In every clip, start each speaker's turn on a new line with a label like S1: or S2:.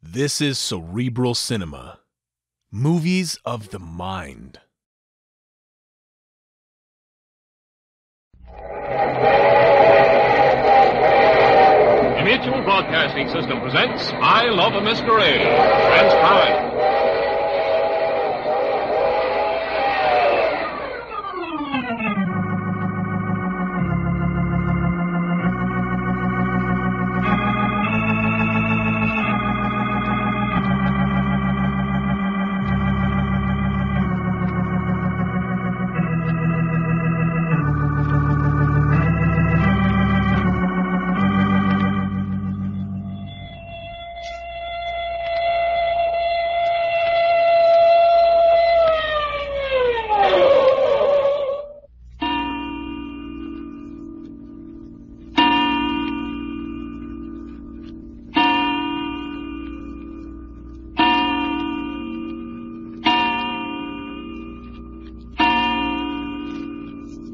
S1: This is Cerebral Cinema. Movies of the mind.
S2: The Mutual Broadcasting System presents I Love a Mystery, transcribed.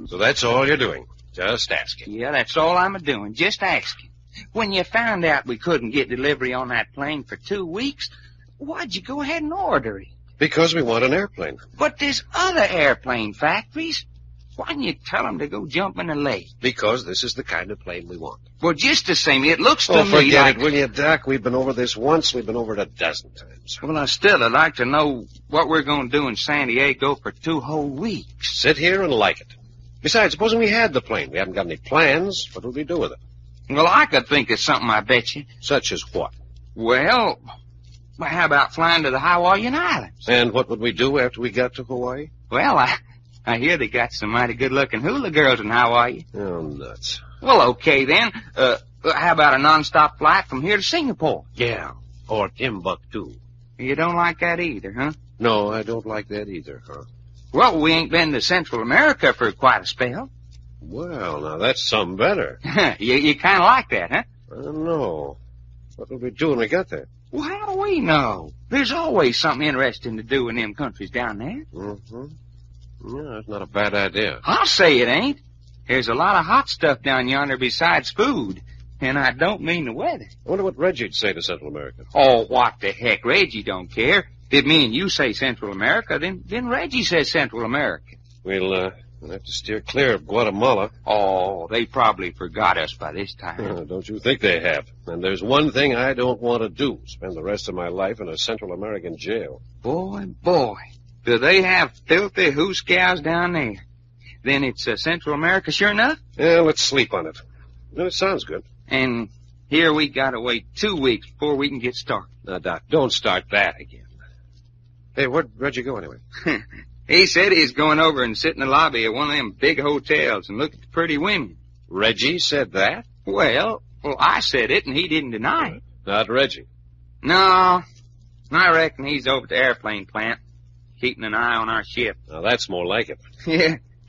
S3: So that's all you're doing, just asking.
S4: Yeah, that's all I'm a-doing, just asking. When you found out we couldn't get delivery on that plane for 2 weeks, why'd you go ahead and order it?
S3: Because we want an airplane.
S4: But there's other airplane factories. Why didn't you tell them to go jump in the lake?
S3: Because this is the kind of plane we want.
S4: Well, just the same, it looks to me
S3: forget
S4: like...
S3: it, will you, Doc? We've been over this once. We've been over it a dozen times.
S4: Well, I'd like to know what we're going to do in San Diego for 2 whole weeks.
S3: Sit here and like it. Besides, supposing we had the plane. We haven't got any plans. What would we do with it?
S4: Well, I could think of something, I bet you.
S3: Such as what?
S4: Well, how about flying to the Hawaiian Islands?
S3: And what would we do after we got to Hawaii?
S4: Well, I hear they got some mighty good-looking hula girls in Hawaii.
S3: Oh, nuts.
S4: Well, okay, then. How about a non-stop flight from here to Singapore?
S3: Yeah, or Timbuktu.
S4: You don't like that either, huh?
S3: No, I don't like that either, huh?
S4: Well, we ain't been to Central America for quite a spell.
S3: Well, now that's some better.
S4: you kind of like that, huh?
S3: I don't know. What will we do when we get there?
S4: Well, how do we know? There's always something interesting to do in them countries down there.
S3: Mm-hmm. Yeah, that's not a bad idea.
S4: I'll say it ain't. There's a lot of hot stuff down yonder besides food. And I don't mean the weather.
S3: I wonder what Reggie'd say to Central America.
S4: Oh, what the heck? Reggie don't care. If me and you say Central America, then Reggie says Central America.
S3: We'll have to steer clear of Guatemala.
S4: Oh, they probably forgot us by this time.
S3: Don't you think they have? And there's one thing I don't want to do, spend the rest of my life in a Central American jail.
S4: Boy, do they have filthy hooscows down there. Then it's Central America, sure enough?
S3: Yeah, let's sleep on it. No, it sounds good.
S4: And here we gotta wait 2 weeks before we can get started.
S3: Now, Doc, don't start that again. Hey, where'd Reggie go anyway?
S4: He said he's going over and sit in the lobby of one of them big hotels and look at the pretty women.
S3: Reggie said that?
S4: Well, I said it and he didn't deny it.
S3: Not Reggie.
S4: No, I reckon he's over at the airplane plant, keeping an eye on our ship.
S3: Now, that's more like it.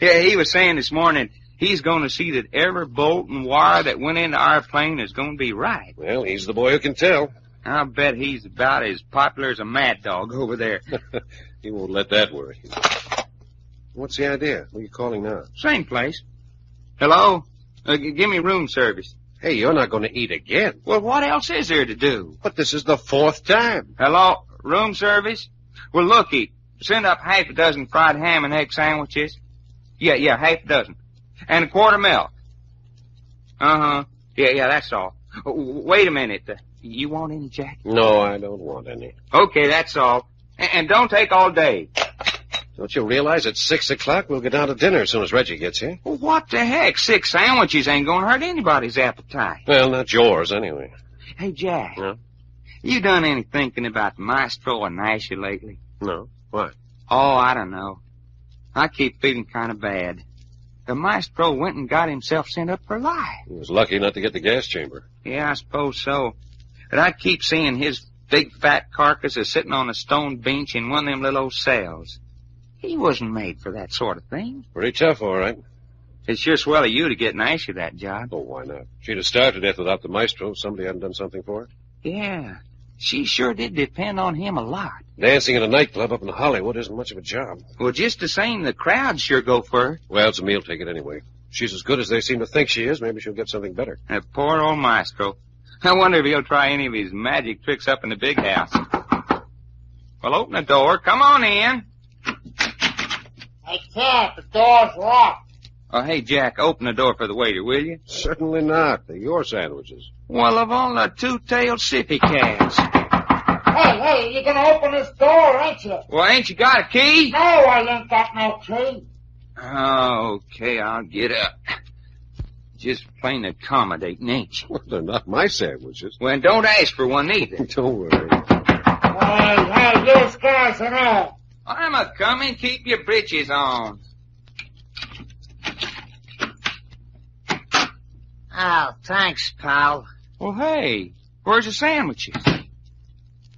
S4: Yeah, he was saying this morning he's going to see that every bolt and wire that went into our plane is going to be right.
S3: Well, he's the boy who can tell.
S4: I'll bet he's about as popular as a mad dog over there.
S3: He won't let that worry. What's the idea? Who are you calling now?
S4: Same place. Hello? Give me room service.
S3: Hey, you're not going to eat again.
S4: Well, what else is there to do?
S3: But this is the 4th time.
S4: Hello? Room service? Well, looky. Send up half a dozen fried ham and egg sandwiches. Yeah, half a dozen. And a quart of milk. Uh-huh. Yeah, that's all. Wait a minute. You want any, Jack?
S3: No, I don't want any.
S4: Okay, that's all. And don't take all day.
S3: Don't you realize at 6 o'clock we'll get down to dinner as soon as Reggie gets here?
S4: Well, what the heck? 6 sandwiches ain't gonna hurt anybody's appetite.
S3: Well, not yours, anyway.
S4: Hey, Jack.
S3: Yeah?
S4: You done any thinking about the maestro and Nasha lately?
S3: No. Why?
S4: Oh, I don't know. I keep feeling kind of bad. The maestro went and got himself sent up for life.
S3: He was lucky not to get the gas chamber.
S4: Yeah, I suppose so. But I keep seeing his big fat carcass is sitting on a stone bench in one of them little old cells. He wasn't made for that sort of thing.
S3: Pretty tough, all right.
S4: It's sure swell of you to get Nasha that job.
S3: Oh, why not? She'd have starved to death without the maestro if somebody hadn't done something for her.
S4: Yeah, she sure did depend on him a lot.
S3: Dancing in a nightclub up in Hollywood isn't much of a job.
S4: Well, just the same, the crowd sure go for her.
S3: Well, it's a meal ticket anyway. She's as good as they seem to think she is. Maybe she'll get something better.
S4: That poor old maestro. I wonder if he'll try any of his magic tricks up in the big house. Well, open the door. Come on in.
S5: I can't. The door's locked.
S4: Oh, hey, Jack, open the door for the waiter, will you?
S3: Certainly not. They're your sandwiches.
S4: Well, of all the two-tailed sippy cats.
S5: Hey, you're gonna open this door, ain't you?
S4: Well, ain't you got a key?
S5: No, I ain't got no key.
S4: Okay, I'll get up. Just plain accommodating, ain't you?
S3: Well, they're not my sandwiches.
S4: Well, don't ask for one either.
S3: Don't worry.
S5: Hey, these guys are all.
S4: I'm a-comin'. Keep your britches on.
S5: Oh, thanks, pal.
S4: Well, hey, where's the sandwiches?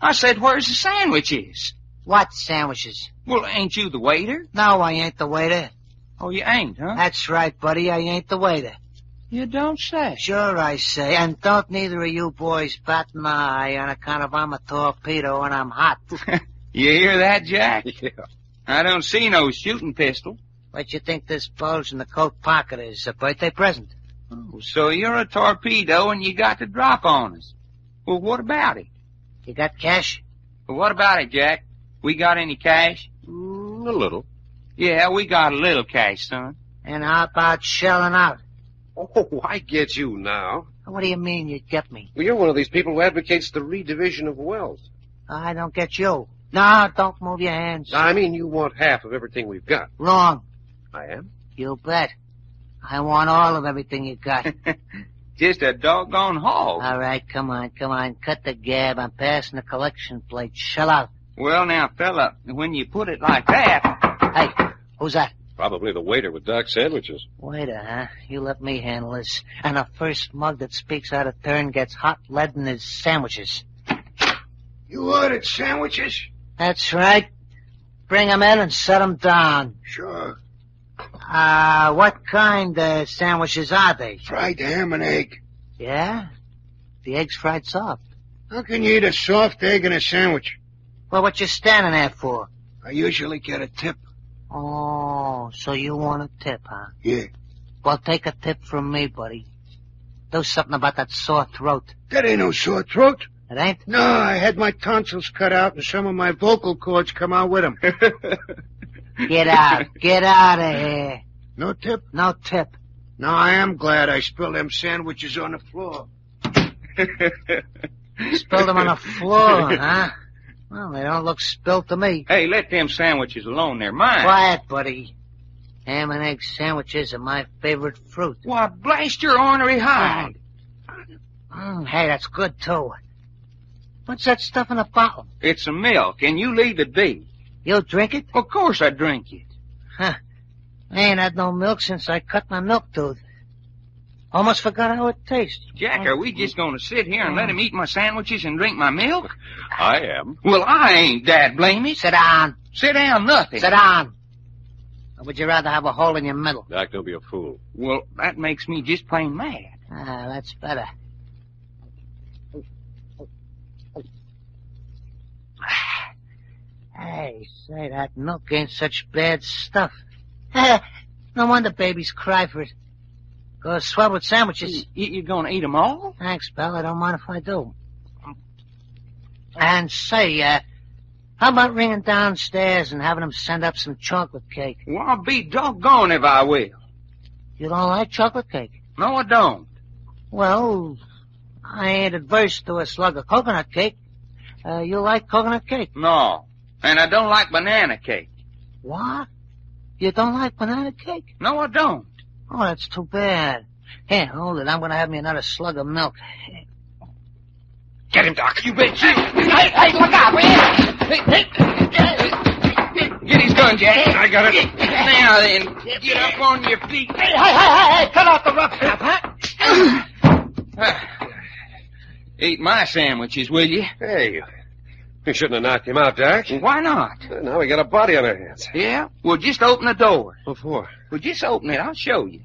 S4: I said, where's the sandwiches?
S5: What sandwiches?
S4: Well, ain't you the waiter?
S5: No, I ain't the waiter.
S4: Oh, you ain't, huh?
S5: That's right, buddy. I ain't the waiter.
S4: You don't say.
S5: Sure, I say. And don't neither of you boys bat an eye on account of I'm a torpedo and I'm hot.
S4: You hear that, Jack?
S3: Yeah.
S4: I don't see no shooting pistol.
S5: What you think this bulge in the coat pocket is? A birthday present?
S4: Oh, so you're a torpedo and you got the drop on us. Well, what about it?
S5: You got cash?
S4: Well, what about it, Jack? We got any cash?
S3: A little.
S4: Yeah, we got a little cash, son.
S5: And how about shelling out?
S3: Oh, I get you now.
S5: What do you mean you get me?
S3: Well, you're one of these people who advocates the redivision of wealth.
S5: I don't get you. No, don't move your hands.
S3: I mean, you want half of everything we've got.
S5: Wrong.
S3: I am?
S5: You bet. I want all of everything you got.
S4: Just a doggone hog.
S5: All right, come on. Cut the gab. I'm passing the collection plate. Shell out.
S4: Well, now, fella, when you put it like that...
S5: Hey, who's that?
S3: Probably the waiter with Doc's sandwiches.
S5: Waiter, huh? You let me handle this. And the first mug that speaks out of turn gets hot lead in his sandwiches.
S6: You ordered sandwiches?
S5: That's right. Bring 'em in and set 'em down.
S6: Sure.
S5: What kind of sandwiches are they?
S6: Fried ham and egg.
S5: Yeah? The egg's fried soft.
S6: How can you eat a soft egg in a sandwich?
S5: Well, what you standing there for?
S6: I usually get a tip.
S5: Oh, so you want a tip, huh?
S6: Yeah.
S5: Well, take a tip from me, buddy. Do something about that sore throat.
S6: That ain't no sore throat.
S5: It ain't?
S6: No, I had my tonsils cut out and some of my vocal cords come out with them.
S5: Get out. Get out of here.
S6: No tip?
S5: No tip.
S6: No, I am glad I spilled them sandwiches on the floor.
S5: Spilled them on the floor, huh? Well, they don't look spilled to me.
S4: Hey, let them sandwiches alone. They're mine.
S5: Quiet, buddy. Ham and egg sandwiches are my favorite fruit.
S4: Why, blast your ornery hide.
S5: Hey, that's good, too. What's that stuff in the bottle?
S4: It's some milk, and you leave it be.
S5: You drink it?
S4: Of course I drink it.
S5: Huh. I ain't had no milk since I cut my milk tooth. Almost forgot how it tastes.
S4: Jack, are we just going to sit here and let him eat my sandwiches and drink my milk?
S3: I am.
S4: Well, I ain't, Dad, blame me.
S5: Sit down.
S4: Sit down, nothing.
S5: Sit down. Or would you rather have a hole in your middle?
S3: Doc, don't be a fool.
S4: Well, that makes me just plain mad.
S5: That's better. Hey, say, that milk ain't such bad stuff. No wonder babies cry for it. Goes swell with sandwiches.
S4: You going to eat them all?
S5: Thanks, pal. I don't mind if I do. And say, how about ringing downstairs and having them send up some chocolate cake?
S4: Well, I'll be doggone if I will.
S5: You don't like chocolate cake?
S4: No, I don't.
S5: Well, I ain't adverse to a slug of coconut cake. You like coconut cake?
S4: No. And I don't like banana cake.
S5: What? You don't like banana cake?
S4: No, I don't.
S5: Oh, that's too bad. Here, hold it. I'm going to have me another slug of milk.
S4: Get him, Doc. You bet you. Hey, look out, man. Get his gun, Jack. I got it. Now then, get up on your feet.
S5: Hey, cut out the rough stuff, huh?
S4: Eat my sandwiches, will you?
S3: Hey, we shouldn't have knocked him out, Doc.
S4: Why not?
S3: Now we got a body on our hands.
S4: Yeah? Well, just open the door.
S3: What for?
S4: Well, just open it. I'll show you.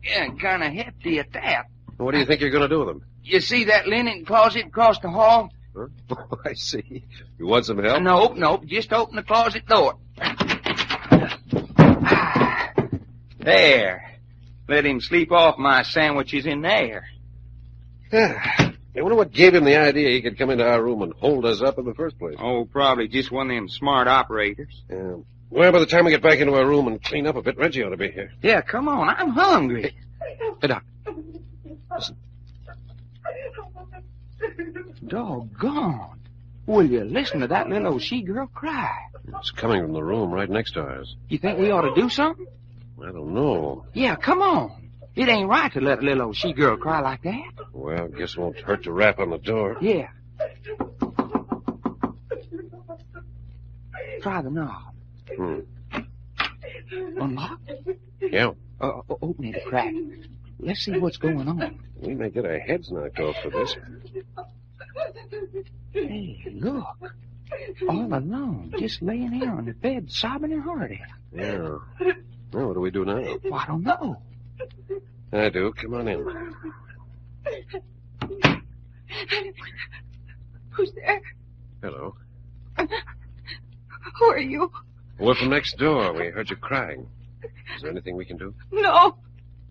S4: Yeah, kind of hefty at that.
S3: What do you think you're going to do with them?
S4: You see that linen closet across the hall?
S3: Huh? Oh, I see. You want some help?
S4: Nope. Just open the closet door. There. Let him sleep off my sandwiches in there.
S3: Yeah. I wonder what gave him the idea he could come into our room and hold us up in the first place.
S4: Oh, probably just one of them smart operators.
S3: Yeah. Well, by the time we get back into our room and clean up a bit, Reggie ought to be here.
S4: Yeah, come on. I'm hungry.
S3: Hey, Doc. Listen.
S4: Doggone. Will you listen to that little old she-girl cry?
S3: It's coming from the room right next to ours.
S4: You think we ought to do something?
S3: I don't know.
S4: Yeah, come on. It ain't right to let a little old she-girl cry like that.
S3: Well, guess it won't hurt to rap on the door.
S4: Yeah. Try the knob. Unlocked?
S3: Yeah.
S4: Open it a crack. Let's see what's going on.
S3: We may get our heads knocked off for this.
S4: Hey, look. All alone, just laying here on the bed, sobbing her heart out.
S3: Yeah. Well, what do we do now?
S4: Well, I don't know.
S3: I do. Come on in.
S7: Who's there?
S3: Hello.
S7: Who are you?
S3: We're from next door. We heard you crying. Is there anything we can do?
S7: No.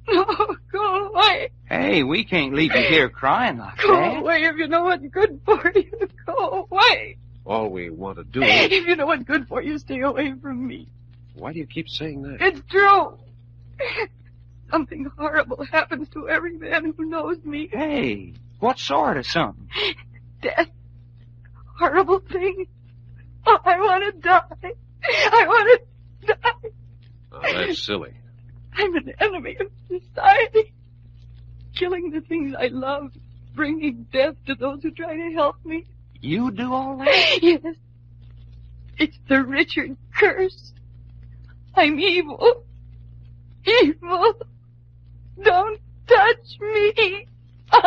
S7: No, go away.
S4: Hey, we can't leave you here crying like
S7: Go
S4: that.
S7: away if you know what's good for you. Go away.
S3: All we want to do is...
S7: If you know what's good for you, stay away from me.
S3: Why do you keep saying that?
S7: It's true. Something horrible happens to every man who knows me.
S4: Hey, what sort of something?
S7: Death. Horrible thing. Oh, I want to die. I want to die.
S3: Oh, that's silly.
S7: I'm an enemy of society. Killing the things I love. Bringing death to those who try to help me.
S4: You do all that?
S7: Yes. It's the Richard curse. I'm evil. Evil. Don't touch me. Who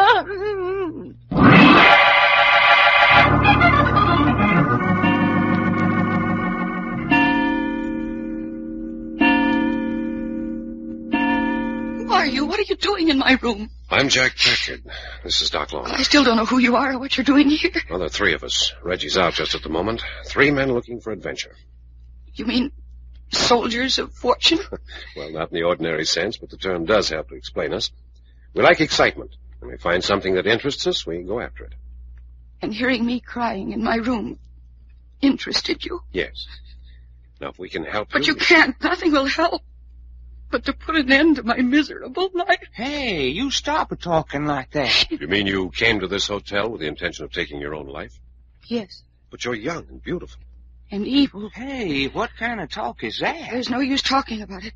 S7: are you? What are you doing in my room?
S3: I'm Jack Packard. This is Doc Long.
S7: I still don't know who you are or what you're doing here.
S3: Well, there are three of us. Reggie's out just at the moment. 3 men looking for adventure.
S7: You mean soldiers of fortune?
S3: Well, not in the ordinary sense, but the term does help to explain us. We like excitement. When we find something that interests us, we go after it.
S7: And hearing me crying in my room interested you?
S3: Yes. Now, if we can help
S7: But you can't. Nothing will help. But to put an end to my miserable life.
S4: Hey, you stop talking like that.
S3: You mean you came to this hotel with the intention of taking your own life?
S7: Yes.
S3: But you're young and beautiful.
S7: And evil.
S4: Hey, what kind of talk is that?
S7: There's no use talking about it.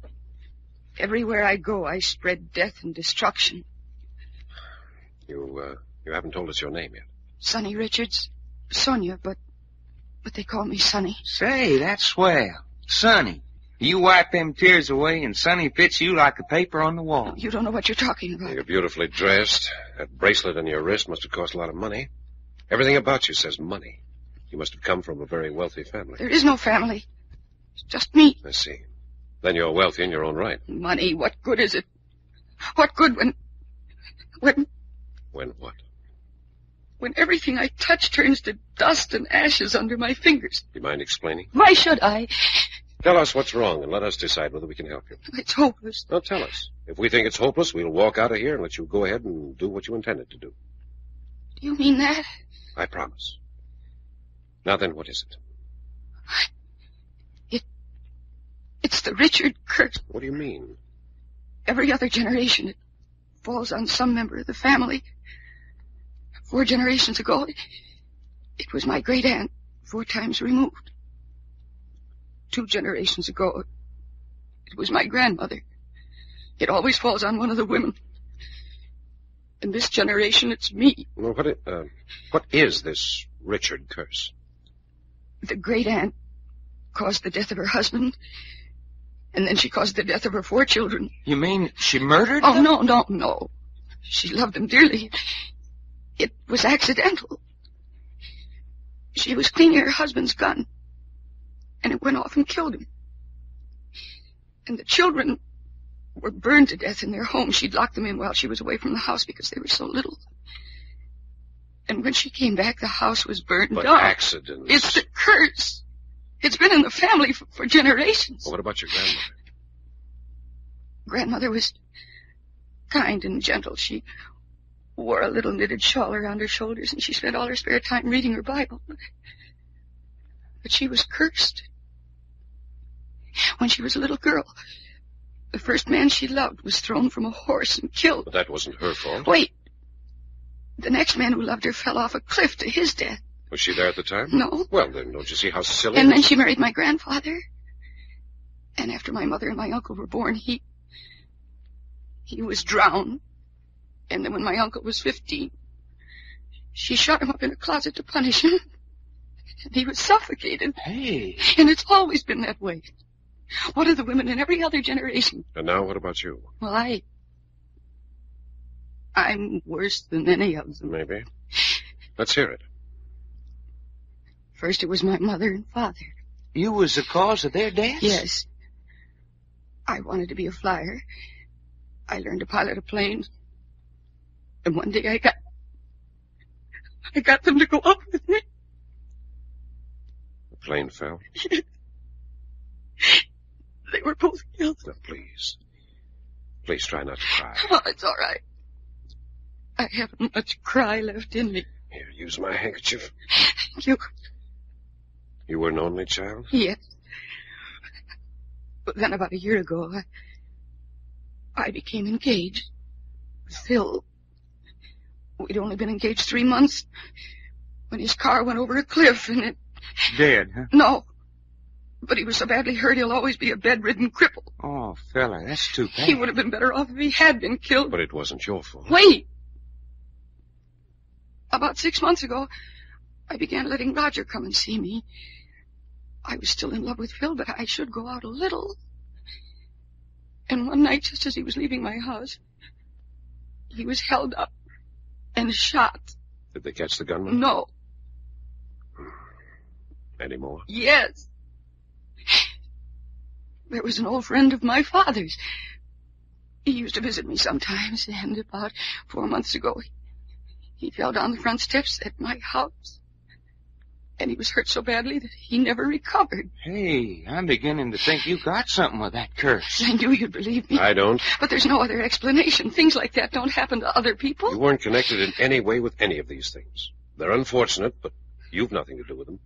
S7: Everywhere I go, I spread death and destruction.
S3: You haven't told us your name yet.
S7: Sonny Richards. Sonia, but they call me Sonny.
S4: Say, that's swell. Sonny. You wipe them tears away and Sonny fits you like a paper on the wall.
S7: You don't know what you're talking about.
S3: You're beautifully dressed. That bracelet on your wrist must have cost a lot of money. Everything about you says money. You must have come from a very wealthy family.
S7: There is no family. It's just me.
S3: I see. Then you're wealthy in your own right.
S7: Money, what good is it? What good when
S3: When what?
S7: When everything I touch turns to dust and ashes under my fingers?
S3: Do you mind explaining?
S7: Why should I?
S3: Tell us what's wrong and let us decide whether we can help you.
S7: It's hopeless.
S3: Now tell us. If we think it's hopeless, we'll walk out of here and let you go ahead and do what you intended to do.
S7: Do you mean that?
S3: I promise. Now then, what is it?
S7: It's the Richard curse.
S3: What do you mean?
S7: Every other generation, it falls on some member of the family. 4 generations ago, it was my great aunt, 4 times removed. 2 generations ago, it was my grandmother. It always falls on one of the women. In this generation, it's me.
S3: Well, what is this Richard curse?
S7: The great aunt caused the death of her husband, and then she caused the death of her 4 children.
S4: You mean she murdered
S7: them?
S4: Oh,
S7: no. She loved them dearly. It was accidental. She was cleaning her husband's gun, and it went off and killed him. And the children were burned to death in their home. She'd locked them in while she was away from the house because they were so little. And when she came back, the house was burned
S3: But
S7: down.
S3: accidents.
S7: It's the curse. It's been in the family for generations.
S3: Well, what about your grandmother?
S7: Grandmother was kind and gentle. She wore a little knitted shawl around her shoulders, and she spent all her spare time reading her Bible. But she was cursed. When she was a little girl, the first man she loved was thrown from a horse and killed.
S3: But that wasn't her fault.
S7: Wait. The next man who loved her fell off a cliff to his death.
S3: Was she there at the time?
S7: No.
S3: Well, then, don't you see how silly...
S7: And then she married my grandfather. And after my mother and my uncle were born, he was drowned. And then when my uncle was 15, she shut him up in a closet to punish him. And he was suffocated.
S8: Hey.
S7: And it's always been that way. What are the women in every other generation?
S3: And now what about you?
S7: Well, I'm worse than any of them.
S3: Maybe. Let's hear it.
S7: First it was my mother and father.
S8: You was the cause of their deaths?
S7: Yes. I wanted to be a flyer. I learned to pilot a plane. And one day I got them to go up with me.
S3: The plane fell?
S7: They were both killed.
S3: Now, please. Please try not to cry.
S7: Oh, it's all right. I haven't much cry left in me.
S3: Here, use my handkerchief.
S7: Thank you.
S3: You were an only child?
S7: Yes. But then about a year ago, I became engaged with Phil. We'd only been engaged 3 months when his car went over a cliff and it...
S8: Dead, huh?
S7: No. But he was so badly hurt he'll always be a bedridden cripple.
S8: Oh, fella, that's too bad.
S7: He would have been better off if he had been killed.
S3: But it wasn't your fault.
S7: Wait! About 6 months ago, I began letting Roger come and see me. I was still in love with Phil, but I should go out a little. And one night, just as he was leaving my house, he was held up and shot.
S3: Did they catch the gunman?
S7: No.
S3: Any more?
S7: Yes. There was an old friend of my father's. He used to visit me sometimes, and about 4 months ago, he fell down the front steps at my house. And he was hurt so badly that he never recovered.
S8: Hey, I'm beginning to think you got something with that curse.
S7: I knew you'd believe me.
S3: I don't.
S7: But there's no other explanation. Things like that don't happen to other people.
S3: You weren't connected in any way with any of these things. They're unfortunate, but you've nothing to do with them.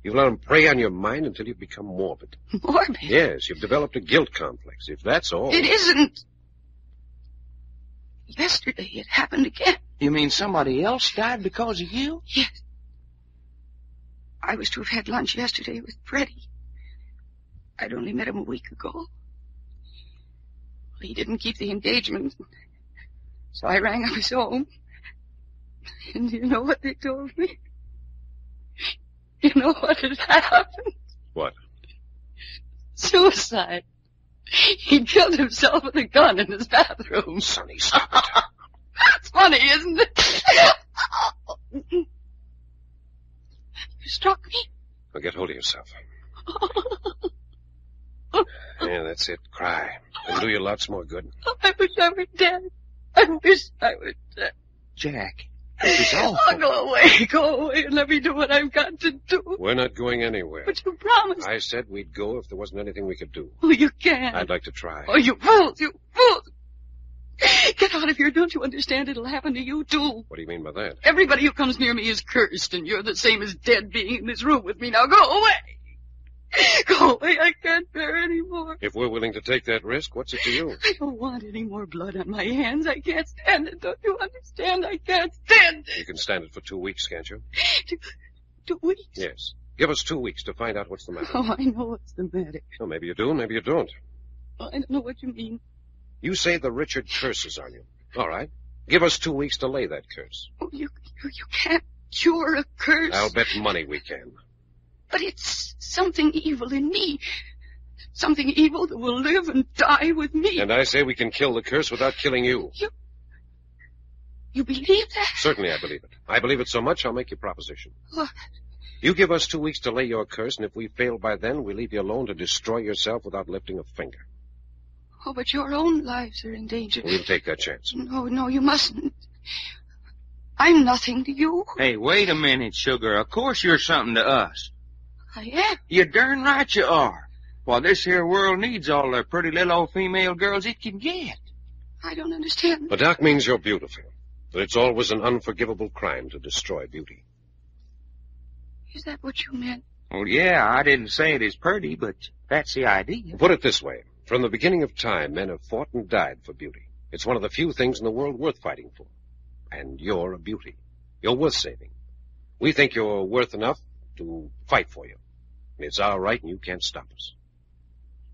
S3: You've let them prey on your mind until you've become morbid.
S7: Morbid?
S3: Yes, you've developed a guilt complex, if that's all.
S7: It isn't. Yesterday it happened again.
S8: You mean somebody else died because of you?
S7: Yes. I was to have had lunch yesterday with Freddie. I'd only met him a week ago. He didn't keep the engagement, so I rang up his home. And you know what they told me? You know what had happened?
S3: What?
S7: Suicide. He killed himself with a gun in his bathroom.
S3: Sonny, stop it.
S7: That's funny, isn't it? You struck me?
S3: Well, get hold of yourself. Yeah, that's it. Cry. It'll do you lots more good.
S7: I wish I were dead. I wish I were dead.
S8: Jack, this is awful.
S7: Oh, go away and let me do what I've got to do.
S3: We're not going anywhere.
S7: But you promised.
S3: I said we'd go if there wasn't anything we could do.
S7: Oh, you can't.
S3: I'd like to try.
S7: Oh, you fools, you fools. Get out of here. Don't you understand? It'll happen to you, too.
S3: What do you mean by that?
S7: Everybody who comes near me is cursed, and you're the same as dead being in this room with me. Now go away. Go away. I can't bear any more.
S3: If we're willing to take that risk, what's it to you?
S7: I don't want any more blood on my hands. I can't stand it. Don't you understand? I can't stand it.
S3: You can stand it for 2 weeks, can't you?
S7: 2 weeks?
S3: Yes. Give us 2 weeks to find out what's the matter.
S7: Oh, I know what's the matter.
S3: Well, maybe you do, maybe you don't.
S7: Oh, I don't know what you mean.
S3: You say the Richard curses on you. All right. Give us 2 weeks to lay that curse.
S7: Oh, you can't cure a curse.
S3: I'll bet money we can.
S7: But it's something evil in me. Something evil that will live and die with me.
S3: And I say we can kill the curse without killing you.
S7: You believe that?
S3: Certainly I believe it. I believe it so much I'll make you a proposition.
S7: What?
S3: You give us 2 weeks to lay your curse, and if we fail by then, we leave you alone to destroy yourself without lifting a finger.
S7: Oh, but your own lives are in danger.
S3: We'll take that chance.
S7: No, you mustn't. I'm nothing to you.
S8: Hey, wait a minute, sugar. Of course you're something to us.
S7: I am.
S8: You're darn right you are. Well, this here world needs all the pretty little old female girls it can get.
S7: I don't understand.
S3: The doc means you're beautiful. That it's always an unforgivable crime to destroy beauty.
S7: Is that what you meant?
S4: Well, yeah, I didn't say it is pretty, but that's the idea.
S3: Put it this way. From the beginning of time, men have fought and died for beauty. It's one of the few things in the world worth fighting for. And you're a beauty. You're worth saving. We think you're worth enough to fight for you. And it's our right, and you can't stop us.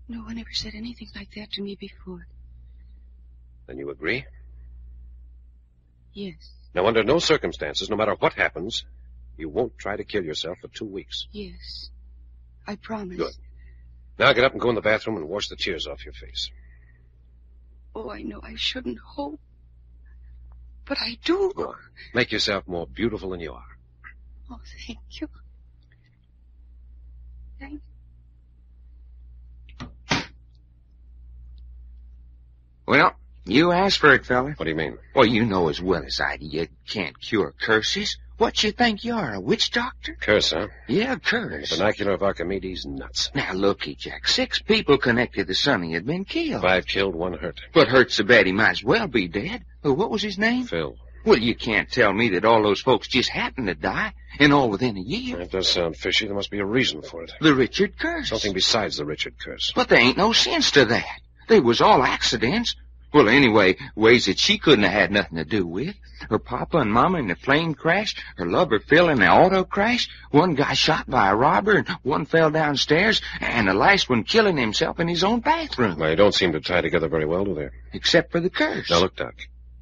S7: No one ever said anything like that to me before.
S3: Then you agree?
S7: Yes.
S3: Now, under no circumstances, no matter what happens, you won't try to kill yourself for 2 weeks.
S7: Yes. I promise.
S3: Good. Now get up and go in the bathroom and wash the tears off your face.
S7: Oh, I know I shouldn't hope. But I do.
S3: Go on. Make yourself more beautiful than you are.
S7: Oh, thank you. Thank you.
S4: Well, you asked for it, fella.
S3: What do you mean?
S4: Well, you know as well as I do you can't cure curses. What you think you are, a witch doctor?
S3: Curse, huh?
S4: Yeah,
S3: The
S4: curse.
S3: vernacular of Archimedes, nuts.
S4: Now, looky, Jack. 6 people connected to Sonny had been killed.
S3: 5 killed, 1 hurt.
S4: But hurt so bad he might as well be dead. Well, what was his name?
S3: Phil.
S4: Well, you can't tell me that all those folks just happened to die, and all within a year.
S3: That does sound fishy. There must be a reason for it.
S4: The Richard curse.
S3: Something besides the Richard curse.
S4: But there ain't no sense to that. They was all accidents. Well, anyway, ways that she couldn't have had nothing to do with. Her papa and mama in the plane crash, her lover Phil in the auto crash, one guy shot by a robber, and one fell downstairs, and the last one killing himself in his own bathroom.
S3: Well, they don't seem to tie together very well, do they?
S4: Except for the curse.
S3: Now, look, Doc.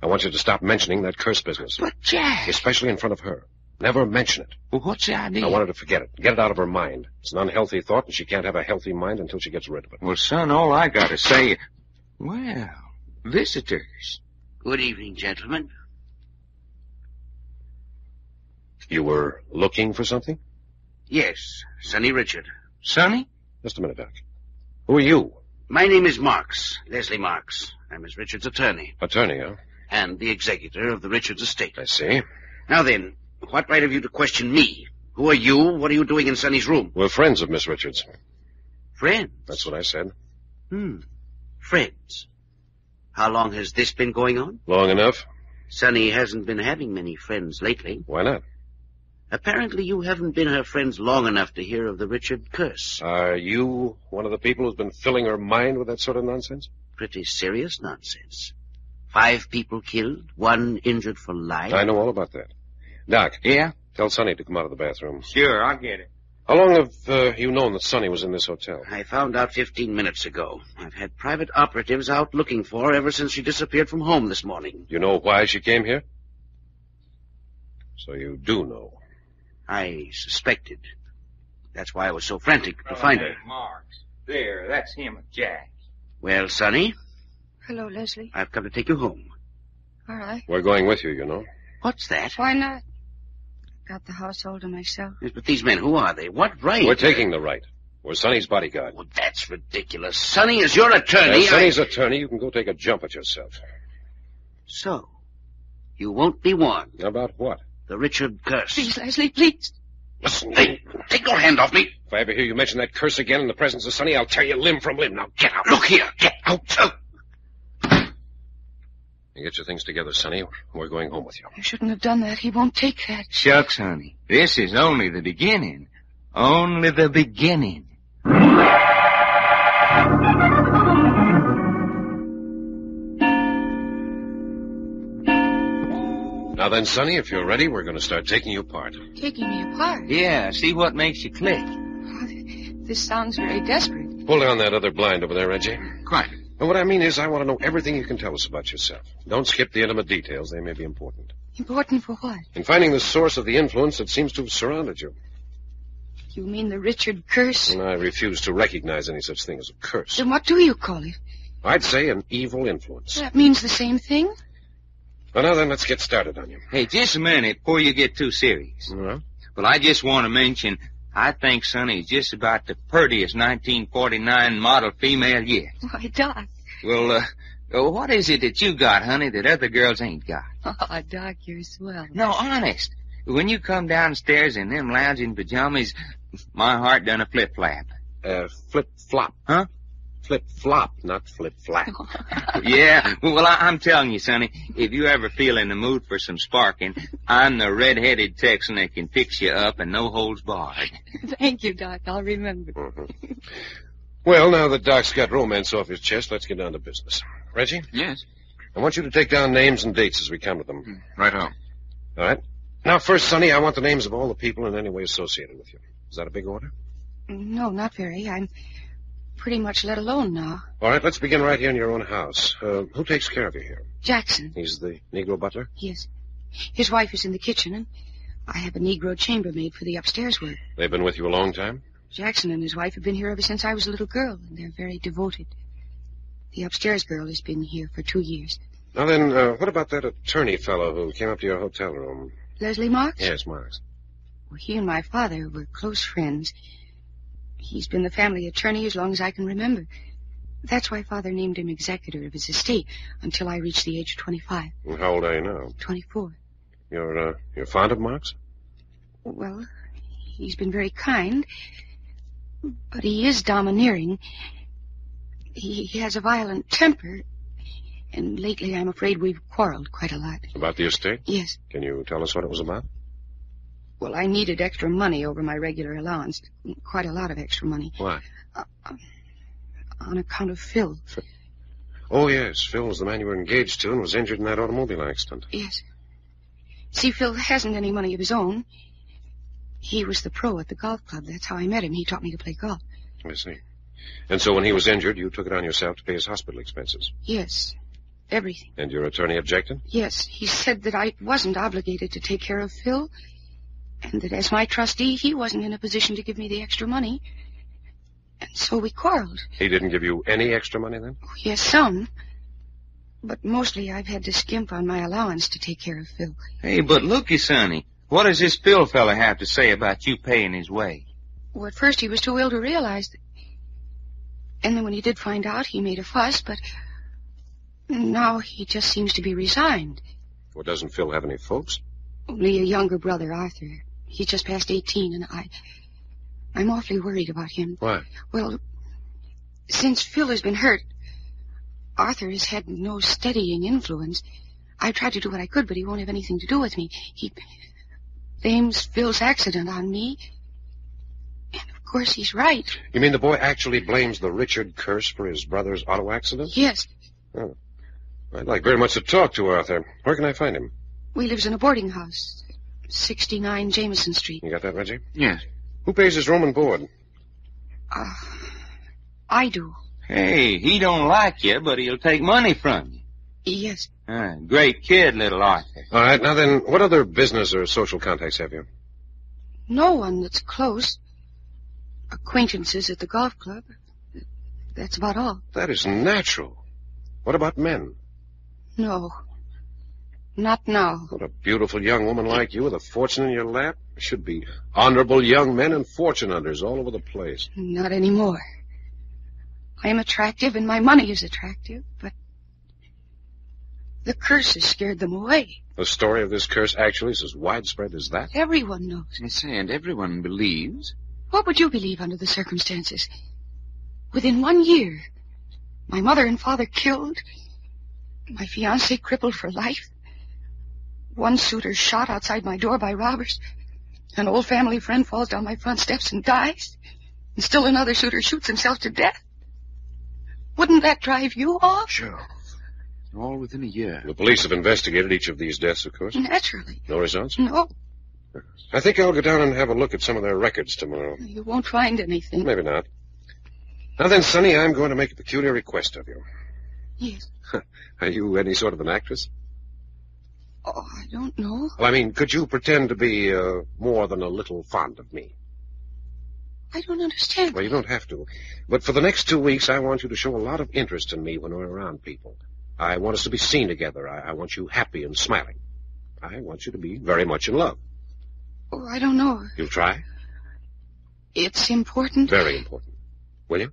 S3: I want you to stop mentioning that curse business.
S4: But, Jack.
S3: Especially in front of her. Never mention it.
S4: Well, what's the idea?
S3: I want her to forget it. Get it out of her mind. It's an unhealthy thought, and she can't have a healthy mind until she gets rid of it.
S4: Well, son, all I gotta say... Well, visitors.
S9: Good evening, gentlemen.
S3: You were looking for something?
S9: Yes, Sonny Richard.
S4: Sonny?
S3: Just a minute, Doc. Who are you?
S9: My name is Marks, Leslie Marks. I'm Miss Richard's attorney
S3: Attorney, huh?
S9: and the executor of the Richards estate.
S3: I see.
S9: Now then, what right have you to question me? Who are you? What are you doing in Sonny's room?
S3: We're friends of Miss Richards.
S9: Friends?
S3: That's what I said.
S9: Friends. How long has this been going on?
S3: Long enough.
S9: Sonny hasn't been having many friends lately.
S3: Why not?
S9: Apparently you haven't been her friends long enough to hear of the Richard curse.
S3: Are you one of the people who's been filling her mind with that sort of nonsense?
S9: Pretty serious nonsense. 5 people killed, 1 injured for life.
S3: I know all about that. Doc.
S4: Yeah?
S3: Tell Sonny to come out of the bathroom.
S4: Sure, I'll get it.
S3: How long have you known that Sonny was in this hotel?
S9: I found out 15 minutes ago. I've had private operatives out looking for her ever since she disappeared from home this morning.
S3: You know why she came here? So you do know.
S9: I suspected. That's why I was so frantic to find her.
S4: Marks. There, that's him, Jack.
S9: Well, Sonny,
S7: Hello, Leslie.
S9: I've come to take you home.
S7: All right.
S3: We're going with you, you know.
S9: What's that?
S7: Why not? Got the house all to myself.
S9: Yes, but these men, who are they? What right?
S3: We're taking the right. We're Sonny's bodyguard.
S9: Oh, that's ridiculous. Sonny is your attorney.
S3: As Sonny's attorney, you can go take a jump at yourself.
S9: So, you won't be warned.
S3: About what?
S9: The Richard curse.
S7: Please, Leslie, please.
S9: Listen, hey, take your hand off me.
S3: If I ever hear you mention that curse again in the presence of Sonny, I'll tear you limb from limb. Now get out.
S9: Look here, get out.
S3: You get your things together, Sonny. We're going home with you.
S7: I shouldn't have done that. He won't take that.
S4: Shucks, honey. This is only the beginning. Only the beginning.
S3: Now then, Sonny, if you're ready, we're going to start taking you apart.
S7: Taking me apart.
S4: Yeah, see what makes you click.
S7: Oh, this sounds very desperate.
S3: Pull down that other blind over there, Reggie.
S4: Quite.
S3: And what I mean is I want to know everything you can tell us about yourself. Don't skip the intimate details. They may be important.
S7: Important for what?
S3: In finding the source of the influence that seems to have surrounded you.
S7: You mean the Richard curse?
S3: And I refuse to recognize any such thing as a curse.
S7: Then what do you call it?
S3: I'd say an evil influence.
S7: That means the same thing?
S3: Well, now then, let's get started on you.
S4: Hey, just a minute before you get too serious.
S3: Well?
S4: Well, I just want to mention, I think Sonny's just about the prettiest 1949 model female yet.
S7: Why, Doc.
S4: Well, what is it that you got, honey, that other girls ain't got?
S7: Oh, Doc, you're swell.
S4: No, honest. When you come downstairs in them lounging pajamas, my heart done a flip-flap.
S3: Flip-flop.
S4: Huh?
S3: flip-flop, not flip-flap.
S4: Yeah, well, I'm telling you, Sonny, if you ever feel in the mood for some sparking, I'm the red-headed Texan that can fix you up and no holds barred.
S7: Thank you, Doc. I'll remember.
S3: Mm-hmm. Well, now that Doc's got romance off his chest, let's get down to business. Reggie?
S8: Yes?
S3: I want you to take down names and dates as we come to them.
S8: Right on.
S3: All right. Now, first, Sonny, I want the names of all the people in any way associated with you. Is that a big order?
S7: No, not very. I'm pretty much let alone now.
S3: All right, let's begin right here in your own house. Who takes care of you here?
S7: Jackson.
S3: He's the Negro butler?
S7: Yes. His wife is in the kitchen, and I have a Negro chambermaid for the upstairs work.
S3: They've been with you a long time?
S7: Jackson and his wife have been here ever since I was a little girl, and they're very devoted. The upstairs girl has been here for 2 years.
S3: Now then, what about that attorney fellow who came up to your hotel room?
S7: Leslie Marks?
S3: Yes, Marks.
S7: Well, he and my father were close friends. He's been the family attorney as long as I can remember. That's why Father named him executor of his estate until I reached the age of 25.
S3: And how old are you now?
S7: 24.
S3: You're fond of Marks?
S7: Well, he's been very kind, but he is domineering. He has a violent temper, and lately I'm afraid we've quarreled quite a lot.
S3: About the estate?
S7: Yes.
S3: Can you tell us what it was about?
S7: Well, I needed extra money over my regular allowance. Quite a lot of extra money.
S3: Why?
S7: On account of Phil.
S3: Oh, yes. Phil was the man you were engaged to and was injured in that automobile accident.
S7: Yes. See, Phil hasn't any money of his own. He was the pro at the golf club. That's how I met him. He taught me to play golf.
S3: I see. And so when he was injured, you took it on yourself to pay his hospital expenses?
S7: Yes. Everything.
S3: And your attorney objected?
S7: Yes. He said that I wasn't obligated to take care of Phil, and that as my trustee, he wasn't in a position to give me the extra money. And so we quarreled.
S3: He didn't give you any extra money then?
S7: Oh, yes, some. But mostly I've had to skimp on my allowance to take care of Phil.
S4: Hey, but looky, Sonny, what does this Phil fella have to say about you paying his way?
S7: Well, at first he was too ill to realize that. And then when he did find out, he made a fuss, but now he just seems to be resigned.
S3: Well, doesn't Phil have any folks?
S7: Only a younger brother, Arthur. He's just past 18, and I'm awfully worried about him.
S3: Why?
S7: Well, since Phil has been hurt, Arthur has had no steadying influence. I tried to do what I could, but he won't have anything to do with me. He blames Phil's accident on me. And of course he's right.
S3: You mean the boy actually blames the Richard curse for his brother's auto accident?
S7: Yes.
S3: Oh. I'd like very much to talk to Arthur. Where can I find him?
S7: We lives in a boarding house, 69 Jameson Street.
S3: You got that, Reggie?
S8: Yes.
S3: Who pays his room and board?
S7: I do.
S4: Hey, he don't like you, but he'll take money from you.
S7: Yes.
S4: Great kid, little Arthur.
S3: All right, now then, what other business or social contacts have you?
S7: No one that's close. Acquaintances at the golf club. That's about all.
S3: That is natural. What about men?
S7: No. Not now.
S3: What a beautiful young woman like you with a fortune in your lap. There should be honorable young men and fortune hunters all over the place.
S7: Not anymore. I am attractive and my money is attractive, but the curse has scared them away.
S3: The story of this curse actually is as widespread as that?
S7: Everyone knows.
S8: I say, and everyone believes.
S7: What would you believe under the circumstances? Within 1 year, my mother and father killed, my fiancé crippled for life, one suitor shot outside my door by robbers, an old family friend falls down my front steps and dies, and still another suitor shoots himself to death. Wouldn't that drive you off?
S3: Sure.
S8: All within a year.
S3: The police have investigated each of these deaths, of course.
S7: Naturally.
S3: No results?
S7: No.
S3: I think I'll go down and have a look at some of their records tomorrow.
S7: You won't find anything.
S3: Maybe not. Now then, Sonny, I'm going to make a peculiar request of you.
S7: Yes.
S3: Are you any sort of an actress?
S7: Oh, I don't know.
S3: Well, I mean, could you pretend to be more than a little fond of me?
S7: I don't understand.
S3: Well, you don't have to. But for the next 2 weeks, I want you to show a lot of interest in me when we're around people. I want us to be seen together. I want you happy and smiling. I want you to be very much in love.
S7: Oh, I don't know.
S3: You'll try?
S7: It's important.
S3: Very important. Will you?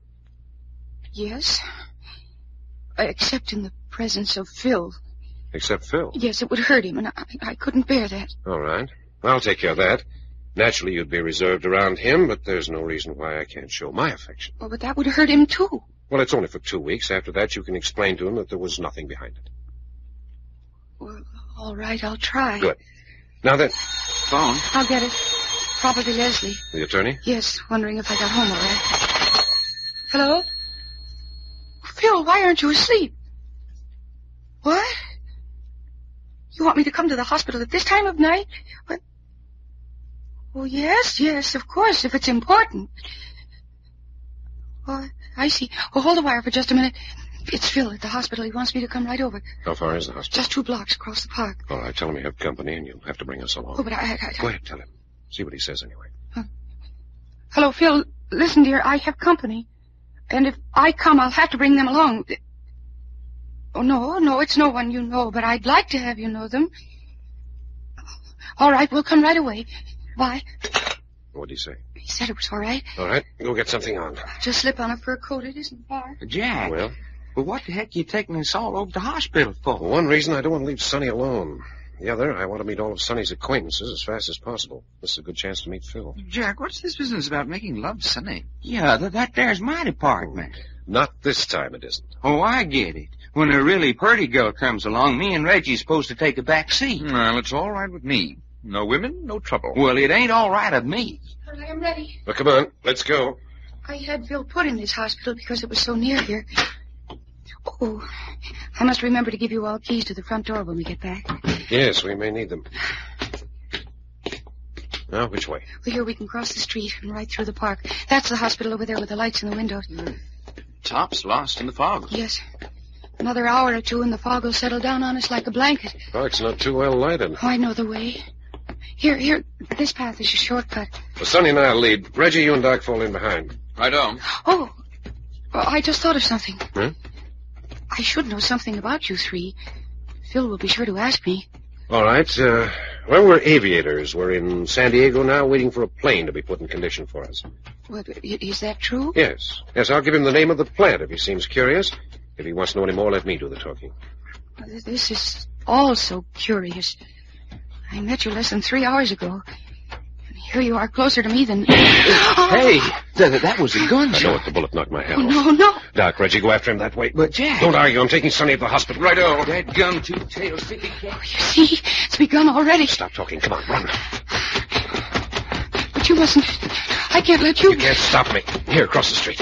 S7: Yes. Except in the presence of Phil.
S3: Except Phil?
S7: Yes, it would hurt him, and I couldn't bear that.
S3: All right. I'll take care of that. Naturally, you'd be reserved around him, but there's no reason why I can't show my affection.
S7: Oh, but that would hurt him, too.
S3: Well, it's only for 2 weeks. After that, you can explain to him that there was nothing behind it.
S7: Well, all right, I'll try.
S3: Good. Now then.
S8: Phone.
S7: I'll get it. Probably Leslie.
S3: The attorney?
S7: Yes, wondering if I got home all right. Hello? Phil, why aren't you asleep? What? You want me to come to the hospital at this time of night? What? Oh, yes, of course, if it's important. Oh, I see. Oh, hold the wire for just a minute. It's Phil at the hospital. He wants me to come right over.
S3: How far is the hospital?
S7: Just 2 blocks across the park.
S3: All right, tell him you have company and you'll have to bring us along.
S7: Oh, but I...
S3: Go ahead, tell him. See what he says anyway.
S7: Hello, Phil. Listen, dear, I have company. And if I come, I'll have to bring them along. Oh, no, it's no one you know, but I'd like to have you know them. All right, we'll come right away. Bye.
S3: What'd he say?
S7: He said it was all right.
S3: All right, go get something on.
S7: Just slip on a fur coat. It isn't far.
S8: Jack.
S3: Well?
S8: Well, what the heck are you taking us all over the hospital for?
S3: For one reason, I don't want to leave Sonny alone. The other, I want to meet all of Sonny's acquaintances as fast as possible. This is a good chance to meet Phil.
S8: Jack, what's this business about making love Sonny? Yeah, that there's my department.
S3: Not this time, it isn't.
S8: Oh, I get it. When a really purty girl comes along, me and Reggie's supposed to take a back seat.
S10: Well, it's all right with me. No women, no trouble.
S8: Well, it ain't all right of me.
S7: Well, I am ready.
S3: Well, come on, let's go.
S7: I had Phil put in this hospital because it was so near here. Oh, I must remember to give you all keys to the front door when we get back.
S3: Yes, we may need them. Now, which way?
S7: Well, here we can cross the street and right through the park. That's the hospital over there with the lights in the windows.
S10: Top's lost in the fog.
S7: Yes. Another hour or two and the fog will settle down on us like a blanket.
S3: Park's not too well lighted.
S7: Oh, I know the way. Here, this path is a shortcut.
S3: Well, Sonny and I'll lead. Reggie, you and Doc fall in behind.
S10: Righto.
S7: Oh, I just thought of something.
S3: Huh?
S7: I should know something about you three. Phil will be sure to ask me.
S3: All right, well, we're aviators. We're in San Diego now waiting for a plane to be put in condition for us.
S7: What, is that true?
S3: Yes, I'll give him the name of the plant if he seems curious. If he wants to know any more, let me do the talking.
S7: This is all so curious. I met you less than 3 hours ago. And here you are closer to me than...
S8: Hey, that was a gunshot.
S3: I know it. The bullet knocked my head off.
S7: No.
S3: Doc, Reggie, go after him that way.
S8: But, Jack...
S3: Don't argue. I'm taking Sonny to the hospital. Righto.
S8: That gum two-tailed sticky cat.
S7: Oh, you see, it's begun already.
S3: Stop talking. Come on, run.
S7: But you mustn't... I can't let you...
S3: You can't stop me. Here, across the street.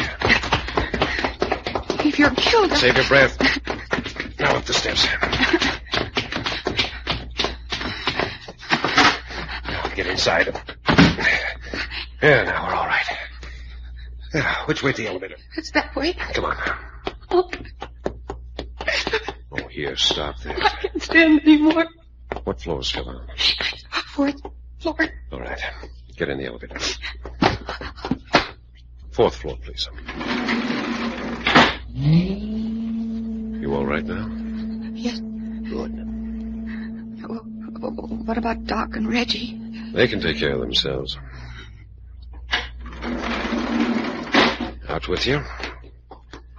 S7: If you're killed...
S3: Save your breath. Now up the steps. Now, get inside. Yeah, now we're all right. Now, which way's the elevator?
S7: It's that way.
S3: Come on.
S7: Oh,
S3: Oh, here, stop there.
S7: I can't stand anymore.
S3: What floor's Phil on?
S7: 4th floor.
S3: All right. Get in the elevator. 4th floor, please. You all right now?
S7: Yes. Good. What about Doc and Reggie?
S3: They can take care of themselves. Out with you.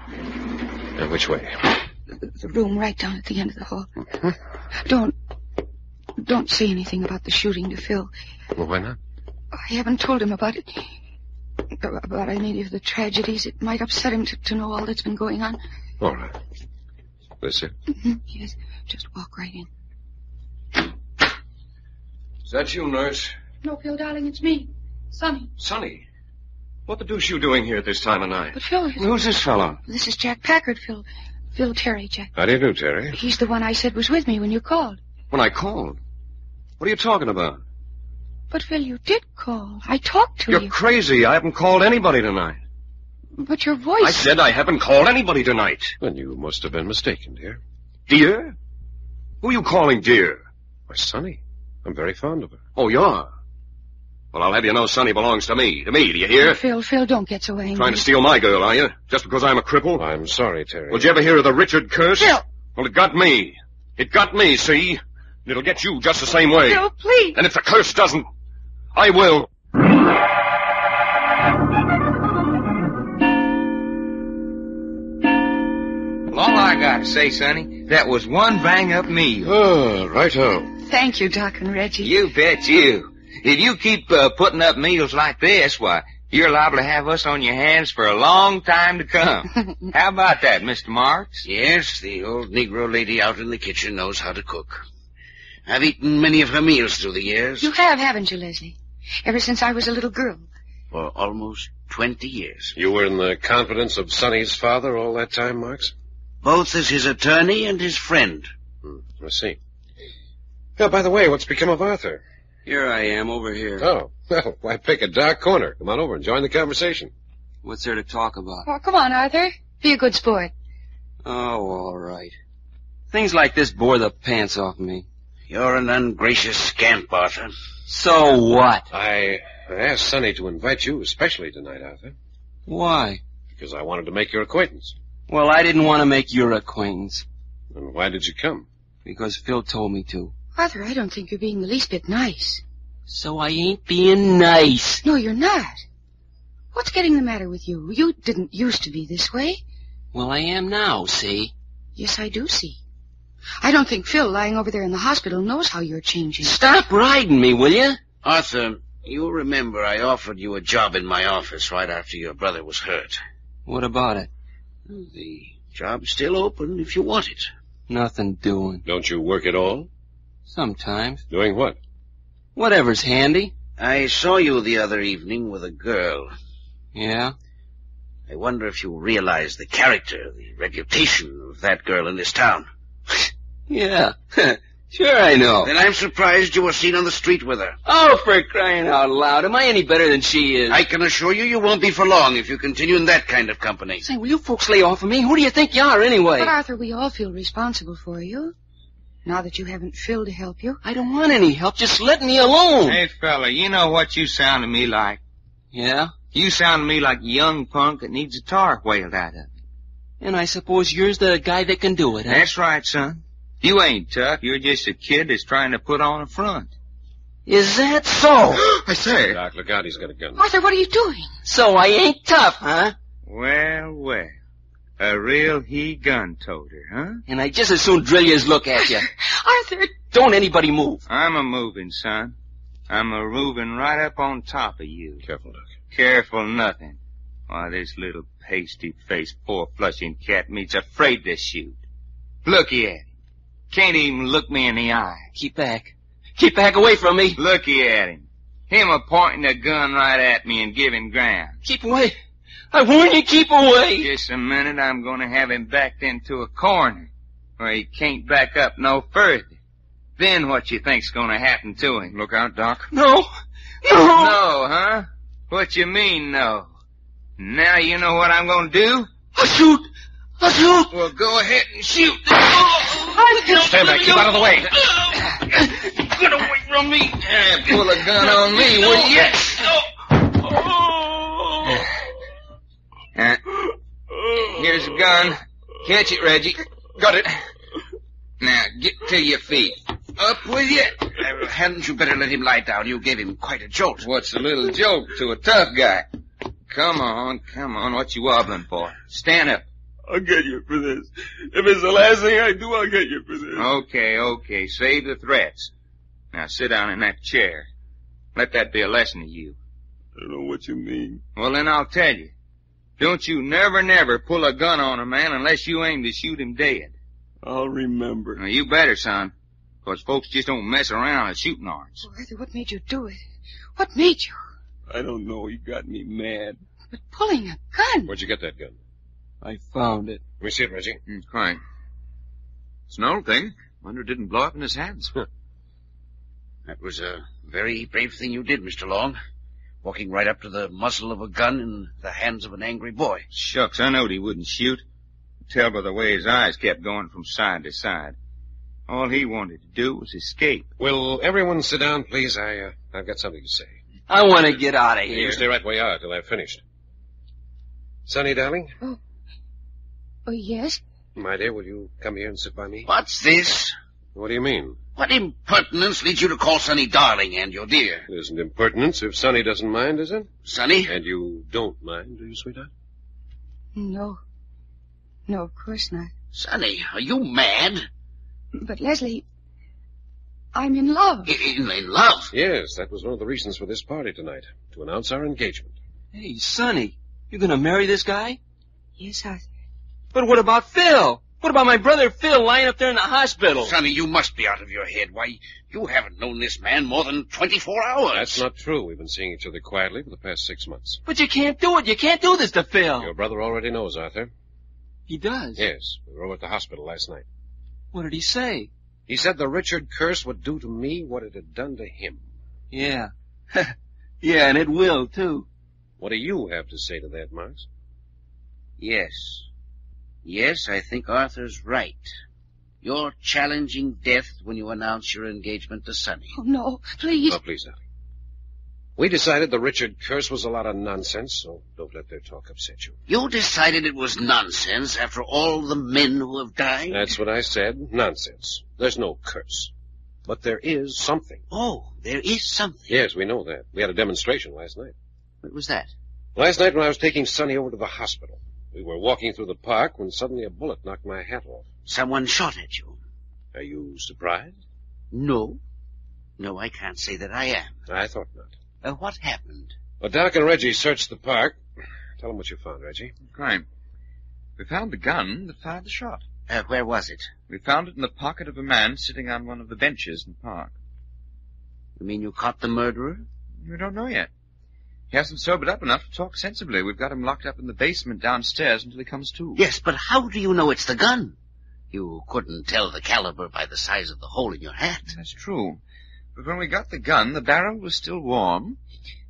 S3: And which way?
S7: The room right down at the end of the hall. Don't say anything about the shooting to Phil.
S3: Well, why not?
S7: I haven't told him about it. About any of the tragedies. It might upset him to know all that's been going on.
S3: All right. This it?
S7: Mm-hmm. Yes. Just walk right in.
S11: Is that you, nurse?
S7: No, Phil, darling, it's me. Sonny.
S11: Sonny? What the deuce you doing here at this time of night?
S7: But Phil...
S8: Who's this fellow?
S7: This is Jack Packard, Phil. Phil Terry, Jack.
S3: How do you do, Terry?
S7: He's the one I said was with me when you called.
S11: When I called? What are you talking about?
S7: But, Phil, you did call. I talked to you.
S11: You're crazy. I haven't called anybody tonight.
S7: But your voice...
S11: I said I haven't called anybody tonight.
S3: Then you must have been mistaken, dear.
S11: Dear? Who are you calling dear?
S3: Why, Sonny. I'm very fond of her.
S11: Oh, you are? Well, I'll have you know Sonny belongs to me. To me, do you hear?
S7: Phil, don't get so angry.
S11: Trying to steal my girl, are you? Just because I'm a cripple?
S3: I'm sorry, Terry.
S11: Well, did you ever hear of the Richard curse?
S7: Phil!
S11: Well, it got me. It got me, see? And it'll get you just the same way.
S7: Phil, please!
S11: And if the curse doesn't, I will.
S8: Well, all I got to say, Sonny, that was one bang-up meal.
S3: Oh, righto.
S7: Thank you, Doc and Reggie.
S8: You bet you. If you keep putting up meals like this, why, you're liable to have us on your hands for a long time to come. How about that, Mr. Marks?
S9: Yes, the old Negro lady out in the kitchen knows how to cook. I've eaten many of her meals through the years.
S7: You have, haven't you, Leslie? Ever since I was a little girl.
S9: For almost 20 years.
S3: You were in the confidence of Sonny's father all that time, Marks?
S9: Both as his attorney and his friend.
S3: I see. Oh, by the way, what's become of Arthur?
S12: Here I am, over here.
S3: Oh, well, why pick a dark corner? Come on over and join the conversation.
S12: What's there to talk about?
S7: Oh, come on, Arthur. Be a good sport.
S12: Oh, all right. Things like this bore the pants off me.
S9: You're an ungracious scamp, Arthur.
S12: So what?
S3: I asked Sonny to invite you especially tonight, Arthur.
S12: Why?
S3: Because I wanted to make your acquaintance.
S12: Well, I didn't want to make your acquaintance.
S3: And why did you come?
S12: Because Phil told me to.
S7: Arthur, I don't think you're being the least bit nice.
S12: So I ain't being nice.
S7: No, you're not. What's getting the matter with you? You didn't used to be this way.
S12: Well, I am now, see?
S7: Yes, I do see. I don't think Phil, lying over there in the hospital, knows how you're changing.
S12: Stop riding me, will you?
S9: Arthur, you'll remember I offered you a job in my office right after your brother was hurt.
S12: What about it?
S9: The job's still open if you want it.
S12: Nothing doing.
S3: Don't you work at all?
S12: Sometimes.
S3: Doing what?
S12: Whatever's handy.
S9: I saw you the other evening with a girl.
S12: Yeah?
S9: I wonder if you realize the character, the reputation of that girl in this town.
S12: Yeah. Sure I know.
S9: Then I'm surprised you were seen on the street with her.
S12: Oh, for crying out loud. Am I any better than she is?
S9: I can assure you you won't be for long if you continue in that kind of company.
S12: Say, will you folks lay off of me? Who do you think you are, anyway?
S7: But, Arthur, we all feel responsible for you. Now that you haven't Phil to help you.
S12: I don't want any help. Just let me alone.
S8: Hey, fella, you know what you sound to me like?
S12: Yeah?
S8: You sound to me like a young punk that needs a tar whaled out of him.
S12: And I suppose you're the guy that can do it, huh?
S8: That's right, son. You ain't tough. You're just a kid that's trying to put on a front.
S12: Is that so?
S8: I say.
S3: Doc, look out. He's got a gun.
S7: Arthur, what are you doing?
S12: So I ain't tough, huh?
S8: Well, well. A real he-gun toter, huh?
S12: And I just as soon drill you as look at you.
S7: Arthur!
S12: Don't anybody move.
S8: I'm a-moving, son. I'm a-moving right up on top of you.
S3: Careful, Doc.
S8: Careful nothing. Why, this little pasty-faced, four-flushing cat meat's afraid to shoot. Looky at him. Can't even look me in the eye.
S12: Keep back. Keep back away from me.
S8: Looky at him. Him a-pointing a gun right at me and giving ground.
S12: Keep away. I warn you, keep away.
S8: Just a minute, I'm going to have him backed into a corner where he can't back up no further. Then what you think's going to happen to him?
S10: Look out, Doc.
S12: No. No.
S8: No, huh? What you mean, no? Now you know what I'm going to do?
S12: I'll shoot. I'll shoot.
S8: Well, go ahead and shoot.
S3: Stand back. Keep out of the way.
S8: Get away from me. Pull a gun on me, will you? Here's a gun. Catch it, Reggie.
S3: Got it.
S8: Now, get to your feet. Up with you.
S9: Hadn't you better let him lie down? You gave him quite a jolt.
S8: What's a little joke to a tough guy? Come on. What you wobbling for? Stand up.
S12: I'll get you for this. If it's the last thing I do, I'll get you for this.
S8: Okay. Save the threats. Now sit down in that chair. Let that be a lesson to you.
S12: I don't know what you mean.
S8: Well, then I'll tell you. Don't you never pull a gun on a man unless you aim to shoot him dead.
S12: I'll remember.
S8: Now, you better, son. 'Cause folks just don't mess around with shooting irons.
S7: Oh, Arthur, what made you do it? What made you?
S12: I don't know. You got me mad.
S7: But pulling a gun.
S3: Where'd you get that gun?
S12: I found it.
S3: Let me see it, Reggie.
S10: Quite. It's an old thing. Wonder it didn't blow up in his hands.
S9: That was a very brave thing you did, Mr. Long. Walking right up to the muzzle of a gun in the hands of an angry boy.
S8: Shucks, I knowed he wouldn't shoot. Tell by the way his eyes kept going from side to side. All he wanted to do was escape.
S3: Will everyone sit down, please? I've got something to say.
S12: I want to get out of here.
S3: You stay right where you are till I've finished. Sonny, darling?
S7: Oh, yes?
S3: My dear, will you come here and sit by me?
S9: What's this?
S3: What do you mean?
S9: What impertinence leads you to call Sonny darling and your dear?
S3: It isn't impertinence if Sonny doesn't mind, is it?
S9: Sonny?
S3: And you don't mind, do you, sweetheart?
S7: No. No, of course not.
S9: Sonny, are you mad?
S7: But, Leslie, I'm in love.
S9: In love?
S3: Yes, that was one of the reasons for this party tonight, to announce our engagement.
S12: Hey, Sonny, you gonna marry this guy?
S7: Yes, Arthur.
S12: But what about Phil? What about my brother Phil lying up there in the hospital?
S9: Sonny, you must be out of your head. Why, you haven't known this man more than 24 hours.
S3: That's not true. We've been seeing each other quietly for the past 6 months.
S12: But you can't do it. You can't do this to Phil.
S3: Your brother already knows, Arthur.
S12: He does?
S3: Yes. We were over at the hospital last night.
S12: What did he say?
S3: He said the Richard curse would do to me what it had done to him.
S12: Yeah. Yeah, and it will, too.
S3: What do you have to say to that, Marks?
S9: Yes. Yes, I think Arthur's right. You're challenging death when you announce your engagement to Sonny.
S7: Oh, no, please.
S3: Oh, please, Ellie. We decided the Richard curse was a lot of nonsense, so don't let their talk upset you.
S9: You decided it was nonsense after all the men who have died?
S3: That's what I said. Nonsense. There's no curse. But there is something.
S9: Oh, there is something.
S3: Yes, we know that. We had a demonstration last night.
S9: What was that?
S3: Last night when I was taking Sonny over to the hospital, we were walking through the park when suddenly a bullet knocked my hat off.
S9: Someone shot at you.
S3: Are you surprised?
S9: No. No, I can't say that I am.
S3: I thought not.
S9: What happened?
S3: Well, Doc and Reggie searched the park. Tell them what you found, Reggie.
S10: Crime. We found the gun that fired the shot.
S9: Where was it?
S10: We found it in the pocket of a man sitting on one of the benches in the park.
S9: You mean you caught the murderer?
S10: We don't know yet. He hasn't sobered up enough to talk sensibly. We've got him locked up in the basement downstairs until he comes to.
S9: Yes, but how do you know it's the gun? You couldn't tell the caliber by the size of the hole in your hat.
S10: That's true. But when we got the gun, the barrel was still warm.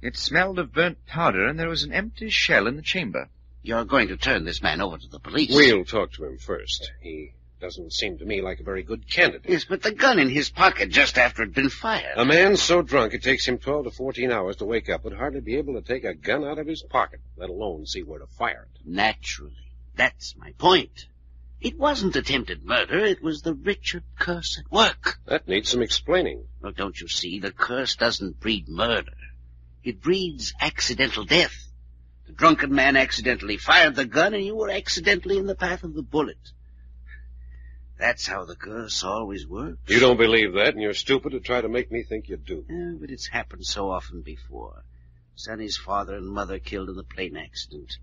S10: It smelled of burnt powder, and there was an empty shell in the chamber.
S9: You're going to turn this man over to the police.
S3: We'll talk to him first. He doesn't seem to me like a very good candidate.
S9: Yes, but the gun in his pocket just after it'd been fired.
S3: A man so drunk it takes him 12 to 14 hours to wake up would hardly be able to take a gun out of his pocket, let alone see where to fire it.
S9: Naturally. That's my point. It wasn't attempted murder. It was the Richard curse at work.
S3: That needs some explaining.
S9: Well, don't you see? The curse doesn't breed murder. It breeds accidental death. The drunken man accidentally fired the gun, and you were accidentally in the path of the bullet. That's how the curse always works.
S3: You don't believe that, and you're stupid to try to make me think you do.
S9: Yeah, but it's happened so often before. Sonny's father and mother killed in a plane accident.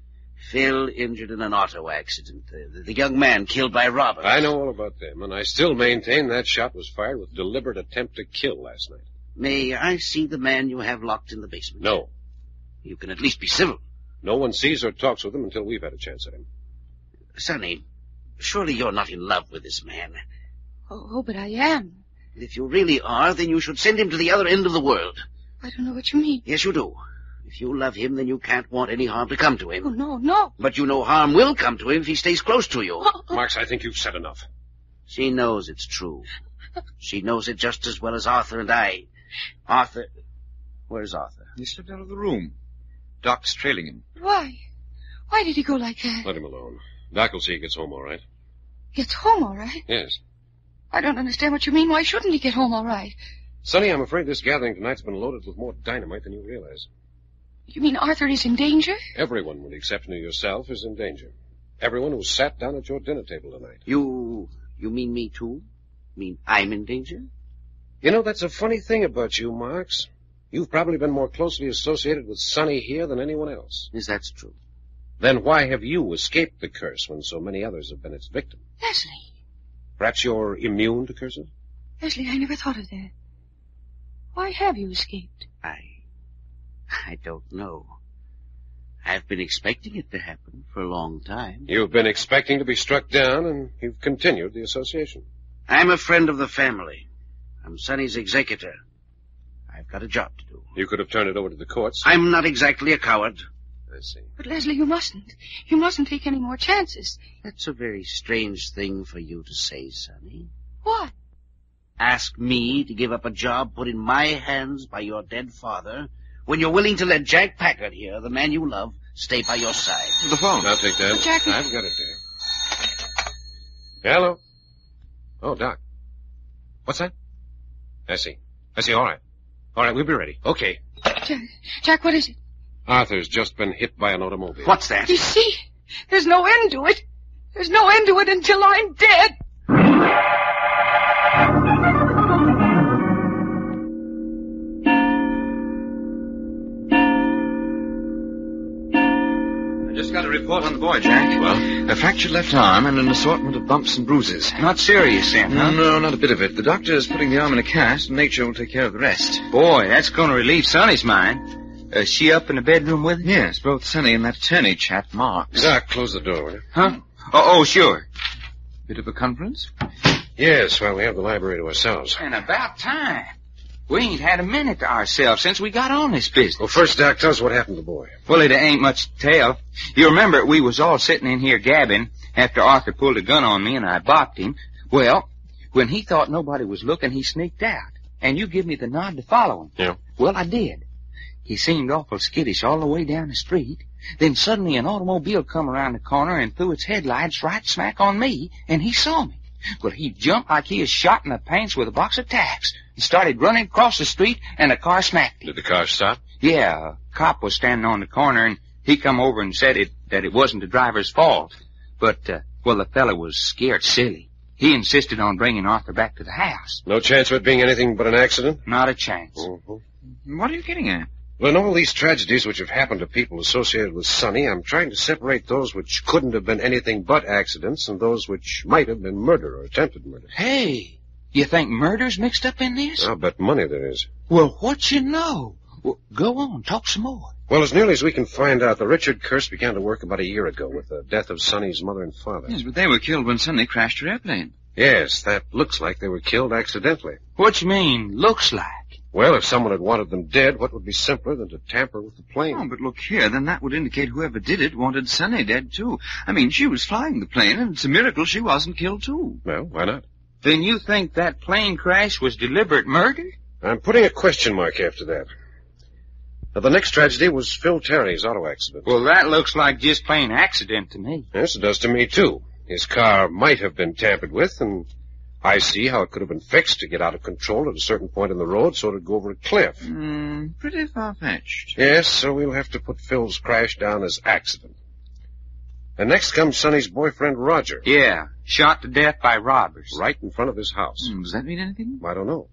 S9: Phil injured in an auto accident. The young man killed by robbers.
S3: I know all about them, and I still maintain that shot was fired with deliberate attempt to kill last night.
S9: May I see the man you have locked in the basement?
S3: No.
S9: You can at least be civil.
S3: No one sees or talks with him until we've had a chance at him.
S9: Sonny, surely you're not in love with this man.
S7: Oh, but I am.
S9: If you really are, then you should send him to the other end of the world.
S7: I don't know what you mean.
S9: Yes, you do. If you love him, then you can't want any harm to come to him.
S7: Oh, no, no.
S9: But you know harm will come to him if he stays close to you.
S3: Marks, I think you've said enough.
S9: She knows it's true. She knows it just as well as Arthur and I. Arthur... Where's Arthur?
S10: He slipped out of the room. Doc's trailing him.
S7: Why? Why did he go like that?
S3: Let him alone. Doc will see he gets home all right.
S7: Gets home all right?
S3: Yes.
S7: I don't understand what you mean. Why shouldn't he get home all right?
S3: Sonny, I'm afraid this gathering tonight's been loaded with more dynamite than you realize.
S7: You mean Arthur is in danger?
S3: Everyone, with the exception of yourself, is in danger. Everyone who sat down at your dinner table tonight.
S9: You mean me too? Mean I'm in danger?
S3: You know, that's a funny thing about you, Marks. You've probably been more closely associated with Sonny here than anyone else.
S9: Yes, that's true.
S3: Then why have you escaped the curse when so many others have been its victim?
S7: Leslie.
S3: Perhaps you're immune to curses?
S7: Leslie, I never thought of that. Why have you escaped?
S9: I don't know. I've been expecting it to happen for a long time.
S3: You've been expecting to be struck down, and you've continued the association.
S9: I'm a friend of the family. I'm Sonny's executor. I've got a job to do.
S3: You could have turned it over to the courts.
S9: I'm not exactly a coward.
S3: I see.
S7: But, Leslie, you mustn't. You mustn't take any more chances.
S9: That's a very strange thing for you to say, Sonny.
S7: What?
S9: Ask me to give up a job put in my hands by your dead father when you're willing to let Jack Packard here, the man you love, stay by your side.
S10: The phone.
S3: I'll take that.
S7: Jack...
S3: I've got it there. Hello? Oh, Doc. What's that? I see. All right. All right, we'll be ready. Okay.
S7: Jack, what is it?
S3: Arthur's just been hit by an automobile.
S9: What's that?
S7: You see, there's no end to it. There's no end to it until I'm dead.
S10: I just got a report on the boy, Jack.
S11: Well?
S10: A fractured left arm and an assortment of bumps and bruises.
S8: Not serious, then, huh?
S10: No, not a bit of it. The doctor is putting the arm in a cast, and nature will take care of the rest.
S8: Boy, that's going to relieve Sonny's mind. Is she up in the bedroom with him?
S10: Yes, both Sonny and that attorney chap, Marks.
S3: Doc, close the door, will you?
S8: Huh? Oh, sure.
S10: Bit of a conference?
S3: Yes, well, we have the library to ourselves.
S8: And about time. We ain't had a minute to ourselves since we got on this business.
S3: Well, first, Doc, tell us what happened to the boy.
S8: Well, it ain't much to tell. You remember we was all sitting in here gabbing after Arthur pulled a gun on me and I bopped him. Well, when he thought nobody was looking, he sneaked out. And you give me the nod to follow him.
S3: Yeah.
S8: Well, I did. He seemed awful skittish all the way down the street. Then suddenly an automobile come around the corner and threw its headlights right smack on me, and he saw me. Well, he jumped like he was shot in the pants with a box of tacks. He started running across the street, and a car smacked him.
S3: Did the car stop?
S8: Yeah, a cop was standing on the corner, and he come over and said that it wasn't the driver's fault. But, well, the fella was scared silly. He insisted on bringing Arthur back to the house.
S3: No chance of it being anything but an accident?
S8: Not a chance.
S3: Mm-hmm.
S10: What are you getting at?
S3: Well, in all these tragedies which have happened to people associated with Sonny, I'm trying to separate those which couldn't have been anything but accidents and those which might have been murder or attempted murder.
S8: Hey, you think murder's mixed up in this?
S3: I'll bet money there is.
S8: Well, what you know? Well, go on, talk some more.
S3: Well, as nearly as we can find out, the Richard curse began to work about a year ago with the death of Sonny's mother and father.
S10: Yes, but they were killed when Sonny crashed her airplane.
S3: Yes, that looks like they were killed accidentally.
S8: What you mean, looks like?
S3: Well, if someone had wanted them dead, what would be simpler than to tamper with the plane?
S10: Oh, but look here, then that would indicate whoever did it wanted Sonny dead, too. I mean, she was flying the plane, and it's a miracle she wasn't killed, too.
S3: Well, why not?
S8: Then you think that plane crash was deliberate murder?
S3: I'm putting a question mark after that. Now, the next tragedy was Phil Terry's auto accident.
S8: Well, that looks like just plain accident to me.
S3: Yes, it does to me, too. His car might have been tampered with, and I see how it could have been fixed to get out of control at a certain point in the road so it'd go over a cliff.
S10: Pretty far-fetched.
S3: Yes, so we'll have to put Phil's crash down as accident. And next comes Sonny's boyfriend, Roger.
S8: Yeah, shot to death by robbers.
S3: Right in front of his house.
S10: Does that mean anything?
S3: I don't know.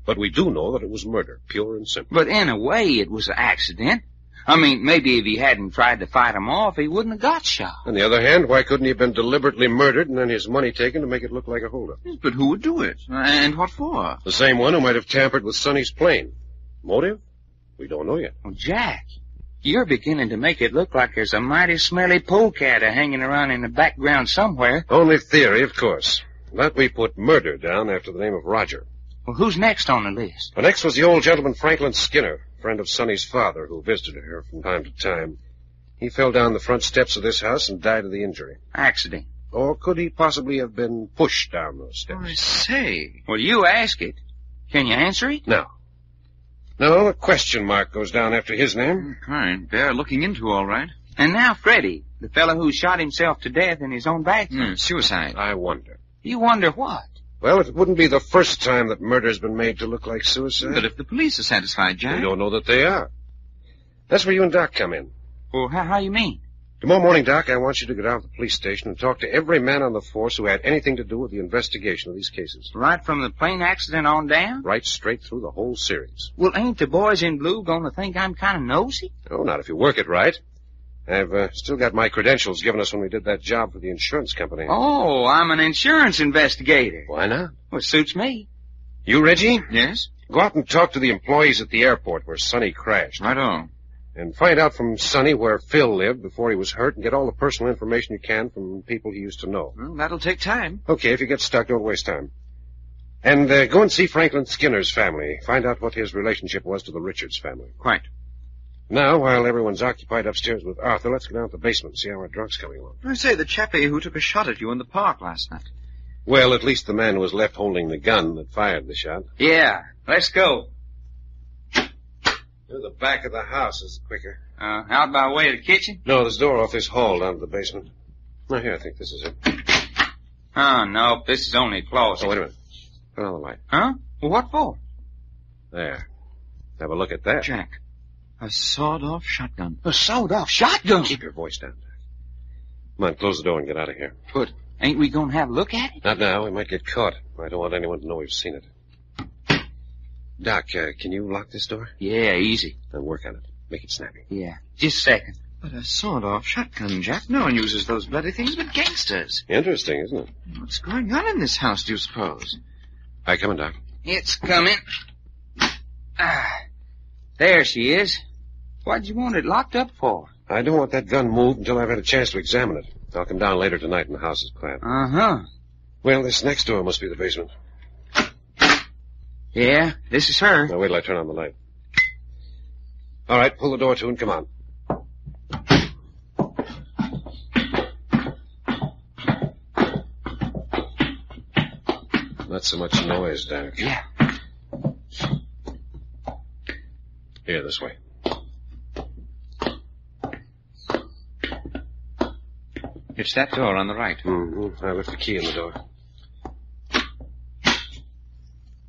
S3: But we do know that it was murder, pure and simple.
S8: But in a way, it was an accident. I mean, maybe if he hadn't tried to fight him off, he wouldn't have got shot.
S3: On the other hand, why couldn't he have been deliberately murdered and then his money taken to make it look like a holdup?
S10: Yes, but who would do it? And what for?
S3: The same one who might have tampered with Sonny's plane. Motive? We don't know yet.
S8: Well, Jack, you're beginning to make it look like there's a mighty smelly polecat hanging around in the background somewhere.
S3: Only theory, of course. But we put murder down after the name of Roger.
S8: Well, who's next on the list?
S3: The next was the old gentleman Franklin Skinner, friend of Sonny's father, who visited her from time to time. He fell down the front steps of this house and died of the injury.
S8: Accident.
S3: Or could he possibly have been pushed down those steps?
S10: I say.
S8: Well, you ask it. Can you answer it?
S3: No. No, a question mark goes down after his name.
S10: Fine. Bear looking into, all right.
S8: And now Freddie, the fellow who shot himself to death in his own backyard.
S10: Suicide.
S3: I wonder.
S8: You wonder what?
S3: Well, it wouldn't be the first time that murder's been made to look like suicide.
S10: But if the police are satisfied, Jack...
S3: We don't know that they are. That's where you and Doc come in.
S8: Well, how you mean?
S3: Tomorrow morning, Doc, I want you to go down to the police station and talk to every man on the force who had anything to do with the investigation of these cases.
S8: Right from the plane accident on down?
S3: Right straight through the whole series.
S8: Well, ain't the boys in blue gonna think I'm kind of nosy?
S3: Oh, not if you work it right. I've still got my credentials given us when we did that job for the insurance company.
S8: Oh, I'm an insurance investigator.
S3: Why not?
S8: Well, it suits me.
S3: You, Reggie?
S10: Yes?
S3: Go out and talk to the employees at the airport where Sonny crashed.
S10: Right on.
S3: And find out from Sonny where Phil lived before he was hurt and get all the personal information you can from people he used to know.
S10: Well, that'll take time.
S3: Okay, if you get stuck, don't waste time. And go and see Franklin Skinner's family. Find out what his relationship was to the Richards family.
S10: Quite.
S3: Now, while everyone's occupied upstairs with Arthur, let's go down to the basement and see how our drunk's coming along.
S10: I say, the chappie who took a shot at you in the park last night.
S3: Well, at least the man who was left holding the gun that fired the shot.
S8: Yeah, let's go.
S3: To the back of the house is quicker.
S8: Out by way of the kitchen?
S3: No, there's a door off this hall down to the basement. Oh, here, I think this is it.
S8: Oh, no, this is only a closet.
S3: Oh, wait a minute. Turn on the light.
S8: Huh? Well, what for?
S3: There. Have a look at that.
S10: Jack, a sawed-off shotgun.
S8: A sawed-off shotgun?
S3: Keep your voice down, Doc. Come on, close the door and get out of here.
S8: But ain't we gonna have a look at it?
S3: Not now. We might get caught. I don't want anyone to know we've seen it. Doc, can you lock this door?
S8: Yeah, easy.
S3: Then work on it. Make it snappy.
S8: Yeah, just a second.
S10: But a sawed-off shotgun, Jack. No one uses those bloody things but gangsters.
S3: Interesting, isn't it?
S10: What's going on in this house, do you suppose?
S3: Hi, coming, Doc.
S8: It's coming. There she is. What'd you want it locked up for?
S3: I don't want that gun moved until I've had a chance to examine it. I'll come down later tonight when the house is clamped.
S8: Uh-huh.
S3: Well, this next door must be the basement.
S8: Yeah, this is her.
S3: Now, wait till I turn on the light. All right, pull the door to and come on. Not so much noise, Doc.
S8: Yeah.
S3: Here, this way.
S10: It's that door on the right.
S3: Mm-hmm. I left the key in the door.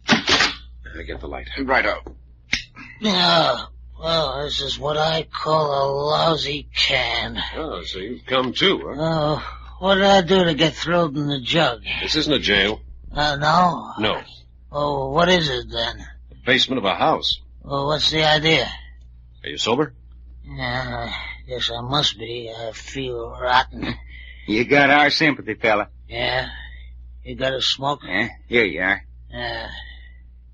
S3: I get the light.
S10: Righto.
S5: Yeah, well, this is what I call a lousy can.
S3: Oh, so you've come too, huh?
S5: Oh, what did I do to get thrown in the jug?
S3: This isn't a jail.
S5: No?
S3: No.
S5: Oh, what is it then?
S3: The basement of a house.
S5: Well, what's the idea?
S3: Are you sober?
S5: Yeah, I guess I must be. I feel rotten.
S8: You got our sympathy, fella.
S5: Yeah? You got a smoke?
S8: Yeah, here you are.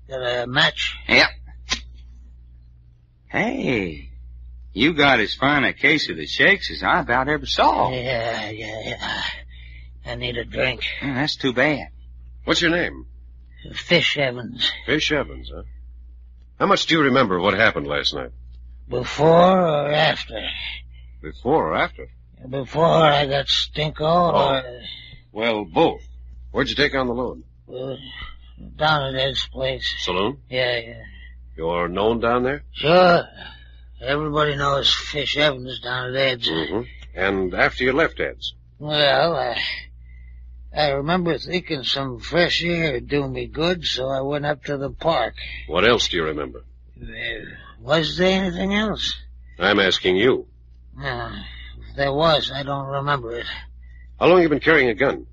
S5: Got a match?
S8: Yep. Hey, you got as fine a case of the shakes as I about ever saw.
S5: Yeah. I need a drink.
S8: That's too bad.
S3: What's your name?
S5: Fish Evans.
S3: Fish Evans, huh? How much do you remember of what happened last night?
S5: Before or after?
S3: Before or after?
S5: Before I got stinko or...
S3: Well, both. Where'd you take on the load?
S5: Down at Ed's place.
S3: Saloon?
S5: Yeah.
S3: You're known down there?
S5: Sure. Everybody knows Fish Evans down at Ed's.
S3: Mm-hmm. And after you left Ed's?
S5: Well, I remember thinking some fresh air would do me good, so I went up to the park.
S3: What else do you remember?
S5: Was there anything else?
S3: I'm asking you.
S5: If there was, I don't remember it.
S3: How long you been carrying a gun?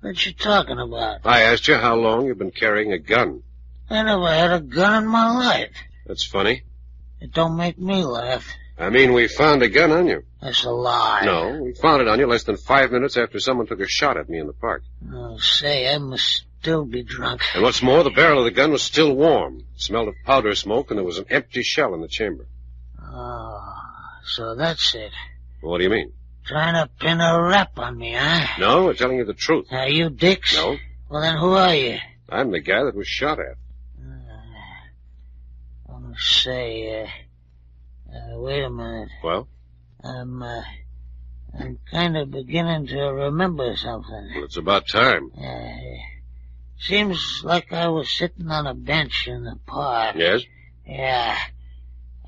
S5: What you talking about?
S3: I asked you how long you've been carrying a gun.
S5: I never had a gun in my life.
S3: That's funny.
S5: It don't make me laugh.
S3: I mean, we found a gun on you.
S5: That's a lie.
S3: No, we found it on you less than 5 minutes after someone took a shot at me in the park.
S5: Oh, say, I must still be drunk.
S3: And what's more, the barrel of the gun was still warm. It smelled of powder smoke, and there was an empty shell in the chamber.
S5: Oh, so that's it.
S3: What do you mean?
S5: Trying to pin a rap on me, huh?
S3: No, we're telling you the truth.
S5: Are you dicks?
S3: No.
S5: Well, then who are you?
S3: I'm the guy that was shot at.
S5: Say, wait a minute.
S3: Well?
S5: I'm kind of beginning to remember something.
S3: Well, it's about time.
S5: Seems like I was sitting on a bench in the park.
S3: Yes?
S5: Yeah.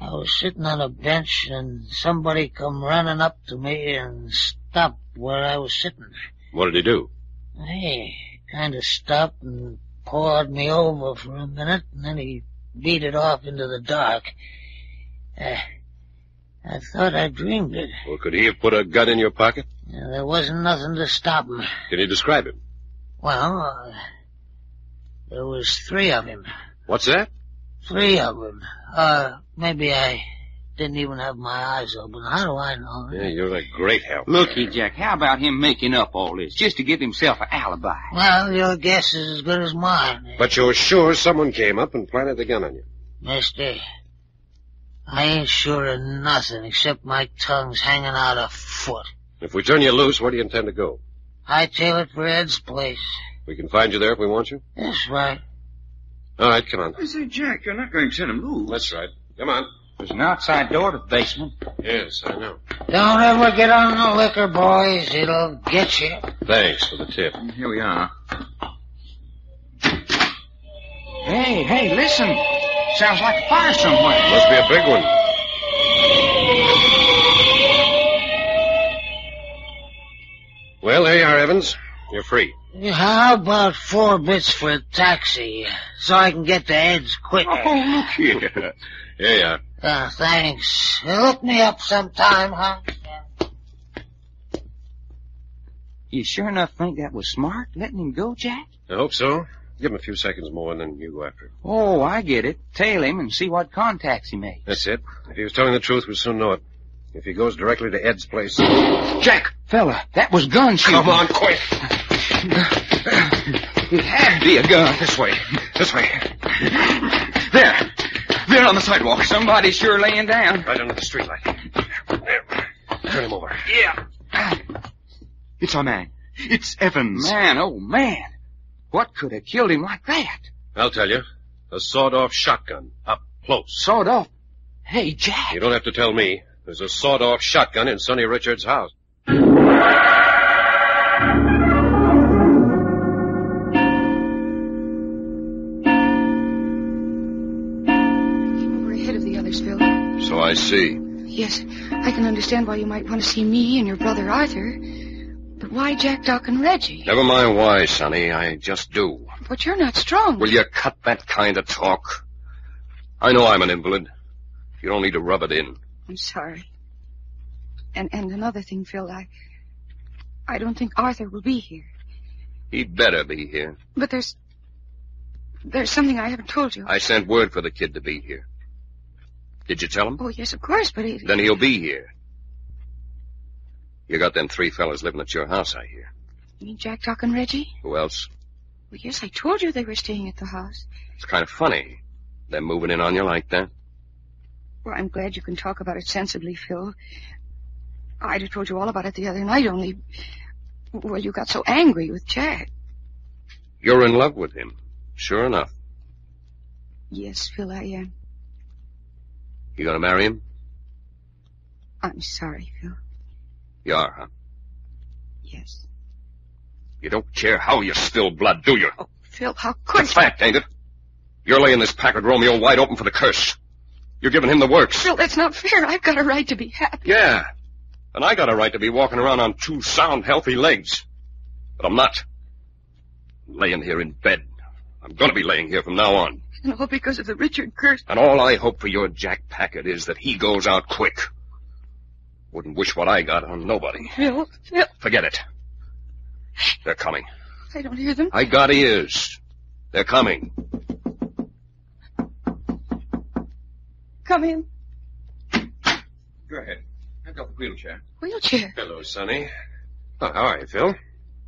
S5: I was sitting on a bench and somebody come running up to me and stopped where I was sitting.
S3: What did he do?
S5: He kind of stopped and pawed me over for a minute, and then he beat it off into the dark. I thought I dreamed it.
S3: Well, could he have put a gun in your pocket?
S5: There wasn't nothing to stop him.
S3: Can you describe him?
S5: Well, there was 3 of him.
S3: What's that?
S5: 3 of them. Maybe I didn't even have my eyes open. How do I know?
S3: Yeah, you're a great help.
S8: Looky, Jack, how about him making up all this just to give himself an alibi?
S5: Well, your guess is as good as mine.
S3: But you're sure someone came up and planted the gun on you?
S5: Mister, I ain't sure of nothing except my tongue's hanging out a foot.
S3: If we turn you loose, where do you intend to go?
S5: Hightail it for Ed's place.
S3: We can find you there if we want you?
S5: That's right.
S3: All right, come on.
S10: I say, Jack, you're not going to turn him loose.
S3: That's right. Come on.
S8: There's an outside door to the basement.
S3: Yes, I know.
S5: Don't ever get on the liquor, boys. It'll get you.
S3: Thanks for the tip.
S10: Here we are.
S8: Hey, listen. Sounds like a fire somewhere.
S3: Must be a big one. Well, there you are, Evans. You're free.
S5: How about 4 bits for a taxi, so I can get to Ed's quicker?
S10: Oh, look here.
S3: Here you are.
S5: Thanks. Look me up sometime, huh?
S8: You sure enough think that was smart, letting him go, Jack?
S3: I hope so. Give him a few seconds more, and then you go after him.
S8: Oh, I get it. Tail him and see what contacts he makes.
S3: That's it. If he was telling the truth, we'd soon know it. If he goes directly to Ed's place...
S8: Jack, fella, that was gun shooting.
S3: Come on, quick!
S8: It had to be a gun.
S10: This way. There on the sidewalk.
S8: Somebody's sure laying down.
S3: Right under the streetlight. There. Turn him over.
S8: Yeah.
S10: It's our man. It's Evans.
S8: Man, oh man. What could have killed him like that?
S3: I'll tell you. A sawed-off shotgun. Up close.
S8: Sawed off? Hey, Jack.
S3: You don't have to tell me. There's a sawed-off shotgun in Sonny Richards' house.
S7: We're ahead of the others, Phil.
S11: So I see.
S7: Yes, I can understand why you might want to see me and your brother Arthur. But why Jack, Doc, and Reggie?
S11: Never mind why, Sonny. I just do.
S7: But you're not strong.
S11: Will you cut that kind of talk? I know I'm an invalid. You don't need to rub it in.
S7: I'm sorry. And another thing, Phil, I don't think Arthur will be here.
S11: He'd better be here.
S7: But there's something I haven't told you.
S11: I sent word for the kid to be here. Did you tell him?
S7: Oh, yes, of course, but
S11: Then he'll be here. You got them 3 fellas living at your house, I hear.
S7: You mean Jack, Doc, and Reggie?
S11: Who else?
S7: Well, yes, I told you they were staying at the house.
S11: It's kind of funny, them moving in on you like that.
S7: Well, I'm glad you can talk about it sensibly, Phil. I'd have told you all about it the other night, only... Well, you got so angry with Jack.
S11: You're in love with him. Sure enough.
S7: Yes, Phil, I am.
S11: You gonna marry him?
S7: I'm sorry, Phil.
S11: You are, huh?
S7: Yes.
S11: You don't care how you spill blood, do you?
S7: Oh, Phil, how could
S11: It's fact, ain't it? You're laying this Packard Romeo wide open for the curse. You're giving him the works.
S7: Phil, that's not fair. I've got a right to be happy.
S11: Yeah. And I got a right to be walking around on 2 sound, healthy legs. But I'm not. I'm laying here in bed. I'm gonna be laying here from now on.
S7: And all because of the Richard curse.
S11: And all I hope for your Jack Packard is that he goes out quick. Wouldn't wish what I got on nobody.
S7: Phil.
S11: Forget it. They're coming.
S7: I don't hear them.
S11: I got ears. They're coming.
S7: Come in.
S10: Go ahead. I've got the wheelchair.
S7: Wheelchair?
S3: Hello, Sonny. Oh, how are you, Phil?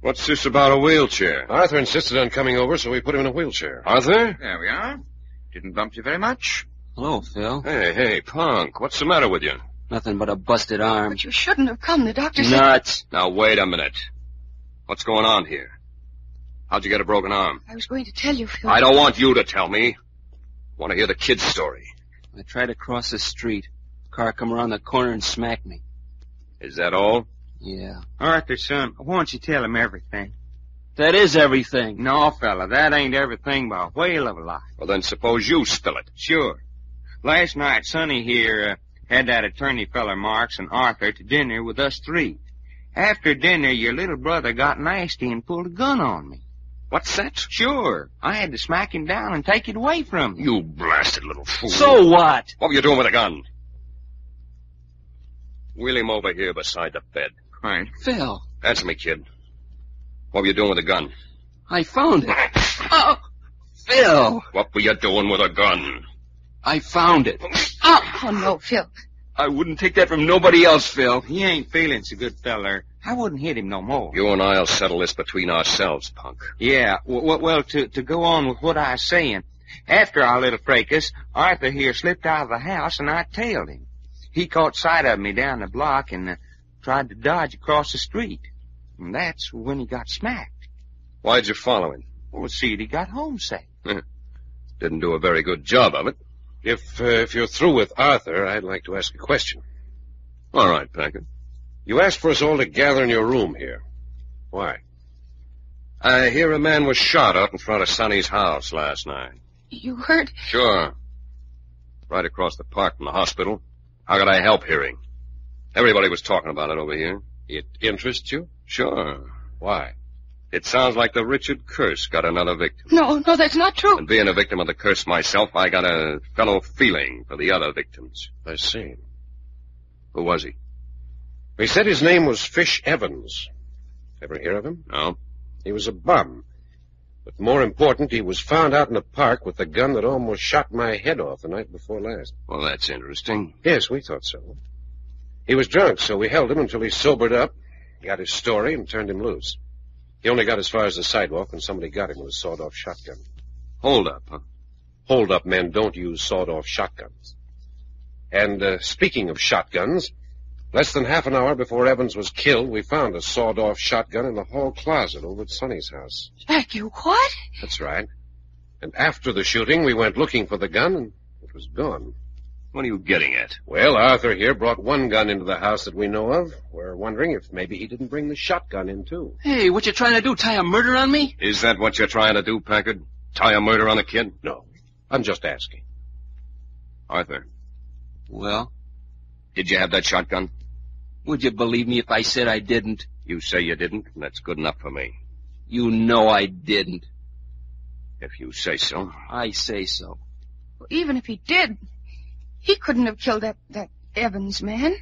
S11: What's this about a wheelchair?
S3: Arthur insisted on coming over, so we put him in a wheelchair.
S11: Arthur?
S10: There we are. Didn't bump you very much.
S12: Hello, Phil.
S11: Hey, punk. What's the matter with you?
S12: Nothing but a busted arm.
S7: But you shouldn't have come. The doctor said...
S12: Nuts.
S11: Now, wait a minute. What's going on here? How'd you get a broken arm?
S7: I was going to tell you, Phil.
S11: I don't want you to tell me. I want to hear the kid's story.
S12: I tried to cross the street. Car come around the corner and smacked me.
S11: Is that all?
S12: Yeah.
S8: Arthur, son, why don't you tell him everything?
S12: That is everything.
S8: No, fella, that ain't everything by a whale of a lot.
S11: Well, then suppose you spill it.
S8: Sure. Last night, Sonny here had that attorney feller Marks and Arthur to dinner with us 3. After dinner, your little brother got nasty and pulled a gun on me.
S11: What's that?
S8: Sure. I had to smack him down and take it away from him.
S11: You blasted little fool.
S12: So what?
S11: What were you doing with a gun? Wheel him over here beside the bed.
S8: Right.
S12: Phil.
S11: Answer me, kid. What were you doing with a gun?
S12: I found it. Oh, Phil.
S11: What were you doing with a gun?
S12: I found it.
S7: Oh, no, Phil.
S12: I wouldn't take that from nobody else, Phil.
S8: He ain't feeling so good, feller. I wouldn't hit him no more.
S11: You and I'll settle this between ourselves, punk.
S8: Yeah, well, to go on with what I was saying, after our little fracas, Arthur here slipped out of the house and I tailed him. He caught sight of me down the block and tried to dodge across the street. And that's when he got smacked.
S11: Why'd you follow him?
S8: Well, see, he got home safe.
S11: Didn't do a very good job of it.
S3: If you're through with Arthur, I'd like to ask a question.
S11: All right, Packard.
S3: You asked for us all to gather in your room here. Why?
S11: I hear a man was shot out in front of Sonny's house last night.
S7: You heard?
S11: Sure. Right across the park from the hospital. How could I help hearing? Everybody was talking about it over here.
S3: It interests you?
S11: Sure.
S3: Why?
S11: It sounds like the Richard curse got another victim.
S7: No, that's not true.
S11: And being a victim of the curse myself, I got a fellow feeling for the other victims.
S3: I see.
S11: Who was he?
S3: They said his name was Fish Evans. Ever hear of him?
S11: No.
S3: He was a bum. But more important, he was found out in the park with the gun that almost shot my head off the night before last.
S11: Well, that's interesting.
S3: Yes, we thought so. He was drunk, so we held him until he sobered up, got his story, and turned him loose. He only got as far as the sidewalk when somebody got him with a sawed-off shotgun.
S11: Hold up, huh?
S3: Hold-up men don't use sawed-off shotguns. And speaking of shotguns, less than half an hour before Evans was killed, we found a sawed-off shotgun in the hall closet over at Sonny's house.
S7: Jack, you what?
S3: That's right. And after the shooting, we went looking for the gun, and it was gone.
S11: What are you getting at?
S3: Well, Arthur here brought one gun into the house that we know of. We're wondering if maybe he didn't bring the shotgun in, too.
S12: Hey, what you trying to do, tie a murder on me?
S11: Is that what you're trying to do, Packard? Tie a murder on the kid?
S3: No. I'm just asking.
S11: Arthur,
S12: Well,
S11: did you have that shotgun?
S12: would you believe me if I said I didn't?
S11: You say you didn't, and that's good enough for me.
S12: You know I didn't.
S11: If you say so.
S12: I say so.
S7: Well, even if he did, he couldn't have killed that Evans man,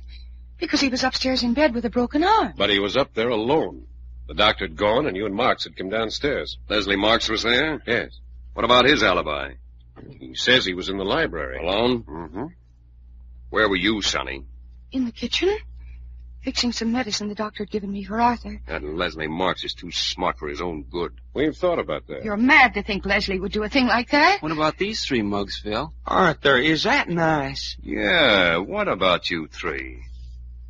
S7: because he was upstairs in bed with a broken arm.
S3: But he was up there alone. The doctor had gone, and you and Marks had come downstairs.
S11: Leslie Marks was there?
S3: Yes.
S11: What about his alibi?
S3: He says he was in the library.
S11: Alone?
S3: Mm-hmm.
S11: Where were you, Sonny?
S7: In the kitchen, fixing some medicine the doctor had given me for Arthur.
S11: That Leslie Marks is too smart for his own good.
S3: We've thought about that.
S7: You're mad to think Leslie would do a thing like that.
S12: What about these 3 mugs, Phil?
S4: Arthur, is that nice?
S11: Yeah, what about you 3?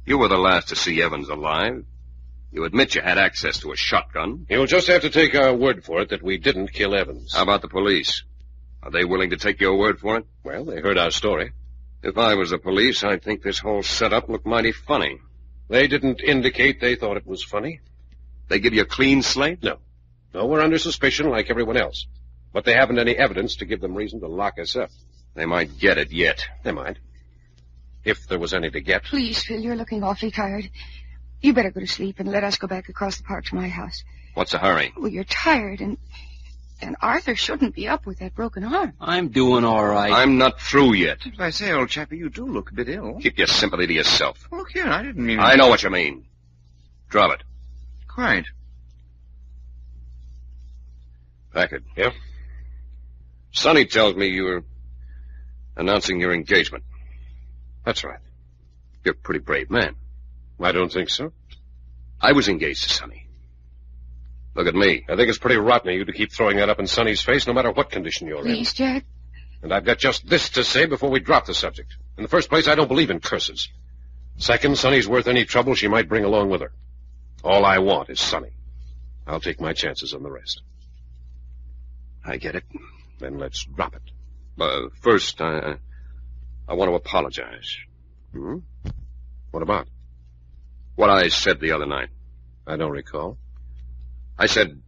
S11: You were the last to see Evans alive. You admit you had access to a shotgun.
S3: You'll just have to take our word for it that we didn't kill Evans.
S11: How about the police? Are they willing to take your word for it?
S3: Well, they heard our story.
S11: If I was the police, I'd think this whole setup looked mighty funny.
S3: They didn't indicate they thought it was funny.
S11: They give you a clean slate?
S3: No. No, we're under suspicion like everyone else. But they haven't any evidence to give them reason to lock us up.
S11: They might get it yet.
S3: They might. If there was any to get.
S7: Please, Phil, you're looking awfully tired. You better go to sleep and let us go back across the park to my house.
S11: What's the hurry?
S7: Well, you're tired, and Arthur shouldn't be up with that broken arm.
S12: I'm doing all right.
S11: I'm not through yet.
S10: As I say, old chappie, you do look a bit ill.
S11: Keep your sympathy to yourself.
S10: Look here, I didn't mean...
S11: I know what you mean. Drop it.
S10: Quite.
S11: Packard.
S3: Yeah?
S11: Sonny tells me you're announcing your engagement.
S3: That's right.
S11: You're a pretty brave man.
S3: I don't think so.
S11: I was engaged to Sonny. Look at me.
S3: I think it's pretty rotten of you to keep throwing that up in Sonny's face, no matter what condition you're
S7: Please, Jack.
S3: in. And I've got just this to say before we drop the subject. In the first place, I don't believe in curses. Second, Sonny's worth any trouble she might bring along with her. All I want is Sonny. I'll take my chances on the rest.
S11: I get it.
S3: Then let's drop it.
S11: First, I want to apologize.
S3: Hmm? What about?
S11: What I said the other night.
S3: I don't recall.
S11: I said,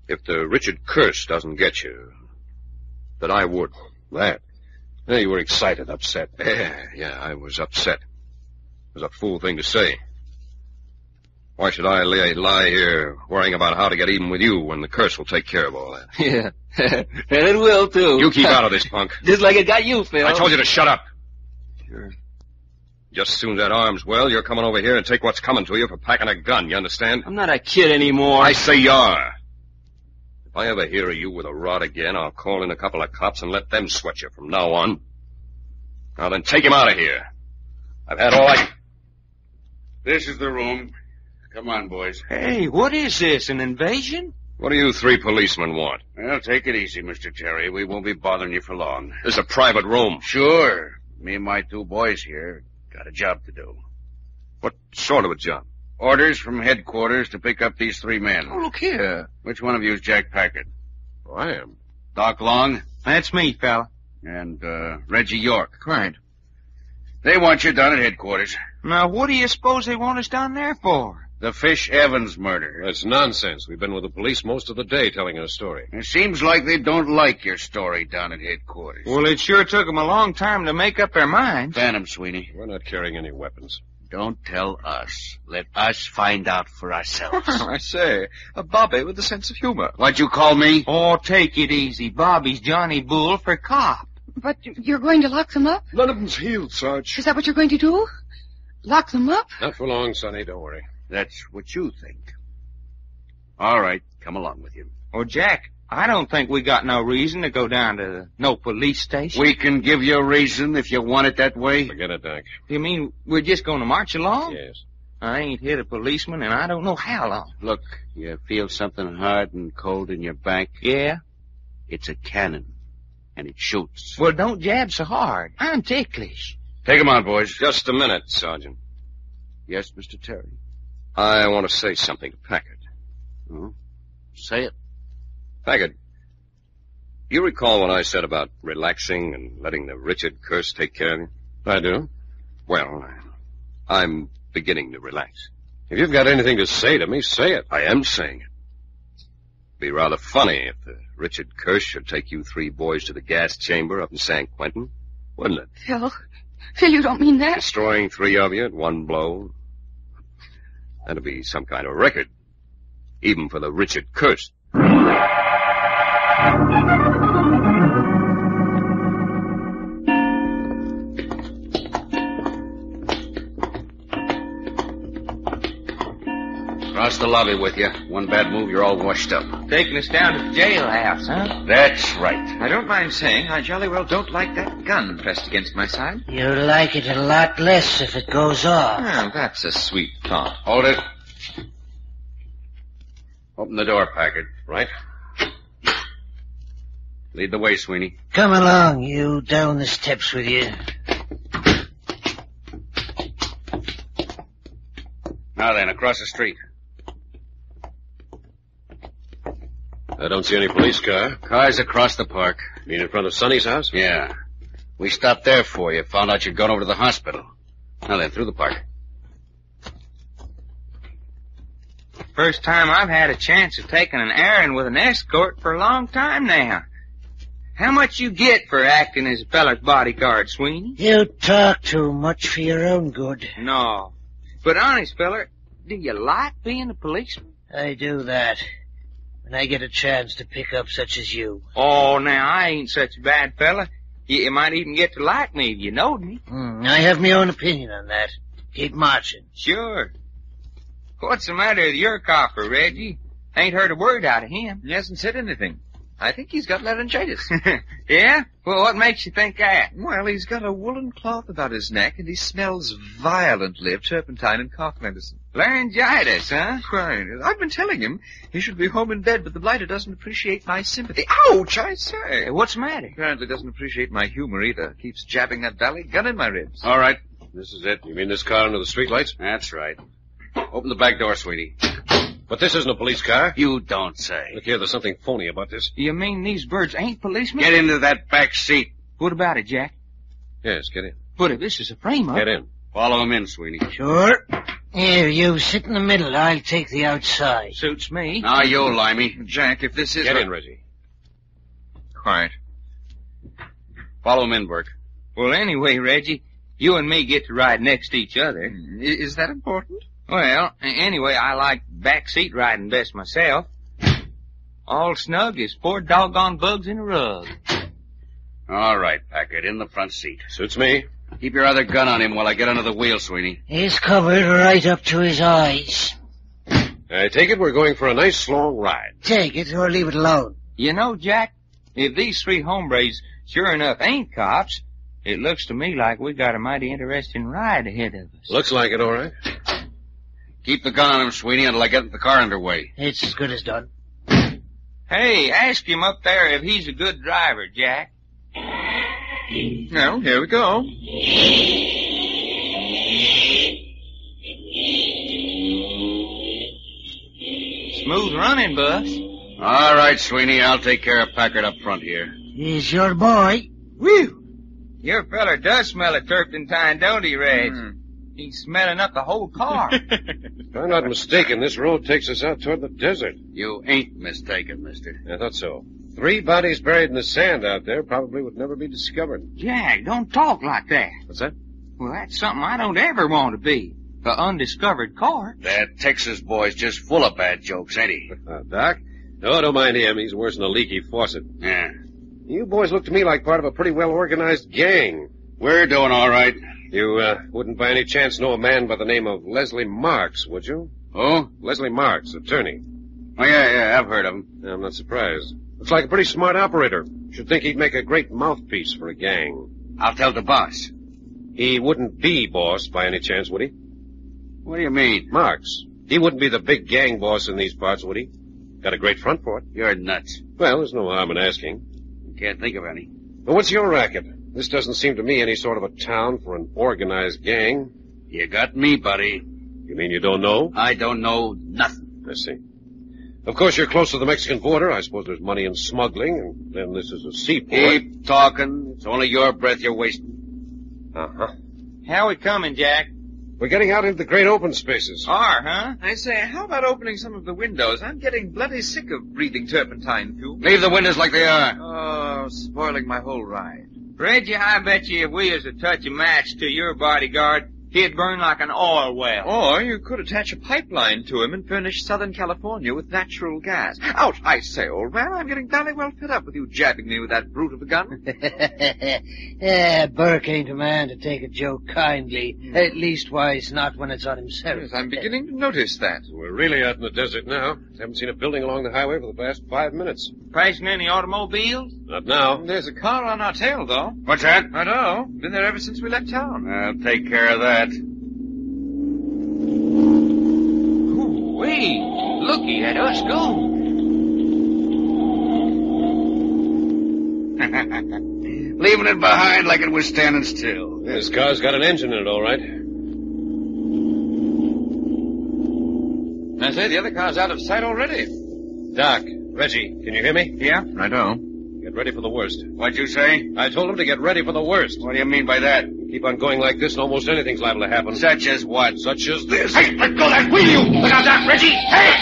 S11: if the Richard curse doesn't get you, that I would.
S3: That? Yeah, you were excited, upset.
S11: Yeah, I was upset. It was a fool thing to say. Why should I lie here worrying about how to get even with you when the curse will take care of all that?
S12: Yeah. And it will, too.
S11: You keep out of this, punk.
S12: Just like it got you, Phil.
S11: I told you to shut up.
S12: Sure.
S11: Just as soon as that arm's well, you're coming over here and take what's coming to you for packing a gun, you understand?
S12: I'm not a kid anymore.
S11: I say you are. If I ever hear of you with a rod again, I'll call in a couple of cops and let them sweat you from now on. Now then, take him out of here. I've had all I...
S9: This is the room. Come on, boys.
S4: Hey, what is this, an invasion?
S11: What do you 3 policemen want?
S9: Well, take it easy, Mr. Terry. We won't be bothering you for long.
S11: This is a private room.
S9: Sure. Me and my 2 boys here got a job to do.
S11: What sort of a job?
S9: Orders from headquarters to pick up these 3 men.
S4: Oh, look here.
S9: Which one of you is Jack Packard?
S3: Oh, I am.
S9: Doc Long?
S4: That's me, fella.
S9: And, Reggie York.
S4: Right.
S9: They want you down at headquarters.
S4: Now, what do you suppose they want us down there for?
S9: The Fish Evans murder.
S3: That's nonsense. We've been with the police most of the day telling our story.
S9: It seems like they don't like your story down at headquarters.
S4: Well, it sure took them a long time to make up their minds.
S9: Ban 'em, Sweeney.
S3: We're not carrying any weapons.
S9: Don't tell us. Let us find out for ourselves.
S10: I say, a Bobby with a sense of humor.
S9: What'd you call me?
S4: Oh, take it easy. Bobby's Johnny Bull for cop.
S7: But you're going to lock them up?
S3: None of them's healed, Sarge.
S7: Is that what you're going to do? Lock them up?
S3: Not for long, Sonny. Don't worry.
S9: That's what you think. All right, come along with you.
S4: Oh, Jack,
S8: I don't think we got no reason to go down to no police station.
S9: We can give you a reason if you want it that way.
S3: Forget it, Doc.
S8: You mean we're just going to march along?
S3: Yes.
S8: I ain't hit a policeman, and I don't know how long.
S9: Look, you feel something hard and cold in your back?
S8: Yeah?
S9: It's a cannon, and it shoots.
S8: Well, don't jab so hard. I'm ticklish.
S9: Take 'em out, boys.
S11: Just a minute, Sergeant.
S9: Yes, Mr. Terry?
S11: I want to say something to Packard.
S9: Oh? Say it.
S11: Packard, you recall what I said about relaxing and letting the Richard curse take care of you?
S3: I do.
S11: Well, I'm beginning to relax.
S3: If you've got anything to say to me, say it.
S11: I am saying it. Be rather funny if the Richard curse should take you 3 boys to the gas chamber up in San Quentin, wouldn't it?
S7: Phil, you don't mean that?
S11: Destroying 3 of you at one blow. That'd be some kind of record, even for the Richard curse.
S9: Across the lobby with you. One bad move, you're all washed up.
S8: Taking us down to the jailhouse, huh?
S9: That's right.
S10: I don't mind saying I jolly well don't like that gun pressed against my side.
S5: You'll like it a lot less if it goes off.
S10: Well, that's a sweet thought.
S9: Hold it. Open the door, Packard.
S3: Right.
S9: Lead the way, Sweeney.
S5: Come along, you. Down the steps with you.
S9: Now then, across the street.
S3: I don't see any police car.
S9: Cars across the park.
S3: You mean in front of Sonny's house?
S9: Yeah. We stopped there for you. Found out you'd gone over to the hospital. Now then, through the park.
S8: First time I've had a chance of taking an errand with an escort for a long time now. How much you get for acting as a feller's bodyguard, Sweeney?
S5: You talk too much for your own good.
S8: No. But honest, feller, do you like being a policeman?
S5: I do that. When I get a chance to pick up such as you.
S8: Oh, now, I ain't such a bad fella. You might even get to like me if you knowed me.
S5: I have my own opinion on that. Keep marching.
S8: Sure. What's the matter with your copper, Reggie? Ain't heard a word out of him.
S10: He hasn't said anything. I think he's got laryngitis.
S8: Yeah? Well, what makes you think that?
S10: Well, he's got a woolen cloth about his neck, and he smells violently of turpentine and cough medicine.
S8: Laryngitis, huh?
S10: Right. I've been telling him he should be home in bed, but the blighter doesn't appreciate my sympathy. Ouch, I say.
S8: What's the matter?
S10: Apparently doesn't appreciate my humor either. Keeps jabbing that valley gun in my ribs.
S9: All right.
S3: This is it. You mean this car under the streetlights?
S9: That's right. Open the back door, Sweeney.
S3: But this isn't a police car.
S9: You don't say.
S3: Look here, there's something phony about this.
S8: You mean these birds ain't policemen?
S9: Get into that back seat.
S8: What about it, Jack?
S3: Yes, get in.
S8: But if this is a frame-up...
S3: Get in.
S9: Follow him in, Sweeney.
S5: Sure. Here, you sit in the middle. I'll take the outside.
S8: Suits me.
S9: Now you, Limey.
S10: Jack, if this is...
S3: Get in, Reggie.
S10: Quiet.
S9: Follow him in, Burke.
S8: Well, anyway, Reggie, you and me get to ride next to each other.
S10: Is that important?
S8: Well, anyway, I like back seat riding best myself. All snug as 4 doggone bugs in a rug.
S9: All right, Packard, in the front seat.
S3: Suits me.
S9: Keep your other gun on him while I get under the wheel, Sweeney.
S5: He's covered right up to his eyes.
S3: I take it we're going for a nice long ride.
S5: Take it or leave it alone.
S8: You know, Jack, if these 3 hombres sure enough ain't cops, it looks to me like we got a mighty interesting ride ahead of us.
S3: Looks like it, all right.
S9: Keep the gun on him, Sweeney, until I get the car underway.
S5: It's as good as done.
S8: Hey, ask him up there if he's a good driver, Jack.
S10: Well, here we go.
S8: Smooth running, Bus.
S9: All right, Sweeney, I'll take care of Packard up front here.
S5: He's your boy.
S8: Whew! Your feller does smell of turpentine, don't he, Reg? He's smelling up the whole car.
S3: If I'm not mistaken, this road takes us out toward the desert.
S9: You ain't mistaken, mister.
S3: I thought so. 3 bodies buried in the sand out there probably would never be discovered.
S8: Jack, don't talk like that.
S3: What's that?
S8: Well, that's something I don't ever want to be. An undiscovered car.
S9: That Texas boy's just full of bad jokes, ain't he?
S3: Doc? No, don't mind him. He's worse than a leaky faucet.
S9: Yeah.
S3: You boys look to me like part of a pretty well-organized gang.
S9: We're doing all right.
S3: You wouldn't by any chance know a man by the name of Leslie Marks, would you?
S9: Oh?
S3: Leslie Marks, attorney.
S9: Oh, yeah, I've heard of him.
S3: I'm not surprised. Looks like a pretty smart operator. Should think he'd make a great mouthpiece for a gang.
S9: I'll tell the boss.
S3: He wouldn't be boss by any chance, would he?
S9: What do you mean?
S3: Marks. He wouldn't be the big gang boss in these parts, would he? Got a great front for it.
S9: You're nuts.
S3: Well, there's no harm in asking.
S9: Can't think of any.
S3: But what's your racket? This doesn't seem to me any sort of a town for an organized gang.
S9: You got me, buddy.
S3: You mean you don't know?
S9: I don't know nothing.
S3: I see. Of course, you're close to the Mexican border. I suppose there's money in smuggling, and then this is a seaport.
S9: Keep talking. It's only your breath you're wasting.
S3: Uh-huh.
S4: How we coming, Jack?
S3: We're getting out into the great open spaces.
S4: Are, huh?
S10: I say, how about opening some of the windows? I'm getting bloody sick of breathing turpentine fuel.
S9: Leave the windows like they are.
S10: Oh, spoiling my whole ride.
S4: Reggie, I bet you if we was to touch a match to your bodyguard, he'd burn like an oil well.
S10: Or you could attach a pipeline to him and furnish Southern California with natural gas. Ouch, I say, old man, I'm getting darnly well fed up with you jabbing me with that brute of a gun.
S5: Burke ain't a man to take a joke kindly. At least, he's not when it's on himself.
S10: Yes, I'm beginning to notice that.
S3: We're really out in the desert now. Haven't seen a building along the highway for the past 5 minutes.
S4: Passing any automobiles?
S3: Not now.
S10: There's a car on our tail, though.
S9: What's that?
S10: I know. Been there ever since we left town.
S9: I'll take care of that.
S4: Ooh-wee. Looky at us go.
S9: Leaving it behind like it was standing still.
S3: This car's got an engine in it, all right.
S10: I say, the other car's out of sight already.
S3: Doc, Reggie, can you hear me?
S9: Yeah?
S10: I know.
S3: Get ready for the worst.
S9: What'd you say?
S3: I told him to get ready for the worst.
S9: What do you mean by that?
S3: Keep on going like this, and almost anything's liable to happen.
S9: Such as what?
S3: Such as this.
S9: Hey, let go that wheel, you! Look out, Doc, Reggie! Hey!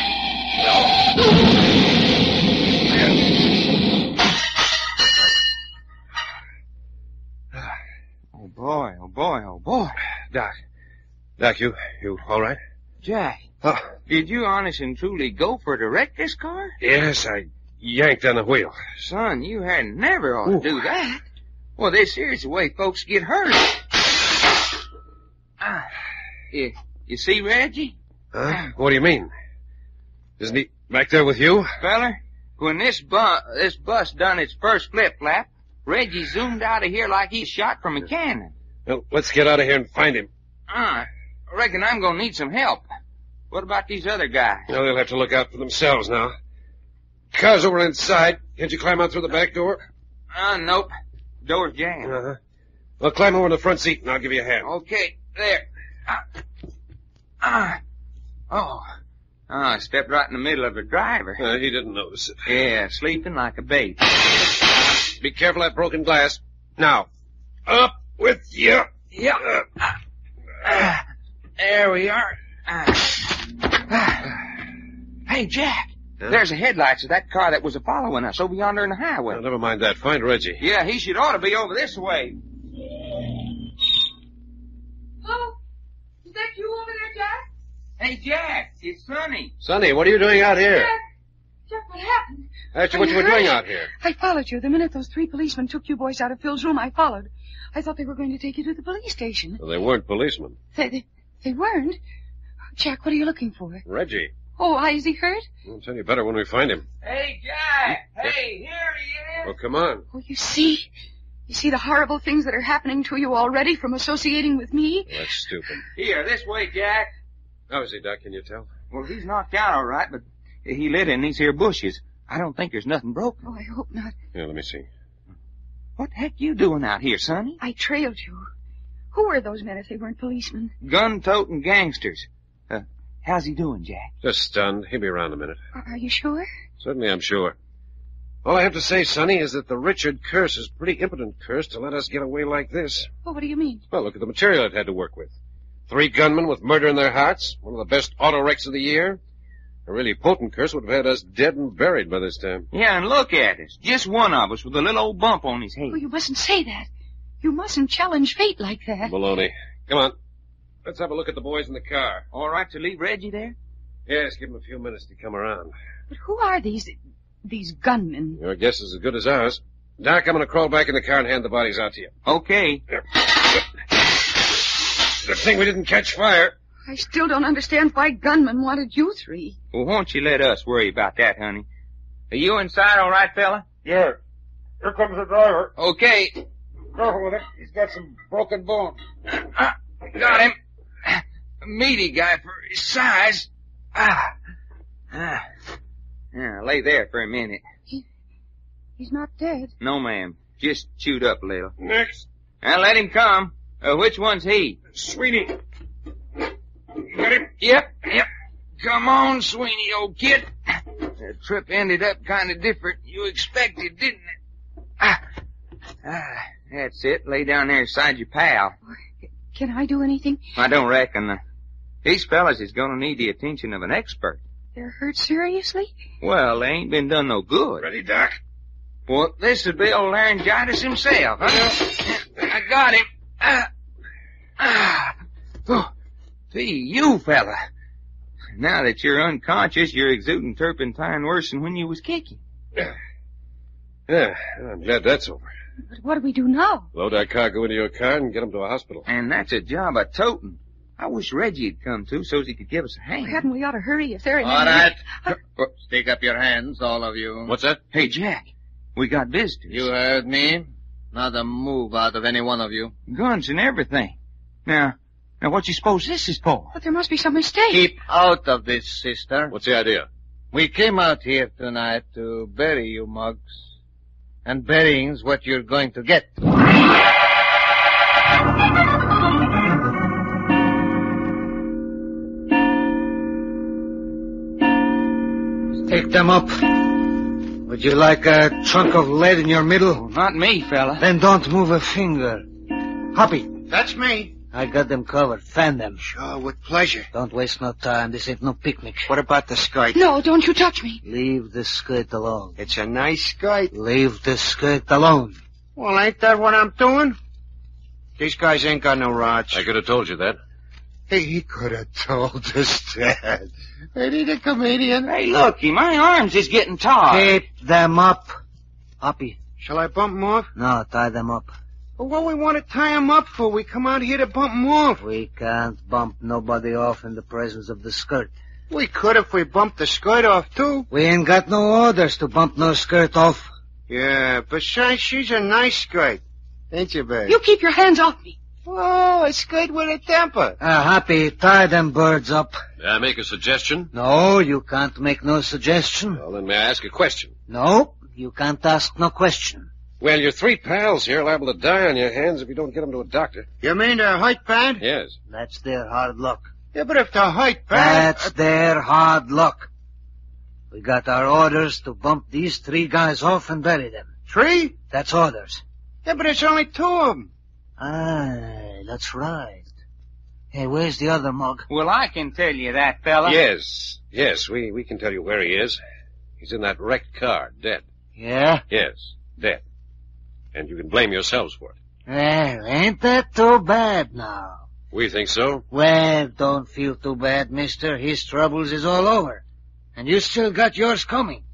S4: Oh, boy, oh, boy, oh, boy.
S3: Doc, you all right?
S4: Jack,
S3: Oh,
S4: did you honest and truly go for to wreck this car?
S3: yes, I yanked on the wheel.
S4: Son, you had never ought to do that. Well, this here's the way folks get hurt. You see, Reggie?
S3: Huh? What do you mean? Isn't he back there with you?
S4: Feller, when this bus done its first flip-flap, Reggie zoomed out of here like he's shot from a cannon.
S3: Well, let's get out of here and find him.
S4: I reckon I'm gonna need some help. What about these other guys?
S3: Well, they'll have to look out for themselves now. Car's over inside. Can't you climb out through the back door?
S4: Nope. Door's jammed.
S3: Uh-huh. Well, climb over in the front seat and I'll give you a hand.
S4: Okay, there. I stepped right in the middle of the driver.
S3: He didn't notice it.
S4: Yeah, sleeping like a baby.
S3: Be careful of that broken glass. Now, up with you.
S4: Yeah. There we are. Hey, Jack.
S3: Huh?
S4: There's the headlights of that car that was following us over yonder in the highway.
S3: Well, never mind that. Find Reggie.
S4: Yeah, he should ought to be over this way.
S7: Oh, is that you over there, Jack?
S4: Hey, Jack, it's Sonny.
S3: Sonny, what are you doing out here?
S7: Jack, what happened?
S3: Asked you what you were doing out here.
S7: I followed you. The minute those 3 policemen took you boys out of Phil's room, I followed. I thought they were going to take you to the police station.
S3: Well, they weren't policemen.
S7: They weren't. Jack, what are you looking for?
S3: Reggie.
S7: Oh, is he hurt?
S3: I'll tell you better when we find him.
S4: Hey, Jack. Hey, here he is.
S3: Well, come on.
S7: Oh, you see? You see the horrible things that are happening to you already from associating with me?
S3: Well, that's stupid.
S4: Here, this way, Jack.
S3: How is he, Doc? Can you tell?
S4: Well, he's knocked out all right, but he lit in these here bushes. I don't think there's nothing broken.
S7: Oh, I hope not.
S3: Yeah, let me see.
S4: What the heck you doing out here, Sonny?
S7: I trailed you. Who were those men if they weren't policemen?
S4: Gun-toting gangsters. How's he doing, Jack?
S3: Just stunned. He'll be around in a minute.
S7: Are you sure?
S3: Certainly, I'm sure. All I have to say, Sonny, is that the Richard curse is a pretty impotent curse to let us get away like this.
S7: Oh, what do you mean?
S3: Well, look at the material it had to work with. 3 gunmen with murder in their hearts, one of the best auto wrecks of the year. A really potent curse would have had us dead and buried by this time.
S4: Yeah, and look at us. Just one of us with a little old bump on his head.
S7: Oh, you mustn't say that. You mustn't challenge fate like that.
S3: Baloney. Come on. Let's have a look at the boys in the car.
S4: All right to leave Reggie there?
S3: Yes, give him a few minutes to come around.
S7: But who are these gunmen?
S3: Your guess is as good as ours. Doc, I'm going to crawl back in the car and hand the bodies out to you.
S4: Okay.
S3: Good thing we didn't catch fire.
S7: I still don't understand why gunmen wanted you three.
S4: Well, won't you let us worry about that, honey? Are you inside all right, fella?
S6: Yeah. Here comes the driver.
S4: Okay.
S6: Careful with him. He's got some broken bones.
S4: Got him. A meaty guy for his size. Yeah, lay there for a minute.
S7: He's not dead.
S4: No, ma'am. Just chewed up a little.
S6: Next.
S4: Now, let him come. Which one's he?
S6: Sweeney. You got him?
S4: Yep. Come on, Sweeney, old kid. The trip ended up kind of different. You expected, didn't it? That's it. Lay down there beside your pal.
S7: Can I do anything?
S4: I don't reckon. These fellas is going to need the attention of an expert.
S7: They're hurt seriously?
S4: Well, they ain't been done no good.
S6: Ready, Doc?
S4: Well, this would be old laryngitis himself. I got him. You fella. Now that you're unconscious, you're exuding turpentine worse than when you was kicking.
S3: Yeah, I'm glad that's over.
S7: But what do we do now?
S3: Load our cargo into your car and get them to a hospital.
S4: And that's a job of toting. I wish Reggie'd come too, so he could give us a hand.
S7: Hadn't we ought to hurry if they're in
S13: All right. Stick up your hands, all of you.
S3: What's that?
S4: Hey, Jack. We got visitors.
S13: You heard me. Not a move out of any one of you.
S4: Guns and everything. Now what you suppose this is for?
S7: But there must be some mistake.
S13: Keep out of this, sister.
S3: What's the idea?
S13: We came out here tonight to bury you, Muggs. And burying's what you're going to get.
S6: Take them up. Would you like a chunk of lead in your middle?
S4: Oh, not me, fella.
S6: Then don't move a finger. Hoppy.
S5: That's me.
S6: I got them covered. Fan them.
S5: Sure, with pleasure.
S6: Don't waste no time. This ain't no picnic.
S5: What about the skirt?
S7: No, don't you touch me.
S6: Leave the skirt alone.
S5: It's a nice skirt.
S6: Leave the skirt alone.
S5: Well, ain't that what I'm doing? These guys ain't got no rods.
S3: I could have told you that.
S5: Hey, he could have told us that. Ain't he the comedian?
S4: Hey, looky, my arms is getting taut.
S6: Keep them up. Hoppy.
S5: Shall I bump them off?
S6: No, tie them up.
S5: Well, what we want to tie them up for? We come out here to bump them off.
S6: We can't bump nobody off in the presence of the skirt.
S5: We could if we bumped the skirt off, too.
S6: We ain't got no orders to bump no skirt off.
S5: Yeah, besides, she's a nice skirt. Ain't you, babe?
S7: You keep your hands off me.
S5: Oh, a skirt with a temper.
S6: Hoppy, tie them birds up.
S3: May I make a suggestion?
S6: No, you can't make no suggestion.
S3: Well, then may I ask a question?
S6: No, you can't ask no question.
S3: Well, your three pals here are liable to die on your hands if you don't get them to a doctor.
S5: You mean they're hurt bad?
S3: Yes.
S6: That's their hard luck.
S5: Yeah, but if they're hurt bad...
S6: That's their hard luck. We got our orders to bump these three guys off and bury them.
S5: Three?
S6: That's orders.
S5: Yeah, but it's only two of them.
S6: Aye, that's right. Hey, where's the other mug?
S4: Well, I can tell you that, fella.
S3: Yes, we can tell you where he is. He's in that wrecked car, dead.
S6: Yeah?
S3: Yes, dead. And you can blame yourselves for it.
S6: Well, ain't that too bad now?
S3: We think so.
S6: Well, don't feel too bad, mister. His troubles is all over. And you still got yours coming.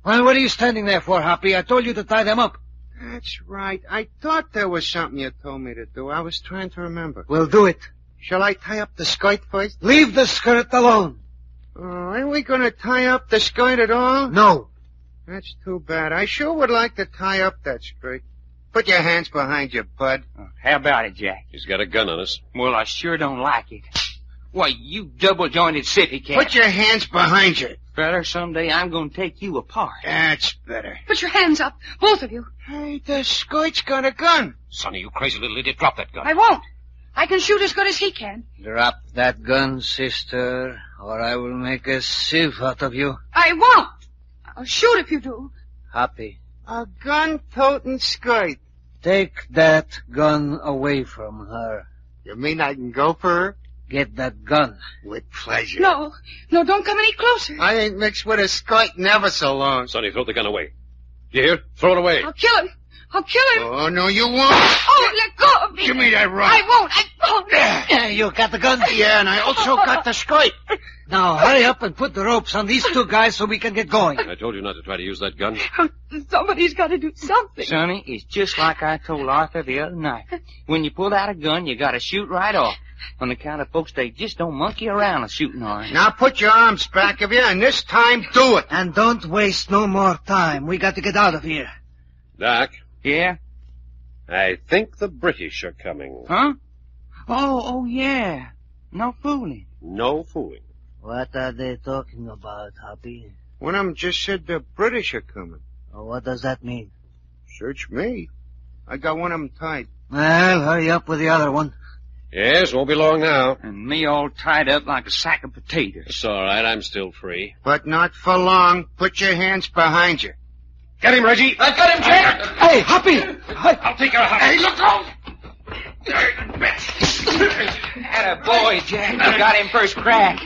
S6: Well, what are you standing there for, Hoppy? I told you to tie them up.
S5: That's right. I thought there was something you told me to do. I was trying to remember.
S6: We'll do it.
S5: Shall I tie up the skirt first?
S6: Leave the skirt alone.
S5: Oh, ain't we gonna tie up the skirt at all?
S6: No.
S5: That's too bad. I sure would like to tie up that skirt. Put your hands behind you, bud.
S4: How about it, Jack?
S3: He's got a gun on us.
S4: Well, I sure don't like it. Why, you double-jointed city cat.
S5: Put your hands behind you.
S4: Fella, someday I'm gonna take you apart.
S5: That's better.
S7: Put your hands up, both of you.
S5: Hey, the skirt's got a gun.
S3: Sonny, you crazy little idiot, drop that gun.
S7: I won't. I can shoot as good as he can.
S6: Drop that gun, sister, or I will make a sieve out of you.
S7: I won't. I'll shoot if you do.
S6: Hoppy.
S5: A gun-toting skirt.
S6: Take that gun away from her.
S5: You mean I can go for her?
S6: Get that gun.
S5: With pleasure.
S7: No, don't come any closer.
S5: I ain't mixed with a skirt never so long.
S3: Sonny, throw the gun away. You hear? Throw it away.
S7: I'll kill him.
S5: Oh, no, you won't.
S7: Oh, let go of me.
S5: Give me that rock.
S7: I won't.
S6: Yeah, you got the gun?
S5: Yeah, and I also got the skirt.
S6: Now, hurry up and put the ropes on these two guys so we can get going.
S3: I told you not to try to use that gun.
S7: Somebody's got to do something.
S4: Sonny, it's just like I told Arthur the other night. When you pull out a gun, you gotta shoot right off.
S8: On account of folks, they just don't monkey around a shooting orange.
S6: Now put your arms back of you, and this time do it.
S13: And don't waste no more time. We got to get out of here.
S3: Doc,
S8: Yeah?
S3: I think the British are coming.
S8: Huh? Oh, yeah. No fooling.
S3: No fooling.
S5: What are they talking about, Hoppy?
S6: One of them just said the British are coming.
S5: Oh, what does that mean?
S6: Search me. I got one of them tied.
S5: Well, hurry up with the other one.
S3: Yes, won't be long now.
S8: And me all tied up like a sack of potatoes.
S3: It's all right. I'm still free.
S6: But not for long. Put your hands behind you.
S3: Get him, Reggie.
S10: I got him, Jack!
S13: Hey, Hoppy!
S3: I'll take your house.
S10: Hey, look out!
S8: Atta boy, Jack. You got him first crack.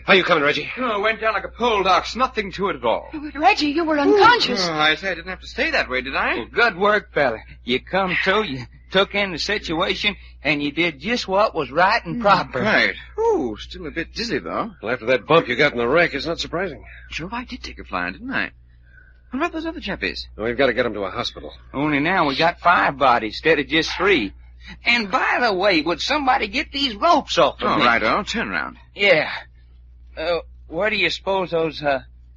S3: How you coming, Reggie?
S10: Oh, went down like a pole, Doc. Nothing to it at all.
S7: But Reggie, you were unconscious.
S10: Oh, I say I didn't have to stay that way, did I?
S8: Well, good work, fella. You come to, you took in the situation, and you did just what was right and proper.
S10: Right. Ooh, still a bit dizzy, though.
S3: Well, after that bump you got in the wreck, it's not surprising.
S10: Sure, I did take a flying, didn't I? What about those other chappies?
S3: Well, we've got to get him to a hospital.
S8: Only now we got 5 bodies instead of just 3. And by the way, would somebody get these ropes off of
S10: Oh,
S8: me?
S10: righto. Turn around.
S8: Yeah. Where do you suppose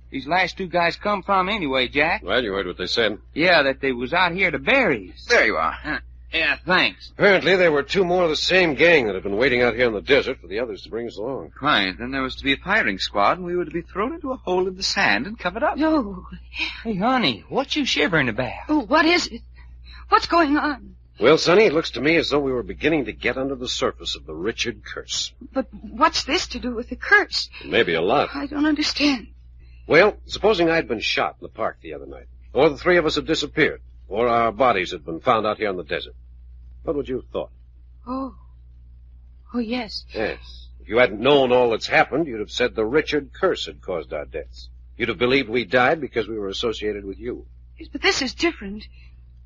S8: these last 2 guys come from anyway, Jack?
S3: Well, you heard what they said.
S8: Yeah, that they was out here to bury us.
S10: There you are.
S8: Yeah, thanks.
S3: Apparently, there were 2 more of the same gang that had been waiting out here in the desert for the others to bring us along.
S10: Right. Then there was to be a firing squad, and we were to be thrown into a hole in the sand and covered up.
S7: No.
S8: Hey, honey, what you shivering about?
S7: Oh, what is it? What's going on?
S3: Well, Sonny, it looks to me as though we were beginning to get under the surface of the Richard curse.
S7: But what's this to do with the curse?
S3: Maybe a lot.
S7: I don't understand.
S3: Well, supposing I'd been shot in the park the other night, or the 3 of us had disappeared, or our bodies had been found out here in the desert. What would you have thought?
S7: Oh. Oh, yes.
S3: Yes. If you hadn't known all that's happened, you'd have said the Richard curse had caused our deaths. You'd have believed we died because we were associated with you.
S7: Yes, but this is different.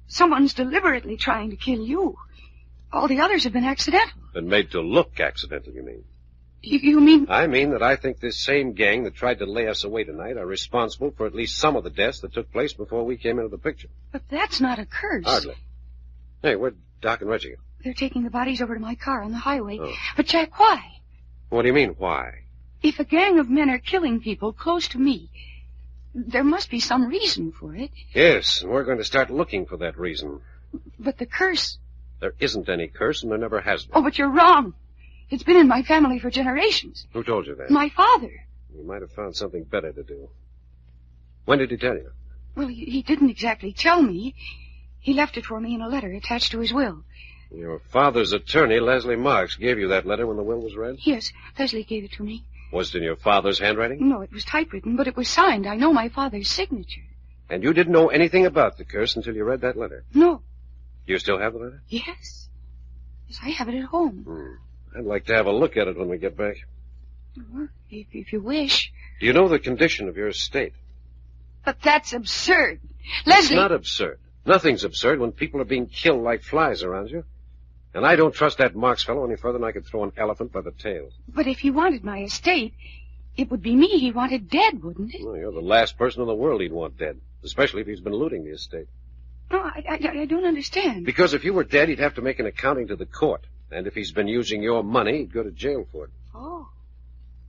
S7: Someone's deliberately trying to kill you. All the others have been accidental.
S3: Been made to look accidental, you mean?
S7: You mean...
S3: I mean that I think this same gang that tried to lay us away tonight are responsible for at least some of the deaths that took place before we came into the picture.
S7: But that's not a curse.
S3: Hardly. Hey, where'd Doc and Reggie go?
S7: They're taking the bodies over to my car on the highway.
S3: Oh.
S7: But, Jack, why?
S3: What do you mean, why?
S7: If a gang of men are killing people close to me, there must be some reason for it.
S3: Yes, and we're going to start looking for that reason.
S7: But the curse...
S3: There isn't any curse, and there never has been.
S7: Oh, but you're wrong. It's been in my family for generations.
S3: Who told you that?
S7: My father.
S3: You might have found something better to do. When did he tell you?
S7: Well, he didn't exactly tell me. He left it for me in a letter attached to his will.
S3: Your father's attorney, Leslie Marks, gave you that letter when the will was read?
S7: Yes, Leslie gave it to me.
S3: Was it in your father's handwriting?
S7: No, it was typewritten, but it was signed. I know my father's signature.
S3: And you didn't know anything about the curse until you read that letter?
S7: No.
S3: You still have the letter?
S7: Yes. Yes, I have it at home.
S3: I'd like to have a look at it when we get back.
S7: Well, if you wish.
S3: Do you know the condition of your estate?
S7: But that's absurd. Leslie...
S3: It's not absurd. Nothing's absurd when people are being killed like flies around you. And I don't trust that Marks fellow any further than I could throw an elephant by the tail.
S7: But if he wanted my estate, it would be me he wanted dead, wouldn't it?
S3: Well, you're the last person in the world he'd want dead, especially if he's been looting the estate.
S7: No, I don't understand.
S3: Because if you were dead, he'd have to make an accounting to the court. And if he's been using your money, he'd go to jail for it.
S7: Oh.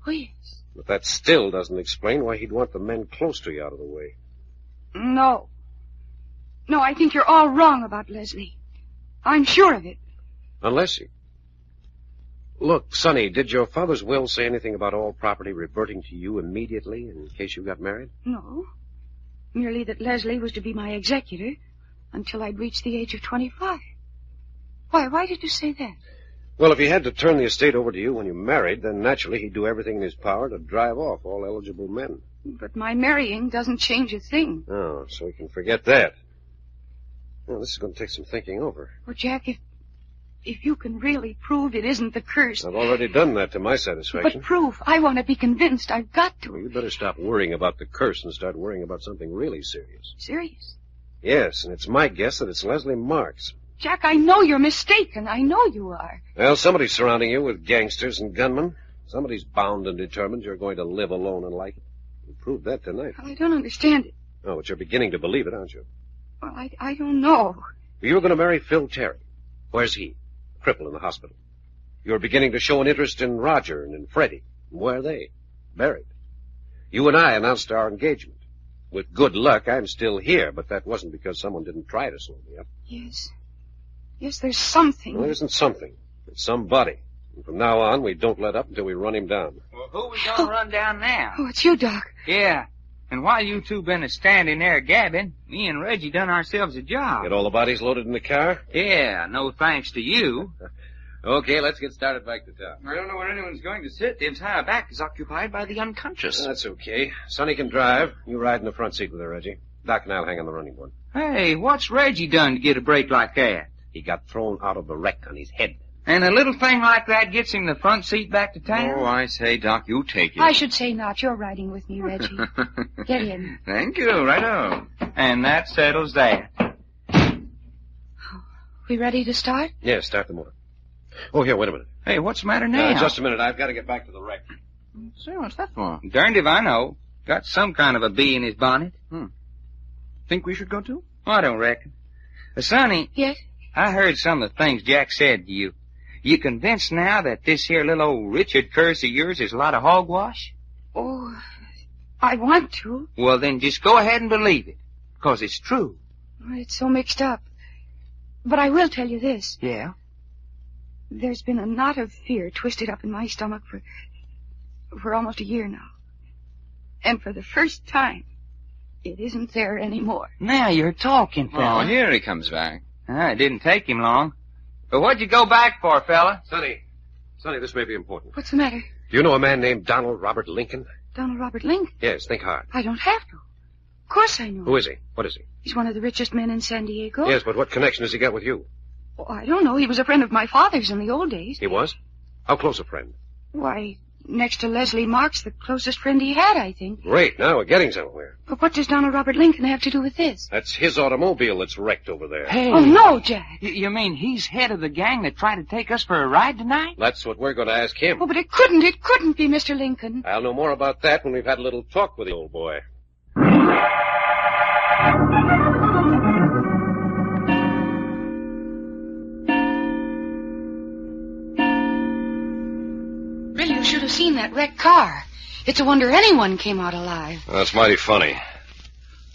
S7: Oh, yes.
S3: But that still doesn't explain why he'd want the men close to you out of the way.
S7: No. No, I think you're all wrong about Leslie. I'm sure of it.
S3: Unless you... Look, Sonny, did your father's will say anything about all property reverting to you immediately in case you got married?
S7: No. Merely that Leslie was to be my executor until I'd reached the age of 25. Why did you say that?
S3: Well, if he had to turn the estate over to you when you married, then naturally he'd do everything in his power to drive off all eligible men.
S7: But my marrying doesn't change a thing.
S3: Oh, so we can forget that. Well, this is going to take some thinking over.
S7: Well, Jack, if you can really prove it isn't the curse...
S3: I've already done that to my satisfaction.
S7: But proof. I want to be convinced. I've got to.
S3: Well, you'd better stop worrying about the curse and start worrying about something really serious.
S7: Serious?
S3: Yes, and it's my guess that it's Leslie Marks.
S7: Jack, I know you're mistaken. I know you are.
S3: Well, somebody's surrounding you with gangsters and gunmen. Somebody's bound and determined you're going to live alone and like it. You proved that tonight.
S7: Well, I don't understand it.
S3: Oh, but you're beginning to believe it, aren't you?
S7: Well, I don't know.
S3: You were going to marry Phil Terry. Where's he? Cripple in the hospital. You're beginning to show an interest in Roger and in Freddie. Where are they? Buried. You and I announced our engagement. With good luck, I'm still here, but that wasn't because someone didn't try to slow me up.
S7: Yes. Yes, there's something.
S3: Well, there isn't something. It's somebody. And from now on, we don't let up until we run him down.
S8: Well, who we gonna run down now?
S7: Oh, it's you, Doc.
S8: Yeah. And while you two been standing there gabbing, me and Reggie done ourselves a job.
S3: Get all the bodies loaded in the car?
S8: Yeah, no thanks to you.
S3: Okay, let's get started back to town.
S10: I don't know where anyone's going to sit. The entire back is occupied by the unconscious.
S3: That's okay. Sonny can drive. You ride in the front seat with her, Reggie. Doc and I'll hang on the running board.
S8: Hey, what's Reggie done to get a break like that?
S3: He got thrown out of the wreck on his head.
S8: And a little thing like that gets him the front seat back to town?
S10: Oh, I say, Doc, you take it.
S7: I should say not. You're riding with me, Reggie. Get in.
S10: Thank you. Righto.
S8: And that settles that.
S7: We ready to start?
S3: Yes, start the motor. Oh, here, wait a minute.
S8: Hey, what's the matter now?
S3: Just a minute. I've got to get back to the wreck.
S10: Say, what's that for?
S8: Darned if I know. Got some kind of a bee in his bonnet.
S10: Think we should go too?
S8: I don't reckon. Sonny.
S7: Yes?
S8: I heard some of the things Jack said to you. You convinced now that this here little old Richard curse of yours is a lot of hogwash?
S7: Oh, I want to.
S8: Well, then just go ahead and believe it. 'Cause it's true.
S7: It's so mixed up. But I will tell you this.
S8: Yeah?
S7: There's been a knot of fear twisted up in my stomach for almost a year now. And for the first time, it isn't there anymore.
S8: Now you're talking, fella.
S10: Oh, here he comes back.
S8: It didn't take him long. But what'd you go back for, fella?
S3: Sonny, this may be important.
S7: What's the matter?
S3: Do you know a man named Donald Robert Lincoln?
S7: Donald Robert Lincoln?
S3: Yes, think hard.
S7: I don't have to. Of course I know.
S3: Who is he? What is he?
S7: He's one of the richest men in San Diego.
S3: Yes, but what connection has he got with you?
S7: Oh, I don't know. He was a friend of my father's in the old days.
S3: He was? How close a friend?
S7: Why, next to Leslie Marks, the closest friend he had, I think.
S3: Great, now we're getting somewhere.
S7: But what does Donald Robert Lincoln have to do with this?
S3: That's his automobile that's wrecked over there.
S8: Hey.
S7: Oh, no, Jack.
S8: You mean he's head of the gang that tried to take us for a ride tonight?
S3: That's what we're going to ask him.
S7: Oh, but it couldn't be Mr. Lincoln.
S3: I'll know more about that when we've had a little talk with the old boy.
S7: Really, you should have seen that wrecked car. It's a wonder anyone came out alive.
S11: That's mighty funny.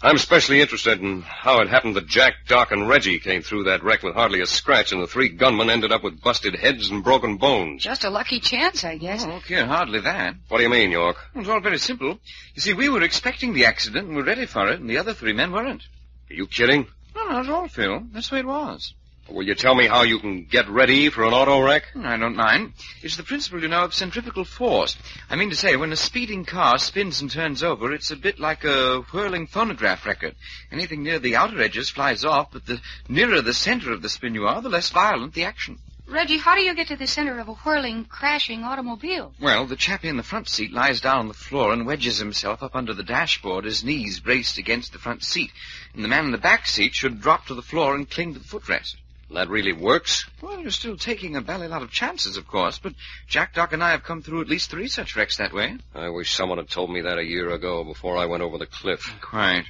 S11: I'm especially interested in how it happened that Jack, Doc, and Reggie came through that wreck with hardly a scratch, and the three gunmen ended up with busted heads and broken bones.
S7: Just a lucky chance, I guess.
S10: Oh, okay, hardly that.
S11: What do you mean, York?
S10: Well, it's all very simple. You see, we were expecting the accident and were ready for it, and the other three men weren't.
S11: Are you kidding?
S10: No, not at all, Phil. That's the way it was.
S11: Will you tell me how you can get ready for an auto wreck?
S10: I don't mind. It's the principle, you know, of centrifugal force. I mean to say, when a speeding car spins and turns over, it's a bit like a whirling phonograph record. Anything near the outer edges flies off, but the nearer the center of the spin you are, the less violent the action.
S7: Reggie, how do you get to the center of a whirling, crashing automobile?
S10: Well, the chappie in the front seat lies down on the floor and wedges himself up under the dashboard, his knees braced against the front seat. And the man in the back seat should drop to the floor and cling to the footrest.
S11: That really works?
S10: Well, you're still taking a bally lot of chances, of course, but Jack, Doc, and I have come through at least 3 such wrecks that way.
S11: I wish someone had told me that a year ago before I went over the cliff.
S10: Quite.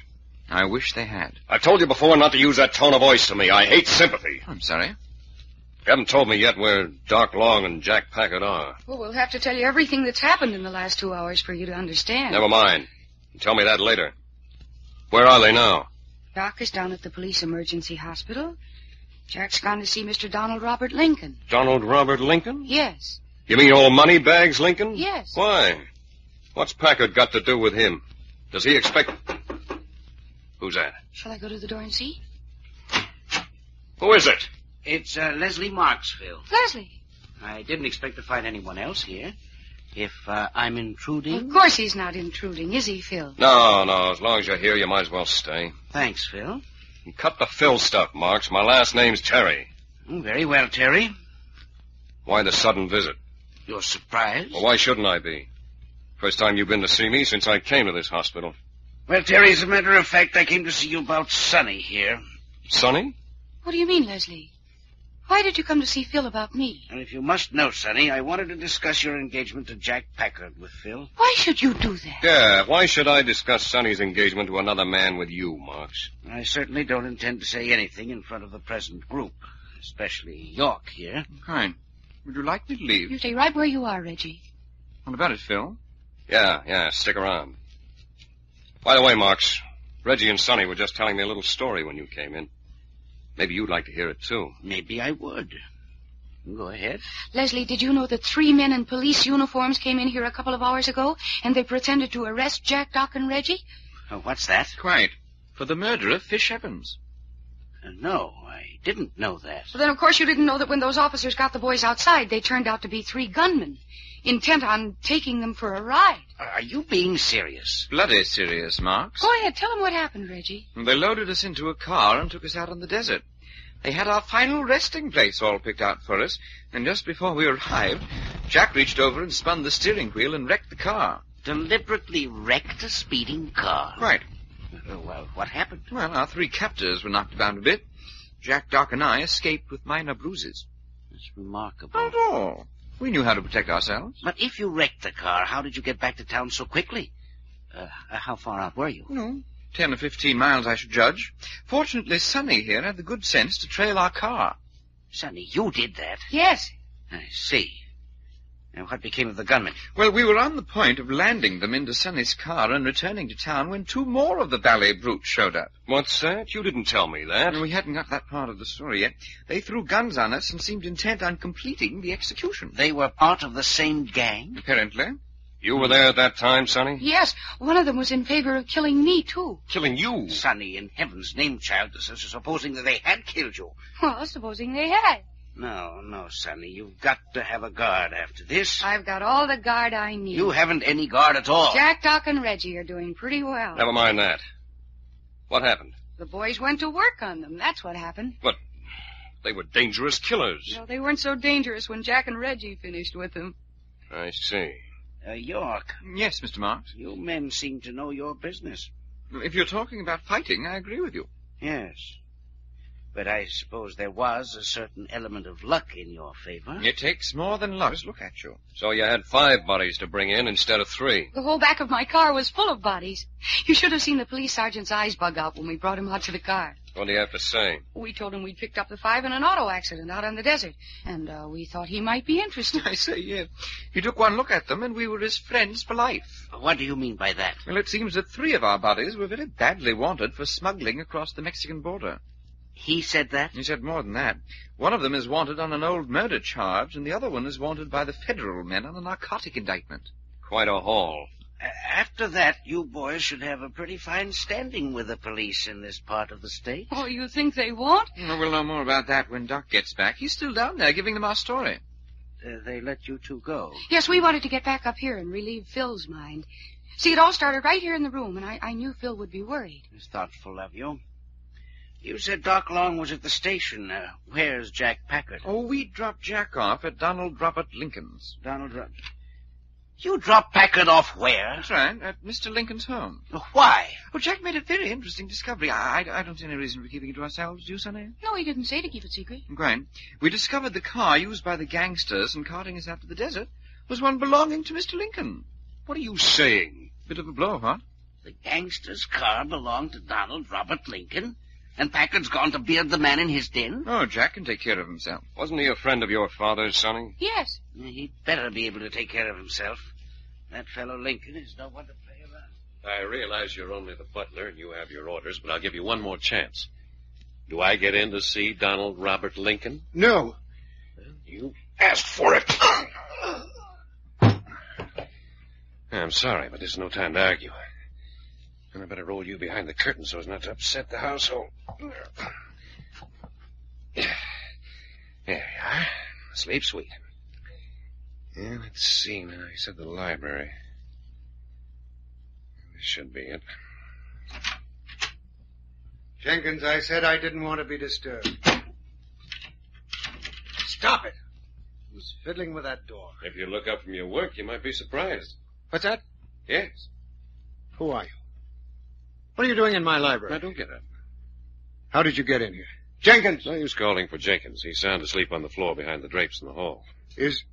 S10: I wish they had.
S11: I've told you before not to use that tone of voice to me. I hate sympathy.
S10: I'm sorry.
S11: You haven't told me yet where Doc Long and Jack Packard are.
S7: Well, we'll have to tell you everything that's happened in the last 2 hours for you to understand.
S11: Never mind. Tell me that later. Where are they now?
S7: Doc is down at the police emergency hospital. Jack's gone to see Mr. Donald Robert Lincoln.
S11: Donald Robert Lincoln?
S7: Yes.
S11: You mean old Moneybags Lincoln?
S7: Yes.
S11: Why? What's Packard got to do with him? Does he expect... Who's that?
S7: Shall I go to the door and see?
S11: Who is it?
S9: It's Leslie Marks, Phil.
S7: Leslie.
S9: I didn't expect to find anyone else here. If I'm intruding...
S7: Of course he's not intruding, is he, Phil?
S11: No. As long as you're here, you might as well stay.
S9: Thanks, Phil.
S11: And cut the Phil stuff, Marks. My last name's Terry.
S9: Very well, Terry.
S11: Why the sudden visit?
S9: You're surprised?
S11: Well, why shouldn't I be? First time you've been to see me since I came to this hospital.
S9: Well, Terry, as a matter of fact, I came to see you about Sonny here.
S11: Sonny?
S7: What do you mean, Leslie? Why did you come to see Phil about me?
S9: And if you must know, Sonny, I wanted to discuss your engagement to Jack Packard with Phil.
S7: Why should you do that?
S11: Yeah, why should I discuss Sonny's engagement to another man with you, Marks?
S9: I certainly don't intend to say anything in front of the present group, especially York here.
S10: Fine. Would you like me to leave?
S7: You stay right where you are, Reggie.
S10: What about it, Phil?
S11: Yeah, stick around. By the way, Marks, Reggie and Sonny were just telling me a little story when you came in. Maybe you'd like to hear it, too.
S9: Maybe I would. Go ahead.
S7: Leslie, did you know that 3 men in police uniforms came in here a couple of hours ago, and they pretended to arrest Jack, Doc, and Reggie?
S9: What's that?
S10: Quite. For the murder of Fish Evans.
S9: No, I didn't know that.
S7: Well, then, of course, you didn't know that when those officers got the boys outside, they turned out to be 3 gunmen, intent on taking them for a ride.
S9: Are you being serious?
S10: Bloody serious, Marks.
S7: Go ahead, tell them what happened, Reggie.
S10: They loaded us into a car and took us out on the desert. They had our final resting place all picked out for us, and just before we arrived, Jack reached over and spun the steering wheel and wrecked the car.
S9: Deliberately wrecked a speeding car?
S10: Right.
S9: Well, what happened?
S10: Well, our 3 captors were knocked about a bit. Jack, Doc, and I escaped with minor bruises.
S9: That's remarkable.
S10: Not at all. We knew how to protect ourselves.
S9: But if you wrecked the car, how did you get back to town so quickly? How far out were you?
S10: 10 or 15 miles, I should judge. Fortunately, Sonny here had the good sense to trail our car.
S9: Sonny, you did that?
S7: Yes.
S9: I see. And what became of the gunmen?
S10: Well, we were on the point of landing them into Sonny's car and returning to town when 2 more of the ballet brutes showed up.
S11: What's that? You didn't tell me that.
S10: We hadn't got that part of the story yet. They threw guns on us and seemed intent on completing the execution.
S9: They were part of the same gang?
S10: Apparently.
S11: You were there at that time, Sonny?
S7: Yes, one of them was in favor of killing me, too.
S11: Killing you?
S9: Sonny, in heaven's name, child, supposing that they had killed you.
S7: Well, supposing they had.
S9: No, Sonny, you've got to have a guard after this.
S7: I've got all the guard I need.
S9: You haven't any guard at all.
S7: Jack, Doc, and Reggie are doing pretty well.
S11: Never mind that. What happened?
S7: The boys went to work on them. That's what happened.
S11: But they were dangerous killers.
S7: No, they weren't so dangerous when Jack and Reggie finished with them.
S11: I see.
S9: York.
S10: Yes, Mr. Marks.
S9: You men seem to know your business.
S10: If you're talking about fighting, I agree with you.
S9: Yes. But I suppose there was a certain element of luck in your favor.
S10: It takes more than luck. Just look at you.
S11: So you had 5 bodies to bring in instead of 3.
S7: The whole back of my car was full of bodies. You should have seen the police sergeant's eyes bug out when we brought him out to the car.
S11: What do you have to say?
S7: We told him we'd picked up the 5 in an auto accident out on the desert, and we thought he might be interested.
S10: I say, yes. He took one look at them, and we were his friends for life.
S9: What do you mean by that?
S10: Well, it seems that 3 of our bodies were very badly wanted for smuggling across the Mexican border.
S9: He said that?
S10: He said more than that. One of them is wanted on an old murder charge, and the other one is wanted by the federal men on a narcotic indictment.
S11: Quite a haul.
S9: After that, you boys should have a pretty fine standing with the police in this part of the state.
S7: Oh, you think they won't?
S10: Well, we'll know more about that when Doc gets back. He's still down there giving them our story.
S9: They let you 2 go?
S7: Yes, we wanted to get back up here and relieve Phil's mind. See, it all started right here in the room, and I knew Phil would be worried.
S9: It's thoughtful of you. You said Doc Long was at the station. Where's Jack Packard?
S10: Oh, we dropped Jack off at Donald Robert Lincoln's.
S9: You dropped Packard off where?
S10: That's right, at Mr. Lincoln's home.
S9: Why?
S10: Well, Jack made a very interesting discovery. I don't see any reason for keeping it to ourselves, do you, Sonny?
S7: No, he didn't say to keep it secret.
S10: Great. We discovered the car used by the gangsters in carting us out to the desert was one belonging to Mr. Lincoln.
S11: What are you saying?
S10: Bit of a blow, huh?
S9: The gangster's car belonged to Donald Robert Lincoln? And Packard's gone to beard the man in his den?
S10: Oh, Jack can take care of himself.
S11: Wasn't he a friend of your father's, Sonny?
S7: Yes.
S9: He'd better be able to take care of himself. That fellow Lincoln is no one to play around.
S3: I realize you're only the butler and you have your orders, but I'll give you one more chance. Do I get in to see Donald Robert Lincoln?
S14: No.
S3: Well, you asked for it. I'm sorry, but there's no time to argue. And I better roll you behind the curtain so as not to upset the household. There you are. Sleep sweet. Yeah, let's see now. You said the library. This should be it.
S14: Jenkins, I said I didn't want to be disturbed. Stop it. I was fiddling with that door.
S3: If you look up from your work, you might be surprised.
S14: What's that?
S3: Yes.
S14: Who are you? What are you doing in my library?
S3: Now, don't get up.
S14: How did you get in here? Jenkins!
S3: No use calling for Jenkins. He's sound asleep on the floor behind the drapes in the hall.
S14: Is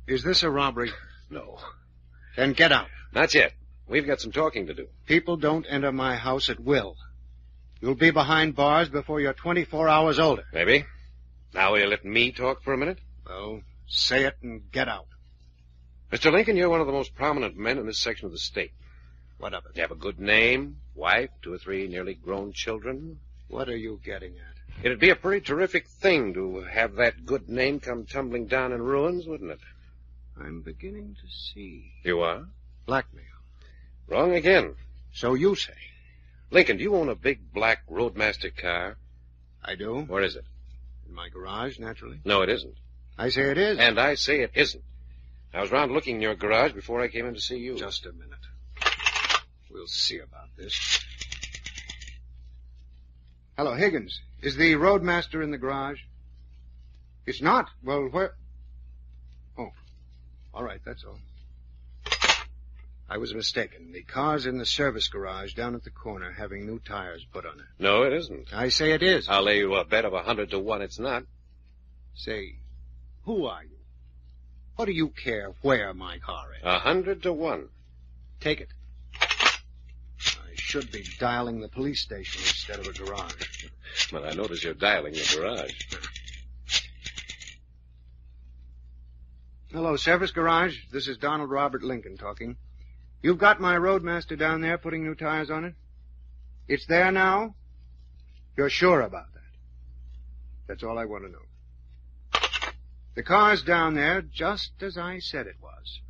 S14: this a robbery?
S3: No.
S14: Then get out.
S3: Not yet. We've got some talking to do.
S14: People don't enter my house at will. You'll be behind bars before you're 24 hours older.
S3: Maybe. Now will you let me talk for a minute?
S14: Well, Say it and get out.
S3: Mr. Lincoln, you're one of the most prominent men in this section of the state.
S14: What of it?
S3: You have a good name, wife, 2 or 3 nearly grown children.
S14: What are you getting at?
S3: It'd be a pretty terrific thing to have that good name come tumbling down in ruins, wouldn't it?
S14: I'm beginning to see.
S3: You are?
S14: Blackmail.
S3: Wrong again.
S14: So you say.
S3: Lincoln, do you own a big black Roadmaster car?
S14: I do.
S3: Where is it?
S14: In my garage, naturally.
S3: No, it isn't.
S14: I say it is.
S3: And I say it isn't. I was round looking in your garage before I came in to see you.
S14: Just a minute. We'll see about this. Hello, Higgins. Is the Roadmaster in the garage? It's not? Well, where? Oh. All right, that's all. I was mistaken. The car's in the service garage down at the corner having new tires put on it.
S3: No, it isn't.
S14: I say it is.
S3: I'll lay you a bet of 100 to 1 it's not.
S14: Say, who are you? What do you care where my car is?
S3: 100 to 1.
S14: Take it. I should be dialing the police station instead of a garage.
S3: Well, I notice you're dialing the garage.
S14: Hello, service garage. This is Donald Robert Lincoln talking. You've got my Roadmaster down there putting new tires on it? It's there now? You're sure about that? That's all I want to know. The car's down there just as I said it was.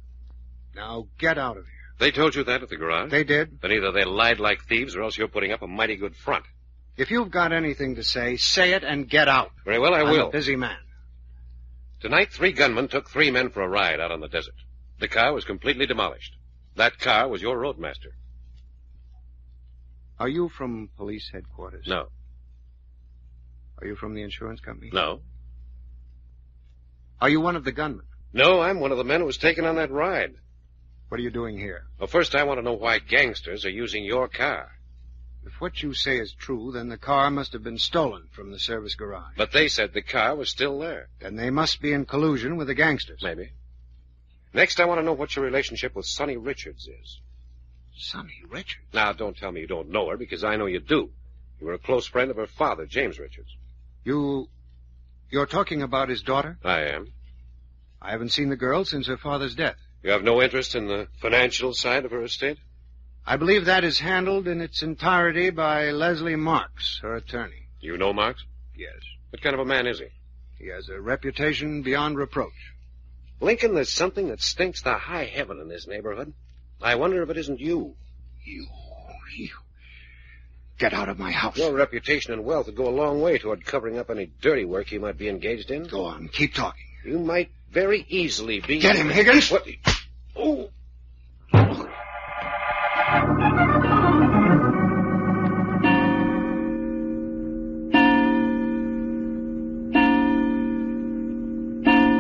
S14: Now get out of here.
S3: They told you that at the garage?
S14: They did.
S3: Then either they lied like thieves or else you're putting up a mighty good front.
S14: If you've got anything to say it and get out.
S3: Very well, I
S14: I'm
S3: will.
S14: a busy man.
S3: Tonight, 3 gunmen took 3 men for a ride out on the desert. The car was completely demolished. That car was your Roadmaster.
S14: Are you from police headquarters?
S3: No.
S14: Are you from the insurance company?
S3: No.
S14: Are you one of the gunmen?
S3: No, I'm one of the men who was taken on that ride.
S14: What are you doing here?
S3: Well, first I want to know why gangsters are using your car.
S14: If what you say is true, then the car must have been stolen from the service garage.
S3: But they said the car was still there.
S14: Then they must be in collusion with the gangsters.
S3: Maybe. Next, I want to know what your relationship with Sonny Richards is.
S14: Sonny Richards?
S3: Now, don't tell me you don't know her, because I know you do. You were a close friend of her father, James Richards.
S14: You're talking about his daughter?
S3: I am.
S14: I haven't seen the girl since her father's death.
S3: You have no interest in the financial side of her estate?
S14: I believe that is handled in its entirety by Leslie Marks, her attorney.
S3: You know Marks?
S14: Yes.
S3: What kind of a man is he?
S14: He has a reputation beyond reproach.
S3: Lincoln, there's something that stinks to high heaven in this neighborhood. I wonder if it isn't you.
S14: You. Get out of my house.
S3: Your reputation and wealth would go a long way toward covering up any dirty work you might be engaged in.
S14: Go on, keep talking.
S3: You might very easily be...
S14: Get him, Higgins!
S3: What? Oh!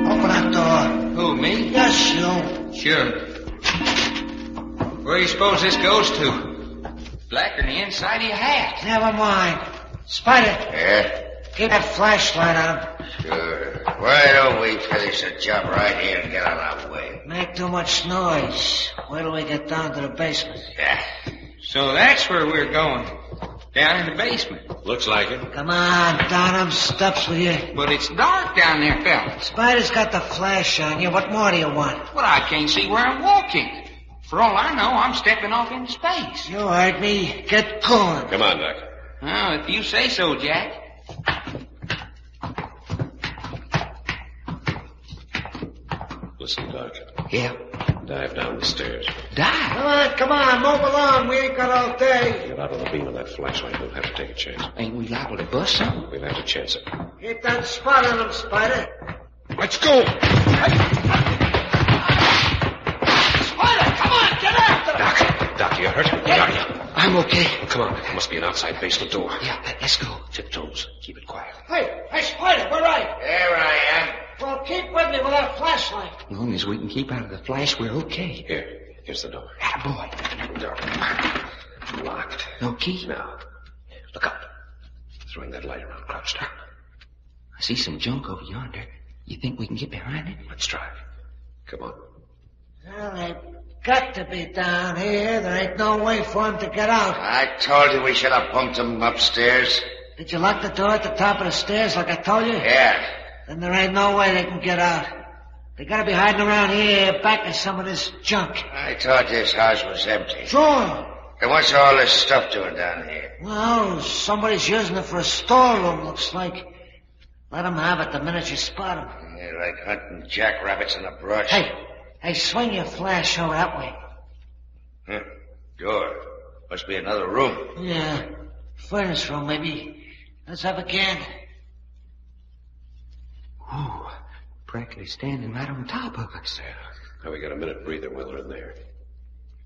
S6: Open that door.
S8: Who, me?
S6: Yes, you.
S8: Sure. Where do you suppose this goes to? Blacker than the inside of your hat.
S6: Never mind. Spider.
S9: Yeah?
S6: Keep that flashlight on.
S9: Sure. Why don't we finish the job right here and get out of our way?
S6: Make too much noise. Wait till we get down to the basement.
S9: Yeah.
S8: So that's where we're going. Down in the basement.
S3: Looks like it.
S6: Come on, down them steps with you.
S8: But it's dark down there, fellas.
S6: Spider's got the flash on you. What more do you want?
S8: Well, I can't see where I'm walking. For all I know, I'm stepping off into space.
S6: You heard me. Get going.
S3: Come on, Doc.
S8: Oh, if you say so, Jack.
S3: Listen, Doc.
S8: Yeah.
S3: Dive down the stairs.
S8: Die?
S6: Come on, move along. We ain't got all day.
S3: Get out of the beam of that flashlight. We'll have to take a chance.
S8: Ain't we liable to bust something?
S3: We'll have to chance it.
S6: Keep that spot on him, Spider.
S3: Let's go! Doc, you hurt? Where are you?
S8: I'm okay.
S3: Well, come on. There must be an outside basement door.
S8: Yeah, let's go.
S3: Tiptoes. Keep it quiet.
S6: Hey, Spider, where are you?
S9: There I am.
S6: Well, keep with me with that flashlight.
S8: As long as we can keep out of the flash, we're okay.
S3: Here's the door.
S8: Attaboy.
S3: Door. Locked.
S8: No key?
S3: No. Look up. Throwing that light around crouched down.
S8: I see some junk over yonder. You think we can get behind it?
S3: Let's try. Come on.
S6: Well, they've got to be down here. There ain't no way for him to get out.
S9: I told you we should have bumped him upstairs.
S6: Did you lock the door at the top of the stairs like I told you?
S9: Yeah.
S6: Then there ain't no way they can get out. They gotta be hiding around here back of some of this junk.
S15: I thought this house was empty.
S6: Sure.
S15: And what's all this stuff doing down here?
S6: Well, somebody's using it for a storeroom, looks like. Let them have it the minute you spot them.
S15: Yeah, like hunting jackrabbits in the brush.
S6: Hey, swing your flash over that way.
S15: Huh. Door. Must be another room.
S6: Yeah, furnace room, maybe. Let's have a can.
S8: Ooh, practically standing right on top of us.
S3: Now we got a minute breather while they're in there.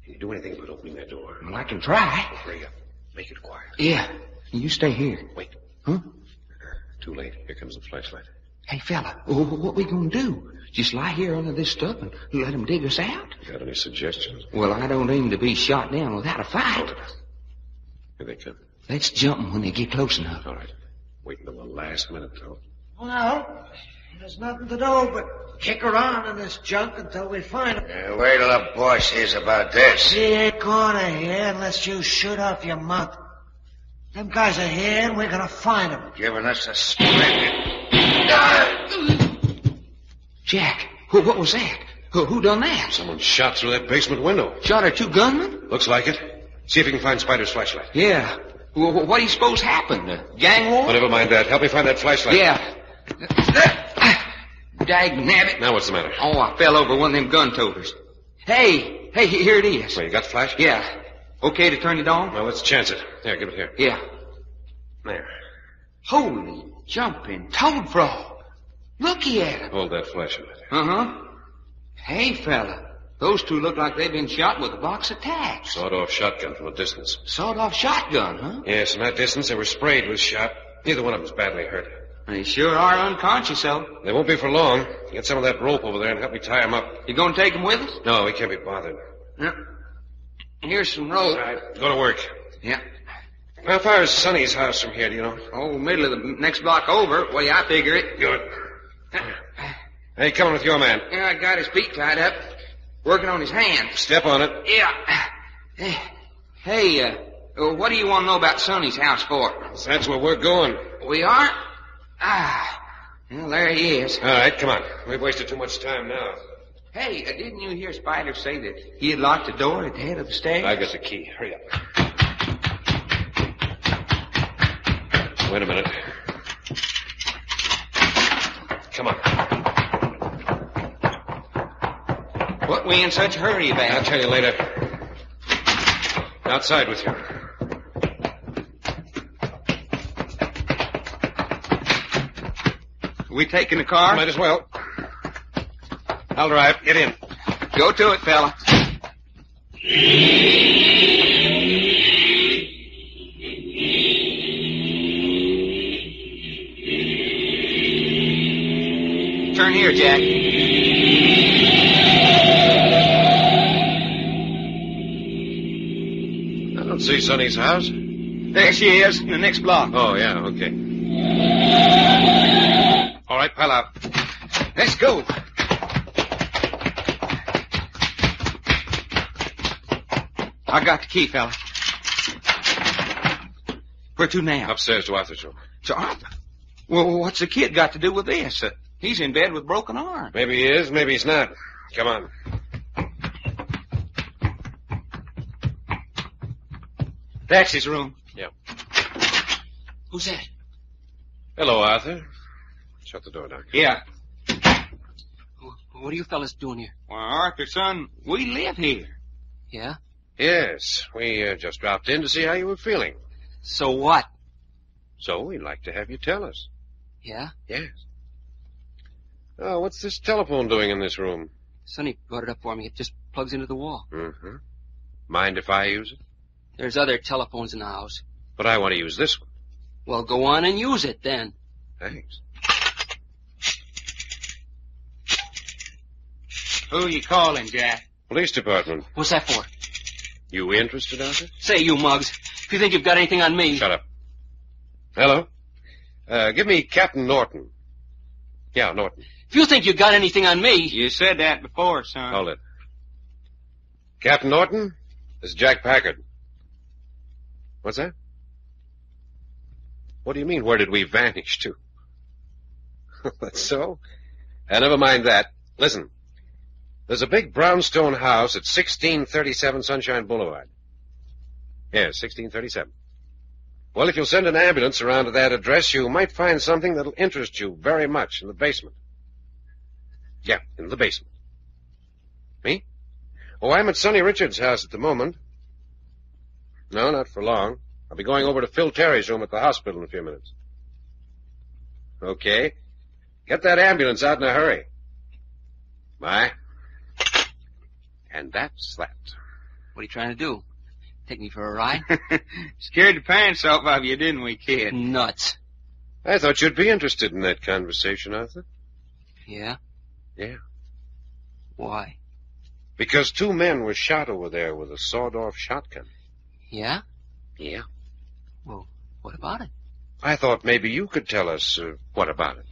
S3: Can you do anything but opening that door?
S8: Well, I can try.
S3: Oh, hurry up. Make it quiet.
S8: Yeah, you stay here.
S3: Wait.
S8: Huh?
S3: Too late. Here comes the flashlight.
S8: Hey, fella, what we gonna do? Just lie here under this stuff and let them dig us out?
S3: Got any suggestions?
S8: Well, I don't aim to be shot down without a fight.
S3: Hold it. Here they come.
S8: Let's jump them when they get close enough.
S3: All right. Wait until the last minute, though.
S6: Well, there's nothing to do but kick around in this junk until we find them.
S15: Wait till the boss hears about this.
S6: He ain't gonna hear unless you shoot off your mouth. Them guys are here and we're gonna find them.
S15: Giving us a splendid...
S8: Jack, what was that? Who done that?
S3: Someone shot through that basement window.
S8: Shot our two gunmen?
S3: Looks like it. See if you can find Spider's flashlight.
S8: Yeah. What do you suppose happened? Gang war?
S3: Oh, never mind that. Help me find that flashlight.
S8: Yeah. Dag nabbit.
S3: Now what's the matter?
S8: Oh, I fell over one of them gun toters. Hey, here it is.
S3: Well, you got the flash?
S8: Yeah. Okay to turn it on?
S3: Well, let's chance it. Here, give it here.
S8: Yeah.
S3: There.
S8: Holy jumping toad frog. Looky at him.
S3: Hold that flashlight.
S8: Uh-huh. Hey, fella. Those two look like they've been shot with a box of tacks.
S3: Sawed-off shotgun from a distance.
S8: Sawed-off shotgun, huh?
S3: Yes, from that distance they were sprayed with shot. Neither one of them's badly hurt.
S8: They sure are unconscious, though.
S3: They won't be for long. Get some of that rope over there and help me tie them up.
S8: You gonna take them with us?
S3: No, we can't be bothered.
S8: Yeah. Here's some rope.
S3: All right, go to work.
S8: Yeah.
S3: How far is Sonny's house from here, do you know?
S8: Oh, middle of the next block over. Way I figure it.
S3: Good. Hey, coming with your man.
S8: Yeah, I got his feet tied up. Working on his hands.
S3: Step on it.
S8: Yeah. Hey, what do you want to know about Sonny's house for?
S3: That's where we're going.
S8: We are? Well, there he is.
S3: All right, come on. We've wasted too much time now.
S8: Hey, didn't you hear Spider say that he had locked the door at the head of the stairs?
S3: I got the key. Hurry up. Wait a minute. Come on.
S8: What we in such a hurry about?
S3: I'll tell you later. Outside with you.
S8: We taking the car?
S3: Might as well. I'll drive. Get in.
S8: Go to it, fella. Turn here, Jack.
S3: I don't see Sonny's house.
S8: There she is, in the next block.
S3: Oh, yeah, okay. All right, pile out.
S8: Let's go. I got the key, fella. Where to now?
S3: Upstairs to Arthur's room.
S8: To Arthur? Well, what's the kid got to do with this? He's in bed with broken arm.
S3: Maybe he is, maybe he's not. Come on.
S8: That's his room.
S3: Yep.
S8: Who's that?
S3: Hello, Arthur. Shut the door, Doctor.
S8: Yeah.
S16: What are you fellas doing here?
S8: Well, Arthur, son, we live here.
S16: Yeah?
S3: Yes, we just dropped in to see how you were feeling.
S16: So what?
S3: So we'd like to have you tell us.
S16: Yeah?
S3: Yes. Oh, what's this telephone doing in this room?
S16: Sonny brought it up for me. It just plugs into the wall.
S3: Mm-hmm. Mind if I use it?
S16: There's other telephones in the house.
S3: But I want to use this one.
S16: Well, go on and use it then.
S3: Thanks.
S8: Who you calling, Jack?
S3: Police department.
S16: What's that for?
S3: You interested, Arthur?
S16: Say, you mugs, if you think you've got anything on me...
S3: Shut up. Hello? Give me Captain Norton. Yeah, Norton.
S16: If you think you've got anything on me...
S8: You said that before, son.
S3: Hold it. Captain Norton, this is Jack Packard. What's that? What do you mean, where did we vanish to? That's so? Never mind that. Listen. There's a big brownstone house at 1637 Sunshine Boulevard. Yes, 1637. Well, if you'll send an ambulance around to that address, you might find something that'll interest you very much in the basement. Yeah, in the basement. Me? Oh, I'm at Sonny Richards' house at the moment. No, not for long. I'll be going over to Phil Terry's room at the hospital in a few minutes. Okay. Get that ambulance out in a hurry. Bye. And that's that.
S16: What are you trying to do? Take me for a ride?
S4: Scared the pants off of you, didn't we, kid?
S16: Nuts.
S3: I thought you'd be interested in that conversation, Arthur.
S16: Yeah?
S3: Yeah.
S16: Why?
S3: Because 2 men were shot over there with a sawed-off shotgun.
S16: Yeah?
S3: Yeah.
S16: Well, what about it?
S3: I thought maybe you could tell us what about it.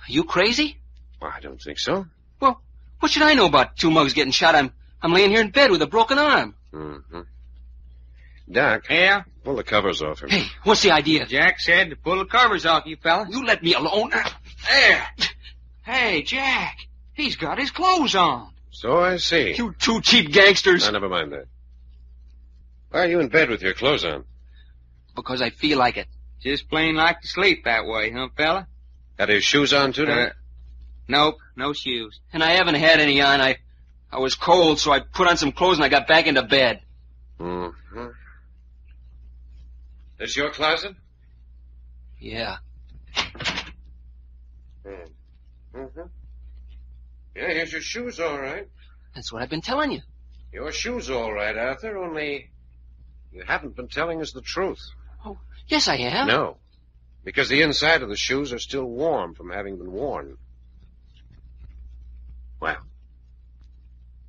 S16: Are you crazy?
S3: Well, I don't think so.
S16: Well, what should I know about 2 mugs getting shot? I'm laying here in bed with a broken arm.
S3: Mm-hmm. Doc.
S4: Yeah?
S3: Pull the covers off him.
S16: Hey, what's the idea?
S4: Jack said to pull the covers off you, fella.
S16: You let me alone.
S4: There. Hey, Jack. He's got his clothes on.
S3: So I see.
S16: You 2 cheap gangsters.
S3: Now, never mind that. Why are you in bed with your clothes on?
S16: Because I feel like it.
S4: Just plain like to sleep that way, huh, fella?
S3: Got his shoes on, too, Doc?
S4: Nope, no shoes.
S16: And I haven't had any on. I was cold, so I put on some clothes and I got back into bed.
S3: Mm-hmm. This your closet?
S16: Yeah.
S3: Mm-hmm. Yeah, here's your shoes, all right.
S16: That's what I've been telling you.
S3: Your shoes, all right, Arthur, only you haven't been telling us the truth.
S16: Oh, yes, I have.
S3: No, because the inside of the shoes are still warm from having been worn. Well.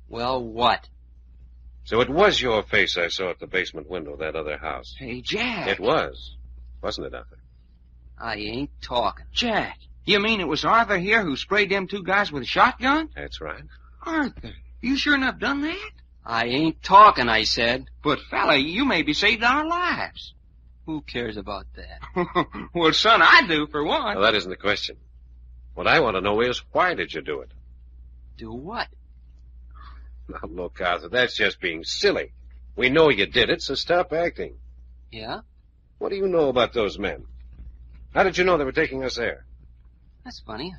S16: Well, what?
S3: So it was your face I saw at the basement window, that other house.
S4: Hey, Jack.
S3: It was. Wasn't it, Arthur?
S16: I ain't talking.
S4: Jack, you mean it was Arthur here who sprayed them 2 guys with a shotgun?
S3: That's right.
S4: Arthur, you sure enough done that?
S16: I ain't talking, I said.
S4: But, fella, you maybe saved our lives.
S16: Who cares about that?
S4: Well, son, I do, for one.
S3: Well, that isn't the question. What I want to know is, why did you do it?
S16: Do what?
S3: Now, look, Arthur, that's just being silly. We know you did it, so stop acting.
S16: Yeah?
S3: What do you know about those men? How did you know they were taking us there?
S16: That's funny.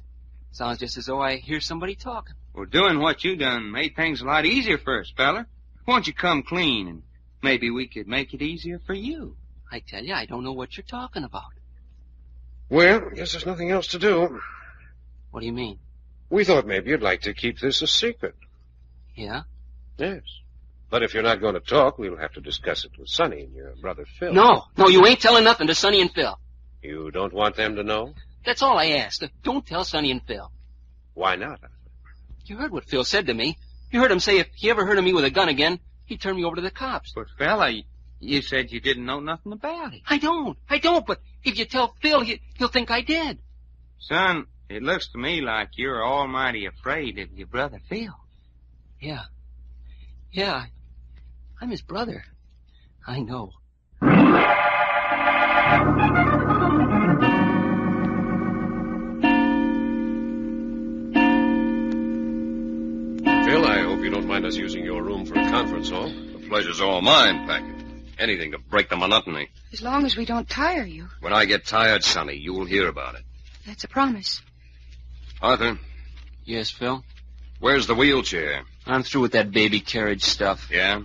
S16: Sounds just as though I hear somebody talking.
S4: Well, doing what you done made things a lot easier for us, fella. Why don't you come clean, and maybe we could make it easier for you.
S16: I tell you, I don't know what you're talking about.
S3: Well, I guess there's nothing else to do.
S16: What do you mean?
S3: We thought maybe you'd like to keep this a secret.
S16: Yeah?
S3: Yes. But if you're not going to talk, we'll have to discuss it with Sonny and your brother Phil.
S16: No, you ain't telling nothing to Sonny and Phil.
S3: You don't want them to know?
S16: That's all I asked. Don't tell Sonny and Phil.
S3: Why not?
S16: You heard what Phil said to me. You heard him say if he ever heard of me with a gun again, he'd turn me over to the cops.
S4: But, fella, you said you didn't know nothing about it.
S16: I don't, but if you tell Phil, he'll think I did.
S4: Son, it looks to me like you're almighty afraid of your brother Phil.
S16: Yeah, I'm his brother. I know.
S3: Phil, I hope you don't mind us using your room for a conference hall.
S11: The pleasure's all mine, Packard. Anything to break the monotony.
S7: As long as we don't tire you.
S11: When I get tired, Sonny, you'll hear about it.
S7: That's a promise.
S11: Arthur?
S16: Yes, Phil?
S11: Where's the wheelchair?
S16: I'm through with that baby carriage stuff.
S11: Yeah?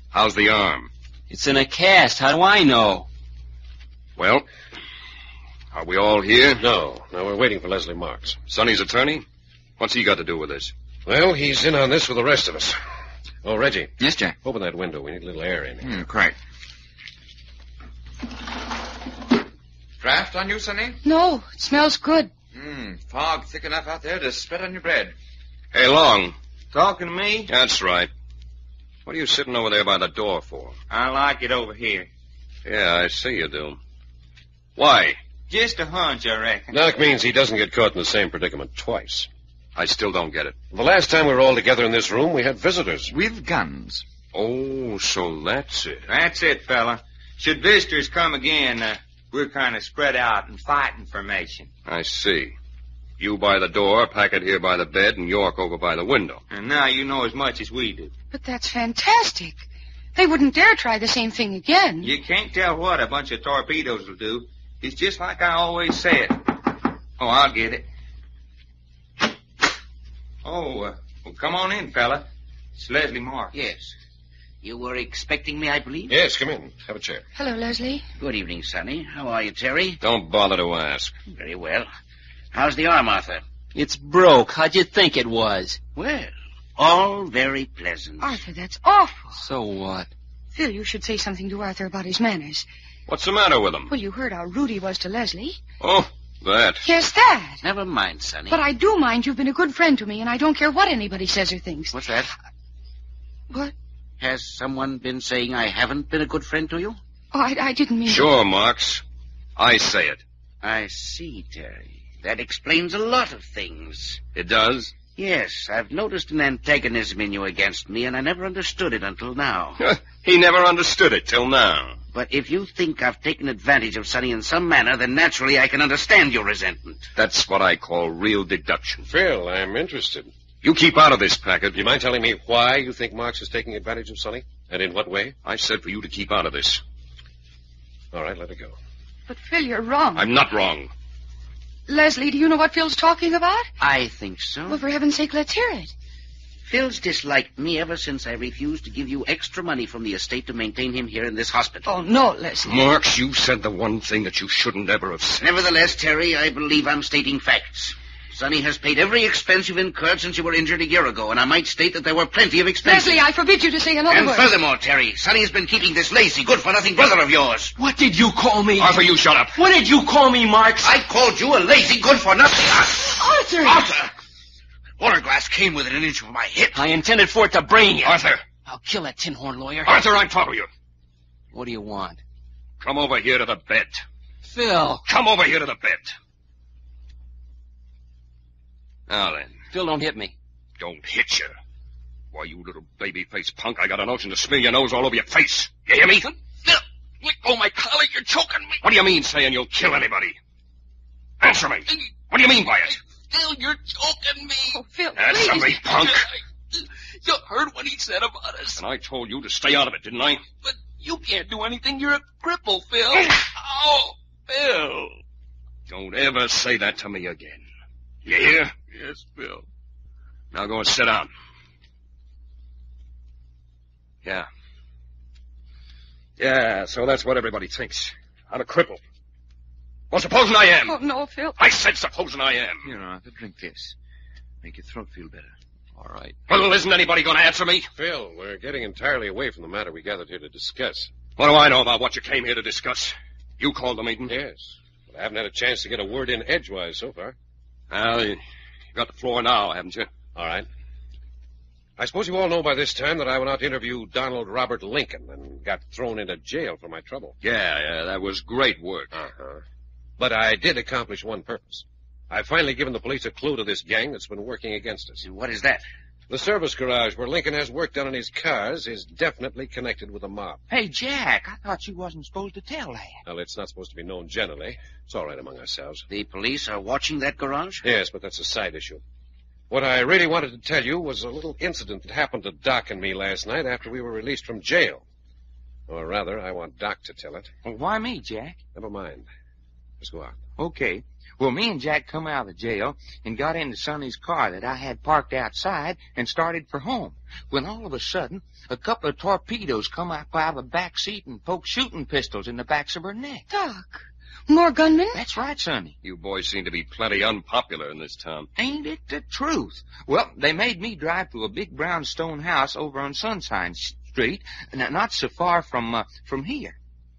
S11: How's the arm?
S16: It's in a cast. How do I know?
S11: Well, are we all here?
S3: No, we're waiting for Leslie Marks.
S11: Sonny's attorney? What's he got to do with this?
S3: Well, he's in on this with the rest of us. Oh, Reggie.
S10: Yes, Jack?
S3: Open that window. We need a little air in here.
S10: Correct. Draft on you, Sonny?
S7: No, it smells good.
S10: Fog thick enough out there to spread on your bread.
S11: Hey, Long.
S4: Talking to me?
S11: That's right. What are you sitting over there by the door for?
S4: I like it over here.
S11: Yeah, I see you do. Why?
S4: Just a hunch, I reckon.
S3: Doc means he doesn't get caught in the same predicament twice.
S11: I still don't get it.
S3: The last time we were all together in this room, we had visitors.
S10: With guns.
S11: Oh, so that's it.
S4: That's it, fella. Should visitors come again, we're kind of spread out in fighting formation.
S11: I see. You by the door, Packard here by the bed, and York over by the window.
S8: And now you know as much as we do.
S7: But that's fantastic. They wouldn't dare try the same thing again.
S8: You can't tell what a bunch of torpedoes will do. It's just like I always said. Oh, I'll get it. Oh, well, come on in, fella. It's Leslie Marks.
S9: Yes. You were expecting me, I believe?
S3: Yes, come in. Have a chair.
S7: Hello, Leslie.
S9: Good evening, Sonny. How are you, Terry?
S11: Don't bother to ask.
S9: Very well. How's the arm, Arthur?
S16: It's broke. How'd you think it was?
S9: Well, all very pleasant.
S7: Arthur, that's awful.
S16: So what?
S7: Phil, you should say something to Arthur about his manners.
S11: What's the matter with him?
S7: Well, you heard how rude he was to Leslie.
S11: Oh, that.
S7: Yes, that.
S9: Never mind, Sonny.
S7: But I do mind you've been a good friend to me, and I don't care what anybody says or thinks.
S9: What's that?
S7: What?
S9: Has someone been saying I haven't been a good friend to you?
S7: Oh, I didn't mean...
S11: Sure, Marks. I say it.
S9: I see, Terry. That explains a lot of things.
S11: It does?
S9: Yes, I've noticed an antagonism in you against me, and I never understood it until now.
S11: He never understood it till now.
S9: But if you think I've taken advantage of Sonny in some manner, then naturally I can understand your resentment.
S11: That's what I call real deduction.
S3: Phil, I'm interested.
S11: You keep out of this, Packard.
S3: Do you mind telling me why you think Marks is taking advantage of Sonny? And in what way?
S11: I said for you to keep out of this.
S3: All right, let it go.
S7: But, Phil, you're wrong.
S11: I'm not wrong.
S7: Leslie, do you know what Phil's talking about?
S9: I think so.
S7: Well, for heaven's sake, let's hear it.
S9: Phil's disliked me ever since I refused to give you extra money from the estate to maintain him here in this hospital.
S7: Oh, no, Leslie.
S11: Marks, you said the one thing that you shouldn't ever have said.
S9: Nevertheless, Terry, I believe I'm stating facts. Sonny has paid every expense you've incurred since you were injured a year ago, and I might state that there were plenty of expenses.
S7: Leslie, I forbid you to say another
S9: and
S7: word.
S9: Furthermore, Terry, Sonny has been keeping this lazy, good-for-nothing brother of yours.
S16: What did you call me?
S11: Arthur, you shut up.
S16: What did you call me, Marks?
S9: I called you a lazy, good-for-nothing...
S7: Arthur!
S9: Arthur! Water glass came within an inch of my hip.
S16: I intended for it to brain you.
S11: Arthur!
S16: I'll kill that tin horn lawyer.
S11: Arthur, I'm talking to you.
S16: What do you want?
S11: Come over here to the bed.
S16: Phil.
S11: Come over here to the bed. Now then.
S16: Phil, don't hit me.
S11: Don't hit you. Why, you little baby-faced punk, I got a notion to smear your nose all over your face. You hear me?
S16: Phil, let go my collar. You're choking me.
S11: What do you mean saying you'll kill anybody? Answer me. What do you mean by it?
S16: Phil, you're choking me.
S7: Oh, Phil,
S11: Answer
S7: please.
S11: me, punk.
S16: You heard what he said about us.
S11: And I told you to stay out of it, didn't I?
S16: But you can't do anything. You're a cripple, Phil. Oh, Phil.
S11: Don't ever say that to me again. You hear?
S16: Yes, Phil.
S11: Now go and sit down. Yeah. Yeah, so that's what everybody thinks. I'm a cripple. Well, supposing I am.
S7: Oh, no, Phil.
S11: I said supposing I am.
S8: Here, Arthur, drink this. Make your throat feel better.
S11: All right. Well, isn't anybody going to answer me?
S3: Phil, we're getting entirely away from the matter we gathered here to discuss.
S11: What do I know about what you came here to discuss? You called the meeting?
S3: Yes, but I haven't had a chance to get a word in edgewise so far.
S11: Well, you got the floor now, haven't you?
S3: All right. I suppose you all know by this time that I went out to interview Donald Robert Lincoln and got thrown into jail for my trouble.
S11: Yeah, that was great work.
S3: Uh-huh. But I did accomplish one purpose. I've finally given the police a clue to this gang that's been working against us.
S9: What is that?
S3: The service garage where Lincoln has work done on his cars is definitely connected with the mob.
S8: Hey, Jack, I thought you wasn't supposed to tell that.
S3: Well, it's not supposed to be known generally. It's all right among ourselves.
S9: The police are watching that garage?
S3: Yes, but that's a side issue. What I really wanted to tell you was a little incident that happened to Doc and me last night after we were released from jail. Or rather, I want Doc to tell it.
S8: Well, why me, Jack?
S3: Never mind. Let's go out.
S8: Okay. Well, me and Jack come out of the jail and got into Sonny's car that I had parked outside and started for home. When all of a sudden, a couple of torpedoes come up out of the back seat and poked shooting pistols in the backs of her neck.
S7: Doc, more gunmen?
S8: That's right, Sonny.
S11: You boys seem to be plenty unpopular in this town.
S8: Ain't it the truth? Well, they made me drive to a big brown stone house over on Sunshine Street, not so far from here.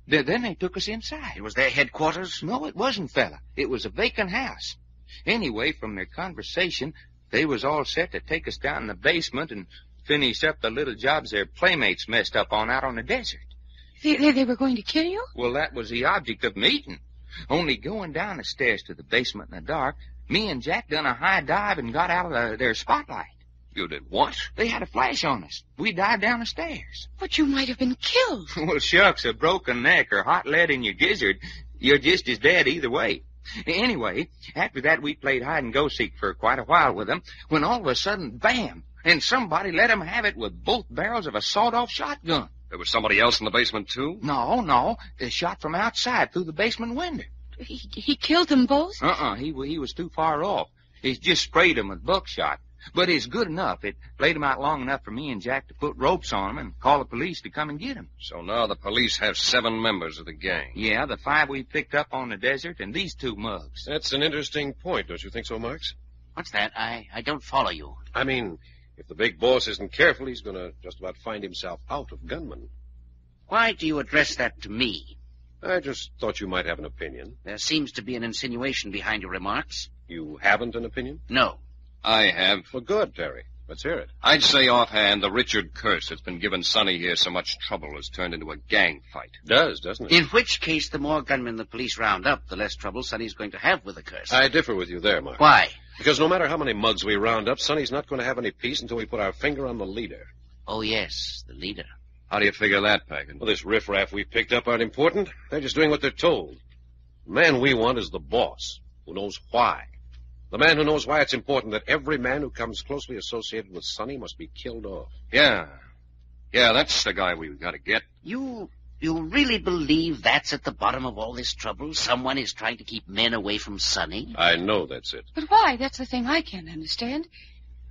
S8: Then they took us inside.
S9: It was their headquarters?
S8: No, it wasn't, fella. It was a vacant house. Anyway, from their conversation, they was all set to take us down in the basement and finish up the little jobs their playmates messed up on out on the desert.
S7: They were going to kill you?
S8: Well, that was the object of meeting. Only going down the stairs to the basement in the dark, me and Jack done a high dive and got out of their spotlight.
S11: You did what?
S8: They had a flash on us. We dived down the stairs.
S7: But you might have been killed.
S8: Well, shucks, a broken neck or hot lead in your gizzard, you're just as dead either way. Anyway, after that we played hide-and-go-seek for quite a while with him, when all of a sudden, bam, and somebody let him have it with both barrels of a sawed-off shotgun.
S11: There was somebody else in the basement, too?
S8: No, they shot from outside through the basement window.
S7: He killed them both?
S8: He was too far off. He just sprayed them with buckshot. But it's good enough. It played him out long enough for me and Jack to put ropes on him and call the police to come and get him.
S11: So now the police have 7 members of the gang.
S8: Yeah, the 5 we picked up on the desert and these 2 mugs.
S3: That's an interesting point, don't you think so, Marks?
S9: What's that? I don't follow you.
S3: I mean, if the big boss isn't careful, he's going to just about find himself out of gunmen.
S9: Why do you address that to me?
S3: I just thought you might have an opinion.
S9: There seems to be an insinuation behind your remarks.
S3: You haven't an opinion?
S9: No.
S11: I have.
S3: Well, good, Terry. Let's hear it.
S11: I'd say offhand the Richard curse that's been giving Sonny here so much trouble has turned into a gang fight.
S3: Doesn't it?
S9: In which case, the more gunmen the police round up, the less trouble Sonny's going to have with the curse.
S3: I differ with you there, Mark.
S9: Why?
S3: Because no matter how many mugs we round up, Sonny's not going to have any peace until we put our finger on the leader.
S9: Oh, yes, the leader.
S11: How do you figure that, Pagan?
S3: Well, this riffraff we picked up aren't important. They're just doing what they're told. The man we want is the boss, who knows why. The man who knows why it's important that every man who comes closely associated with Sonny must be killed off.
S11: Yeah, that's the guy we've got to get.
S9: You really believe that's at the bottom of all this trouble? Someone is trying to keep men away from Sonny?
S3: I know that's it.
S7: But why? That's the thing I can't understand.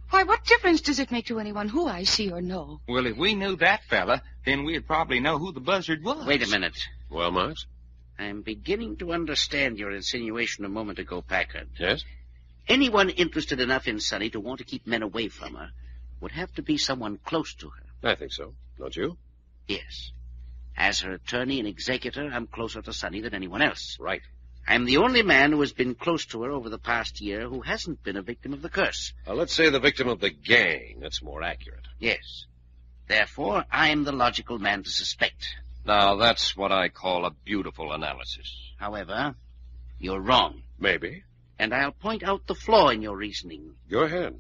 S7: Why, what difference does it make to anyone who I see or know?
S8: Well, if we knew that fella, then we'd probably know who the buzzard was.
S9: Wait a minute.
S3: Well, Marks?
S9: I'm beginning to understand your insinuation a moment ago, Packard.
S3: Yes?
S9: Anyone interested enough in Sonny to want to keep men away from her would have to be someone close to her.
S3: I think so. Don't you?
S9: Yes. As her attorney and executor, I'm closer to Sonny than anyone else.
S3: Right.
S9: I'm the only man who has been close to her over the past year who hasn't been a victim of the curse.
S3: Let's say the victim of the gang. That's more accurate.
S9: Yes. Therefore, I'm the logical man to suspect.
S11: Now, that's what I call a beautiful analysis.
S9: However, you're wrong.
S3: Maybe.
S9: And I'll point out the flaw in your reasoning.
S3: Go ahead.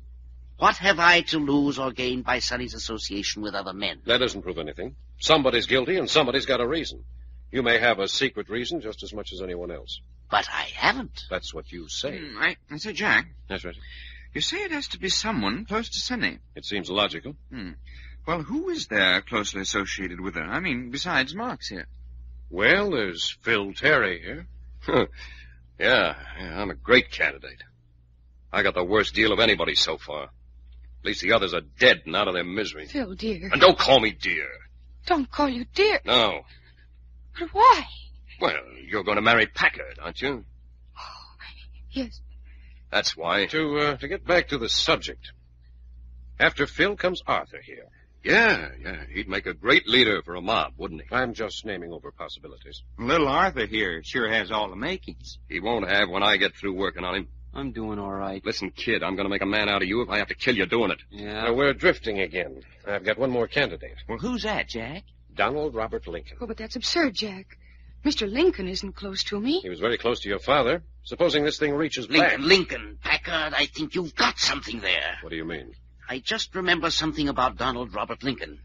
S9: What have I to lose or gain by Sonny's association with other men?
S3: That doesn't prove anything. Somebody's guilty and somebody's got a reason. You may have a secret reason just as much as anyone else.
S9: But I haven't.
S3: That's what you say.
S10: I say, Jack.
S3: That's right.
S10: You say it has to be someone close to Sonny.
S3: It seems logical.
S10: Well, who is there closely associated with her? I mean, besides Marks here.
S3: Well, there's Phil Terry here.
S11: Yeah, I'm a great candidate. I got the worst deal of anybody so far. At least the others are dead and out of their misery.
S7: Phil, dear.
S11: And don't call me dear.
S7: Don't call you dear.
S11: No.
S7: But why?
S11: Well, you're going to marry Packard, aren't you?
S7: Oh, yes.
S11: That's why.
S3: To get back to the subject. After Phil comes Arthur here.
S11: Yeah. He'd make a great leader for a mob, wouldn't he?
S3: I'm just naming over possibilities.
S8: Little Arthur here sure has all the makings.
S11: He won't have when I get through working on him.
S16: I'm doing all right.
S11: Listen, kid, I'm going to make a man out of you if I have to kill you doing it.
S16: Yeah?
S3: We're drifting again. I've got one more candidate.
S8: Well, who's that, Jack?
S3: Donald Robert Lincoln.
S7: Oh, but that's absurd, Jack. Mr. Lincoln isn't close to me.
S3: He was very close to your father. Supposing this thing reaches back.
S9: Lincoln, Packard, I think you've got something there.
S3: What do you mean?
S9: I just remember something about Donald Robert Lincoln.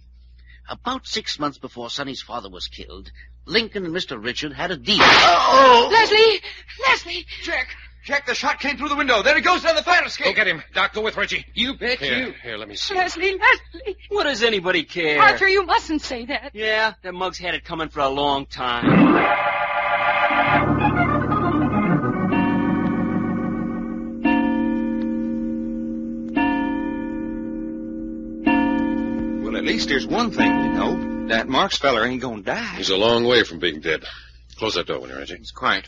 S9: About 6 months before Sonny's father was killed, Lincoln and Mr. Richard had a deal.
S7: Oh! Leslie!
S10: Jack, the shot came through the window. There he goes down the fire escape.
S3: Go get him. Doc, go with Reggie.
S8: You bet you.
S3: Here, let me see.
S7: Leslie!
S16: What does anybody care?
S7: Arthur, you mustn't say that.
S16: Yeah, that mug's had it coming for a long time.
S8: Well, at least there's one thing we know. That Marks feller ain't gonna die.
S3: He's a long way from being dead. Close that door, will you, Reggie?
S10: It's quiet.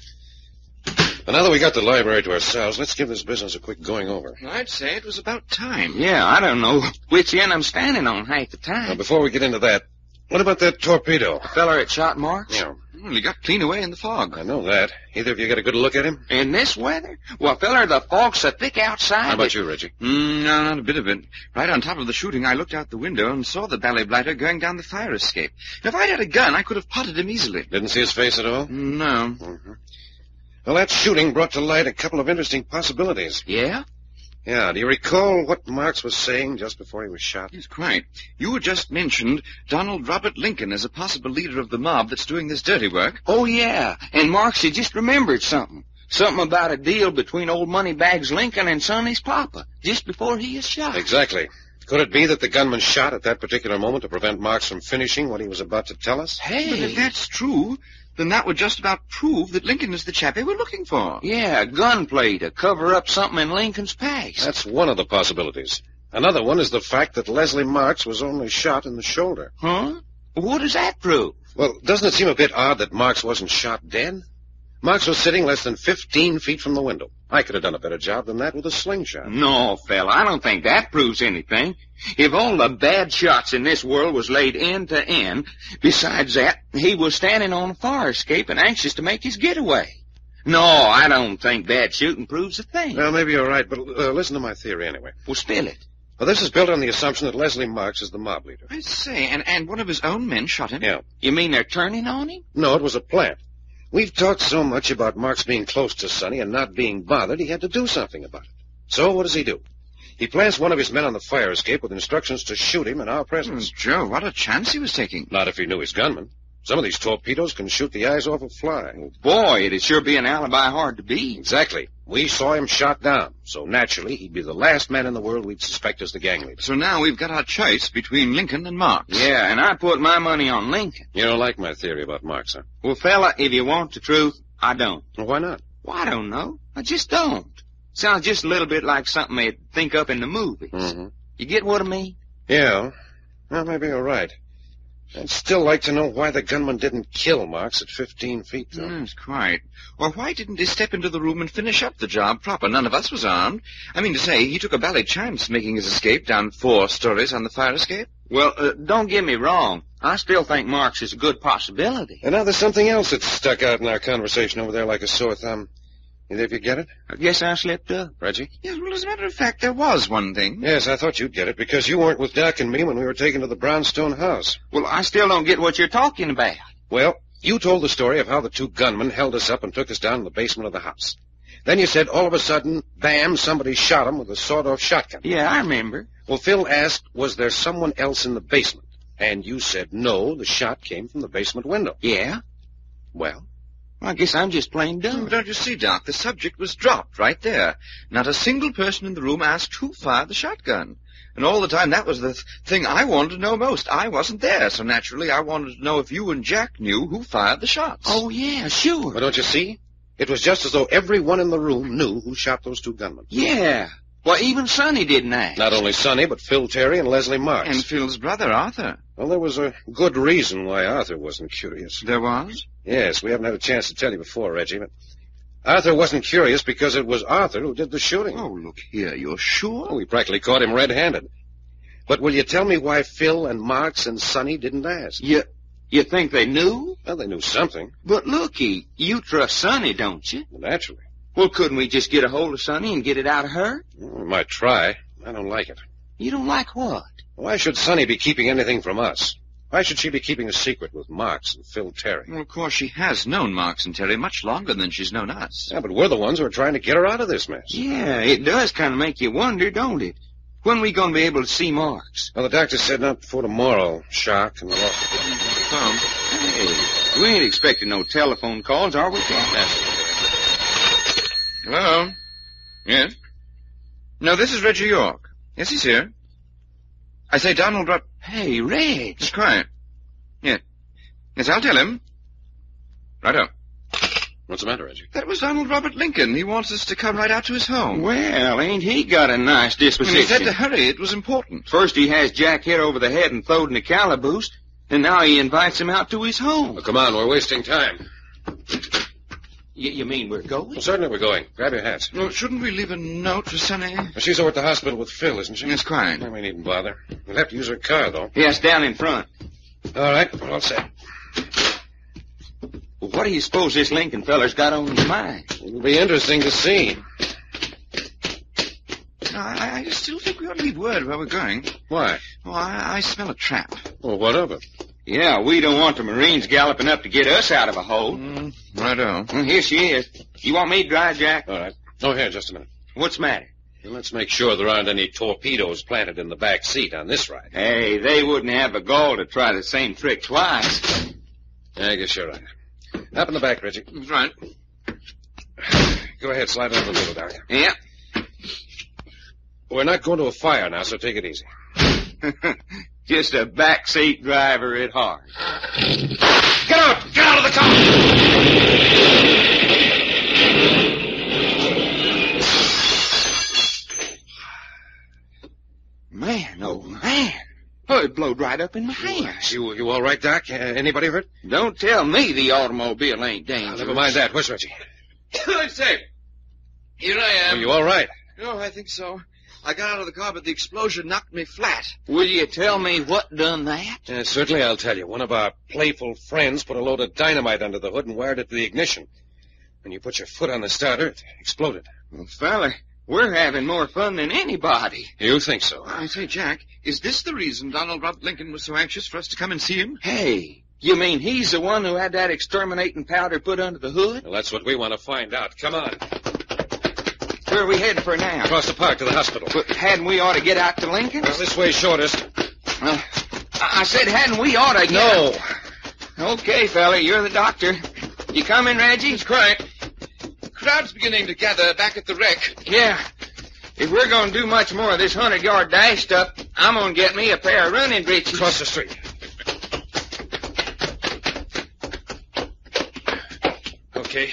S3: And now that we got the library to ourselves, let's give this business a quick going over.
S10: I'd say it was about time.
S8: Yeah, I don't know which end I'm standing on half the time.
S3: Now, before we get into that, what about that torpedo?
S8: The feller that shot Marks?
S3: Yeah.
S10: Well, he got clean away in the fog.
S3: I know that. Either of you got a good look at him?
S8: In this weather? Well, feller, the fog's so thick outside.
S3: How about you, Reggie?
S10: No, not a bit of it. Right on top of the shooting, I looked out the window and saw the bally blighter going down the fire escape. If I'd had a gun, I could have potted him easily.
S3: Didn't see his face at all?
S10: No.
S3: Mm-hmm. Well, that shooting brought to light a couple of interesting possibilities.
S8: Yeah?
S3: Yeah, do you recall what Marks was saying just before he was shot?
S10: Yes, quite. You had just mentioned Donald Robert Lincoln as a possible leader of the mob that's doing this dirty work.
S8: Oh, yeah. And Marks had just remembered something. Something about a deal between old Moneybags Lincoln and Sonny's papa, just before he is shot.
S3: Exactly. Could it be that the gunman shot at that particular moment to prevent Marks from finishing what he was about to tell us?
S10: But if that's true, then that would just about prove that Lincoln is the chap they were looking for.
S8: Yeah, gunplay to cover up something in Lincoln's past.
S3: That's one of the possibilities. Another one is the fact that Leslie Marks was only shot in the shoulder.
S8: Huh? What does that prove?
S3: Well, doesn't it seem a bit odd that Marks wasn't shot dead? Marks was sitting less than 15 feet from the window. I could have done a better job than that with a slingshot.
S8: No, fella, I don't think that proves anything. If all the bad shots in this world was laid end to end, besides that, he was standing on a fire escape and anxious to make his getaway. No, I don't think bad shooting proves a thing.
S3: Well, maybe you're right, but listen to my theory anyway.
S8: Well, spill it.
S3: Well, this is built on the assumption that Leslie Marks is the mob leader.
S10: I say, and one of his own men shot him?
S3: Yeah.
S8: You mean they're turning on him?
S3: No, it was a plant. We've talked so much about Marks being close to Sonny and not being bothered, he had to do something about it. So what does he do? He plants one of his men on the fire escape with instructions to shoot him in our presence.
S10: Joe, what a chance he was taking.
S3: Not if he knew his gunman. Some of these torpedoes can shoot the eyes off a fly.
S8: Oh, boy, it'd sure be an alibi hard to beat.
S3: Exactly. We saw him shot down, so naturally he'd be the last man in the world we'd suspect as the gang leader.
S10: So now we've got our choice between Lincoln and Marks.
S8: Yeah, and I put my money on Lincoln.
S3: You don't like my theory about Marks, huh?
S8: Well, fella, if you want the truth, I don't.
S3: Well, why not?
S8: Well, I don't know. I just don't. Sounds just a little bit like something they'd think up in the movies.
S3: Mm-hmm.
S8: You get what I mean?
S3: Yeah. Well, maybe you're right. I'd still like to know why the gunman didn't kill Marks at 15 feet, though.
S10: Yes, quite. Or why didn't he step into the room and finish up the job proper? None of us was armed. I mean to say, he took a bally chance making his escape down 4 stories on the fire escape.
S8: Well, don't get me wrong. I still think Marks is a good possibility.
S3: And now there's something else that's stuck out in our conversation over there like a sore thumb. Either of you get it?
S8: I guess I slipped up.
S3: Reggie?
S10: Yes, well, as a matter of fact, there was one thing.
S3: Yes, I thought you'd get it, because you weren't with Doc and me when we were taken to the brownstone house.
S8: Well, I still don't get what you're talking about.
S3: Well, you told the story of how the 2 gunmen held us up and took us down in the basement of the house. Then you said all of a sudden, bam, somebody shot him with a sawed-off shotgun.
S8: Yeah, I remember.
S3: Well, Phil asked, was there someone else in the basement? And you said no, the shot came from the basement window.
S8: Yeah?
S3: Well?
S8: I guess I'm just plain dumb.
S10: Don't you see, Doc, the subject was dropped right there. Not a single person in the room asked who fired the shotgun. And all the time, that was the thing I wanted to know most. I wasn't there, so naturally I wanted to know if you and Jack knew who fired the shots.
S8: Oh, yeah, sure.
S3: Well, don't you see? It was just as though everyone in the room knew who shot those 2 gunmen.
S8: Yeah. Well, even Sonny didn't ask.
S3: Not only Sonny, but Phil Terry and Leslie Marks.
S10: And Phil's brother, Arthur.
S3: Well, there was a good reason why Arthur wasn't curious.
S10: There was?
S3: Yes, we haven't had a chance to tell you before, Reggie, but Arthur wasn't curious because it was Arthur who did the shooting.
S10: Oh, look here, you're sure?
S3: Oh, we practically caught him red-handed. But will you tell me why Phil and Marks and Sonny didn't ask?
S8: You think they knew?
S3: Well, they knew something.
S8: But looky, you trust Sonny, don't you?
S3: Well, naturally.
S8: Well, couldn't we just get a hold of Sonny and get it out of her?
S3: Well, we might try. I don't like it.
S8: You don't like what?
S3: Why should Sonny be keeping anything from us? Why should she be keeping a secret with Marks and Phil Terry?
S10: Well, of course, she has known Marks and Terry much longer than she's known us.
S3: Yeah, but we're the ones who are trying to get her out of this mess.
S8: Yeah, it does kind of make you wonder, don't it? When are we going to be able to see Marks?
S3: Well, the doctor said not before tomorrow. Shock and the lot.
S8: Hey, we ain't expecting no telephone calls, are we, Captain?
S10: Hello? Yes? No, this is Reggie York. Yes, he's here. I say, Donald
S8: Hey, Reg.
S10: Just quiet. Yes. Yes, I'll tell him. Righto.
S3: What's the matter, Reggie?
S10: That was Donald Robert Lincoln. He wants us to come right out to his home.
S8: Well, ain't he got a nice disposition?
S10: He said to hurry. It was important.
S8: First he has Jack hit over the head and throwed in the calaboose, and now he invites him out to his home.
S3: Well, come on, we're wasting time.
S8: You mean we're going?
S3: Well, certainly we're going. Grab your hats.
S10: Well, shouldn't we leave a note for Sonny?
S3: Well, she's over at the hospital with Phil, isn't she?
S10: Yes, quite.
S3: Well, we needn't bother. We'll have to use her car, though.
S8: Yes, down in front.
S3: All right, we're all set.
S8: Well, what do you suppose this Lincoln feller's got on his mind?
S3: It'll be interesting to see.
S10: No, I still think we ought to leave word where we're going.
S3: Why?
S10: Oh, I smell a trap.
S3: Well, what of it?
S8: Yeah, we don't want the Marines galloping up to get us out of a hole.
S10: Righto.
S8: Well, here she is. You want me to drive, Jack?
S3: All right. Oh, here, just a minute.
S8: What's the matter?
S3: Well, let's make sure there aren't any torpedoes planted in the back seat on this ride.
S8: Hey, they wouldn't have the gall to try the same trick twice.
S3: I guess you're right. Up in the back, Reggie.
S10: That's right.
S3: Go ahead, slide under the window, Doc.
S4: Yeah.
S3: We're not going to a fire now, so take it easy.
S4: Just a backseat driver at heart.
S3: Get out! Get out of the car!
S8: Man, oh man. Oh, it blowed right up in my hands.
S3: You all right, Doc? Anybody hurt?
S4: Don't tell me the automobile ain't dangerous.
S3: Never mind that. Where's Reggie?
S10: I'm safe. Here I am.
S3: Are you all right?
S10: Oh, I think so. I got out of the car, but the explosion knocked me flat.
S4: Will you tell me what done that?
S3: Certainly I'll tell you. One of our playful friends put a load of dynamite under the hood and wired it to the ignition. When you put your foot on the starter, it exploded.
S4: Well, fella, we're having more fun than anybody.
S3: You think so?
S10: I say, Jack, is this the reason Donald Robert Lincoln was so anxious for us to come and see him?
S4: Hey, you mean he's the one who had that exterminating powder put under the hood?
S3: Well, that's what we want to find out. Come on.
S4: Where are we heading for now?
S3: Across the park to the hospital.
S4: But hadn't we ought to get out to Lincoln?
S3: Well, this way's shortest.
S4: I said hadn't we ought to get... No. Okay, fella, you're the doctor. You coming, Reggie?
S10: That's correct. Crowd's beginning to gather back at the wreck.
S4: Yeah. If we're going to do much more of this 100-yard dash stuff, I'm going to get me a pair of running breeches.
S3: Across the street. Okay.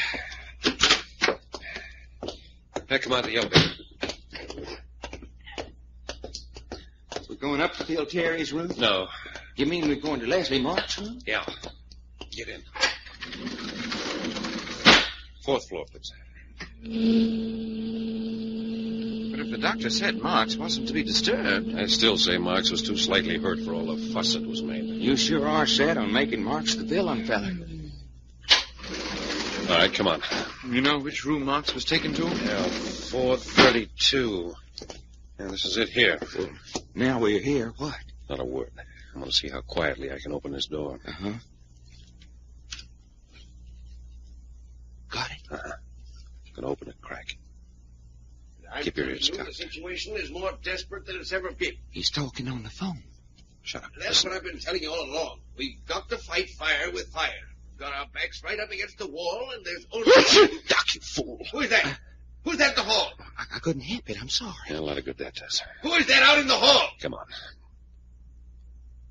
S3: Now come on to the elevator.
S4: We're going up to Phil Terry's room?
S3: No.
S4: You mean we're going to Leslie Mark's room?
S3: Yeah. Get in. 4th floor, please.
S10: But if the doctor said Marks wasn't to be disturbed...
S3: I still say Marks was too slightly hurt for all the fuss that was made.
S4: You sure are set on making Marks the villain, fella.
S3: All right, come on.
S10: You know which room Marks was taken to?
S3: Yeah, 432. Yeah, this is it here.
S4: Now we're here, what?
S3: Not a word. I'm going to see how quietly I can open this door.
S4: Uh-huh. Got it?
S3: Uh-huh. Can open it, crack. Keep your ears cocked.
S9: The situation is more desperate than it's ever been.
S4: He's talking on the phone.
S3: Shut up.
S9: That's what I've been telling you all along. We've got to fight fire with fire. We've got our backs right up against the wall, and there's only...
S3: Doc, you fool.
S9: Who is that? Who's that in the hall?
S4: I couldn't help it. I'm sorry.
S3: Yeah, a lot of good that does.
S9: Who is that out in the hall?
S3: Come on.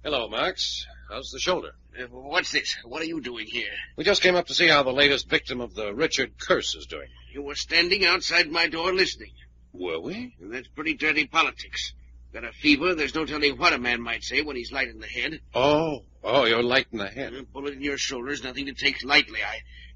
S3: Hello, Marks. How's the shoulder?
S9: What's this? What are you doing here?
S3: We just came up to see how the latest victim of the Richard curse is doing.
S9: You were standing outside my door listening.
S3: Were we?
S9: And that's pretty dirty politics. Got a fever, there's no telling what a man might say when he's light in the head.
S3: Oh, you're light in the head.
S9: A bullet in your shoulder is nothing to take lightly.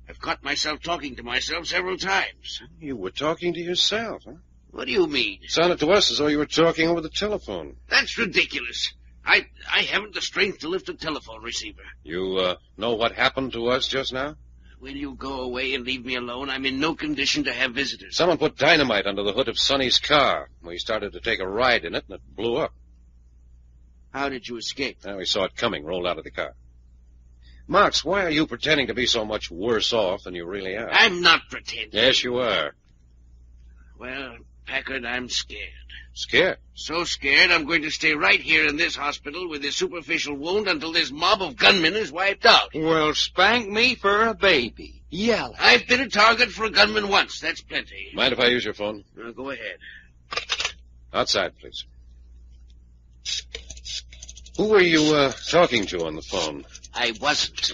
S9: I've caught myself talking to myself several times.
S3: You were talking to yourself, huh?
S9: What do you mean?
S3: It sounded to us as though you were talking over the telephone.
S9: That's ridiculous. I haven't the strength to lift a telephone receiver.
S3: You, know what happened to us just now?
S9: Will you go away and leave me alone? I'm in no condition to have visitors.
S3: Someone put dynamite under the hood of Sonny's car. We started to take a ride in it, and it blew up.
S9: How did you escape?
S3: Well, we saw it coming, rolled out of the car. Marks, why are you pretending to be so much worse off than you really are?
S9: I'm not pretending.
S3: Yes, you are.
S9: Well, Packard, I'm scared.
S3: Scared?
S9: So scared, I'm going to stay right here in this hospital with this superficial wound until this mob of gunmen is wiped out.
S4: Well, spank me for a baby. Yell.
S9: I've been a target for a gunman once. That's plenty.
S3: Mind if I use your phone?
S9: Go ahead.
S3: Outside, please. Who were you, talking to on the phone?
S9: I wasn't.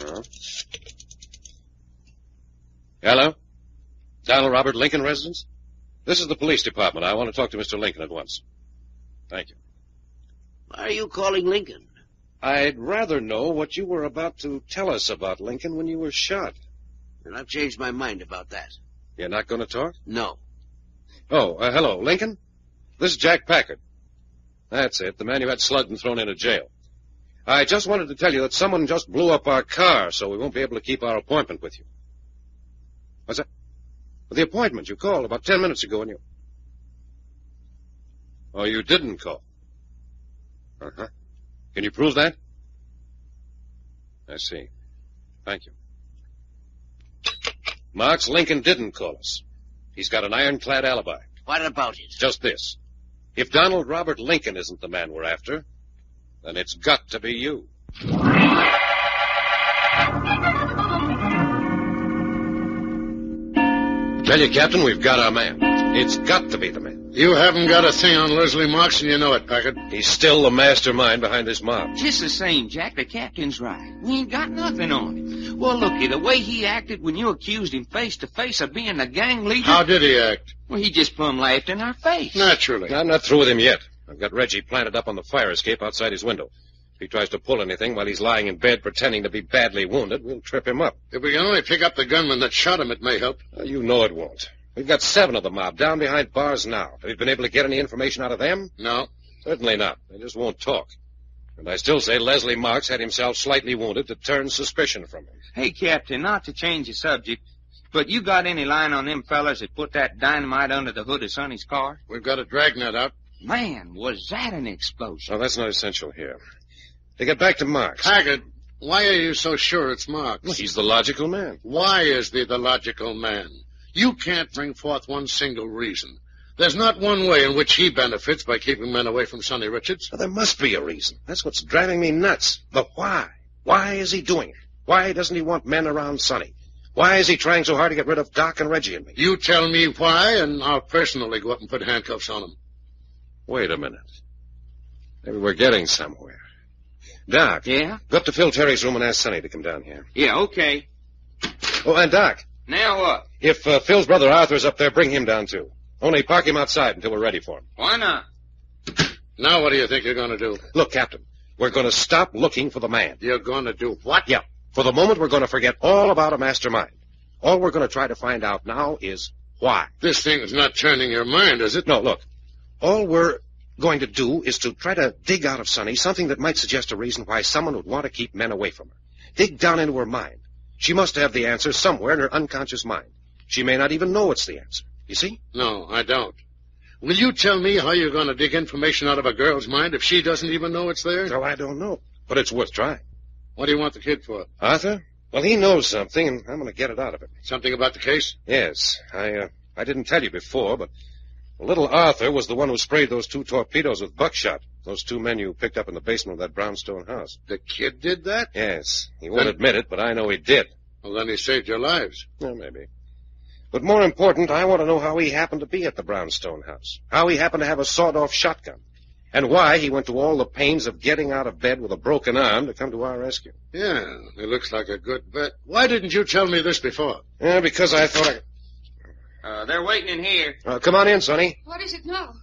S3: Hello? Donald Robert Lincoln residence? This is the police department. I want to talk to Mr. Lincoln at once. Thank you.
S9: Why are you calling Lincoln?
S3: I'd rather know what you were about to tell us about Lincoln when you were shot.
S9: And I've changed my mind about that.
S3: You're not going to talk?
S9: No.
S3: Oh, hello, Lincoln? This is Jack Packard. That's it, the man you had slugged and thrown into jail. I just wanted to tell you that someone just blew up our car, so we won't be able to keep our appointment with you. What's that? The appointment you called about 10 minutes ago and you... Oh, you didn't call? Uh-huh. Can you prove that? I see. Thank you. Marks, Lincoln didn't call us. He's got an ironclad alibi.
S9: What about it?
S3: Just this. If Donald Robert Lincoln isn't the man we're after, then it's got to be you. Tell you, Captain, we've got our man. It's got to be the man.
S17: You haven't got a thing on Leslie Marks, and you know it, Packard.
S3: He's still the mastermind behind this mob.
S8: Just the same, Jack, the captain's right. We ain't got nothing on him. Well, looky, the way he acted when you accused him face to face of being the gang leader...
S17: How did he act?
S8: Well, he just plumb laughed in our face.
S17: Naturally.
S3: I'm not through with him yet. I've got Reggie planted up on the fire escape outside his window. If he tries to pull anything while he's lying in bed pretending to be badly wounded, we'll trip him up.
S17: If we can only pick up the gunman that shot him, it may help.
S3: You know it won't. We've got 7 of the mob down behind bars now. Have you been able to get any information out of them?
S17: No.
S3: Certainly not. They just won't talk. And I still say Leslie Marks had himself slightly wounded to turn suspicion from him.
S4: Hey, Captain, not to change the subject, but you got any line on them fellers that put that dynamite under the hood of Sonny's car?
S17: We've got a dragnet out.
S8: Man, was that an explosion?
S3: No, that's not essential here. To get back to Marks.
S17: Packard, why are you so sure it's Marks?
S3: Well, he's the logical man.
S17: Why is he the logical man? You can't bring forth one single reason. There's not one way in which he benefits by keeping men away from Sonny Richards.
S3: Well, there must be a reason. That's what's driving me nuts. But why? Why is he doing it? Why doesn't he want men around Sonny? Why is he trying so hard to get rid of Doc and Reggie and me?
S17: You tell me why, and I'll personally go up and put handcuffs on him.
S3: Wait a minute. Maybe we're getting somewhere. Doc.
S4: Yeah?
S3: Go up to Phil Terry's room and ask Sonny to come down here.
S4: Yeah, okay.
S3: Oh, and Doc.
S4: Now what?
S3: If Phil's brother Arthur's up there, bring him down, too. Only park him outside until we're ready for him.
S4: Why not?
S17: Now what do you think you're going to do?
S3: Look, Captain, we're going to stop looking for the man.
S17: You're going to do what?
S3: Yeah. For the moment, we're going to forget all about a mastermind. All we're going to try to find out now is why.
S17: This thing's not turning your mind, is it?
S3: No, look. All we're going to do is to try to dig out of Sonny something that might suggest a reason why someone would want to keep men away from her. Dig down into her mind. She must have the answer somewhere in her unconscious mind. She may not even know it's the answer. You see?
S17: No, I don't. Will you tell me how you're going to dig information out of a girl's mind if she doesn't even know it's there?
S3: No, I don't know. But it's worth trying.
S17: What do you want the kid for?
S3: Arthur? Well, he knows something, and I'm going to get it out of him.
S17: Something about the case?
S3: Yes. I didn't tell you before, but little Arthur was the one who sprayed those 2 torpedoes with buckshot. Those 2 men you picked up in the basement of that brownstone house.
S17: The kid did that?
S3: Yes. He won't admit it, but I know he did.
S17: Well, then he saved your lives.
S3: Well, maybe. But more important, I want to know how he happened to be at the brownstone house. How he happened to have a sawed-off shotgun. And why he went to all the pains of getting out of bed with a broken arm to come to our rescue.
S17: Yeah, it looks like a good bet. Why didn't you tell me this before?
S3: Yeah, because I thought
S4: They're waiting in here.
S3: Come on in, Sonny.
S7: What is it now?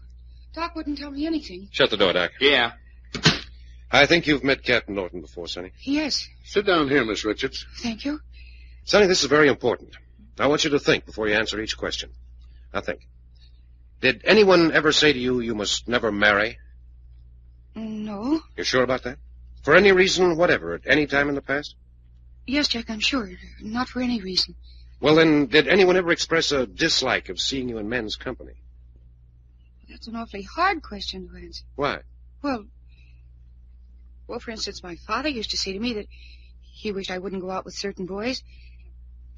S7: Doc wouldn't tell me anything.
S3: Shut the door, Doc.
S4: Yeah.
S3: I think you've met Captain Norton before, Sonny.
S7: Yes.
S17: Sit down here, Miss Richards.
S7: Thank you.
S3: Sonny, this is very important. I want you to think before you answer each question. Now think. Did anyone ever say to you, you must never marry?
S7: No.
S3: You're sure about that? For any reason whatever, at any time in the past?
S7: Yes, Jack, I'm sure. Not for any reason.
S3: Well, then, did anyone ever express a dislike of seeing you in men's company?
S7: That's an awfully hard question to answer.
S3: Why?
S7: Well, for instance, my father used to say to me that he wished I wouldn't go out with certain boys.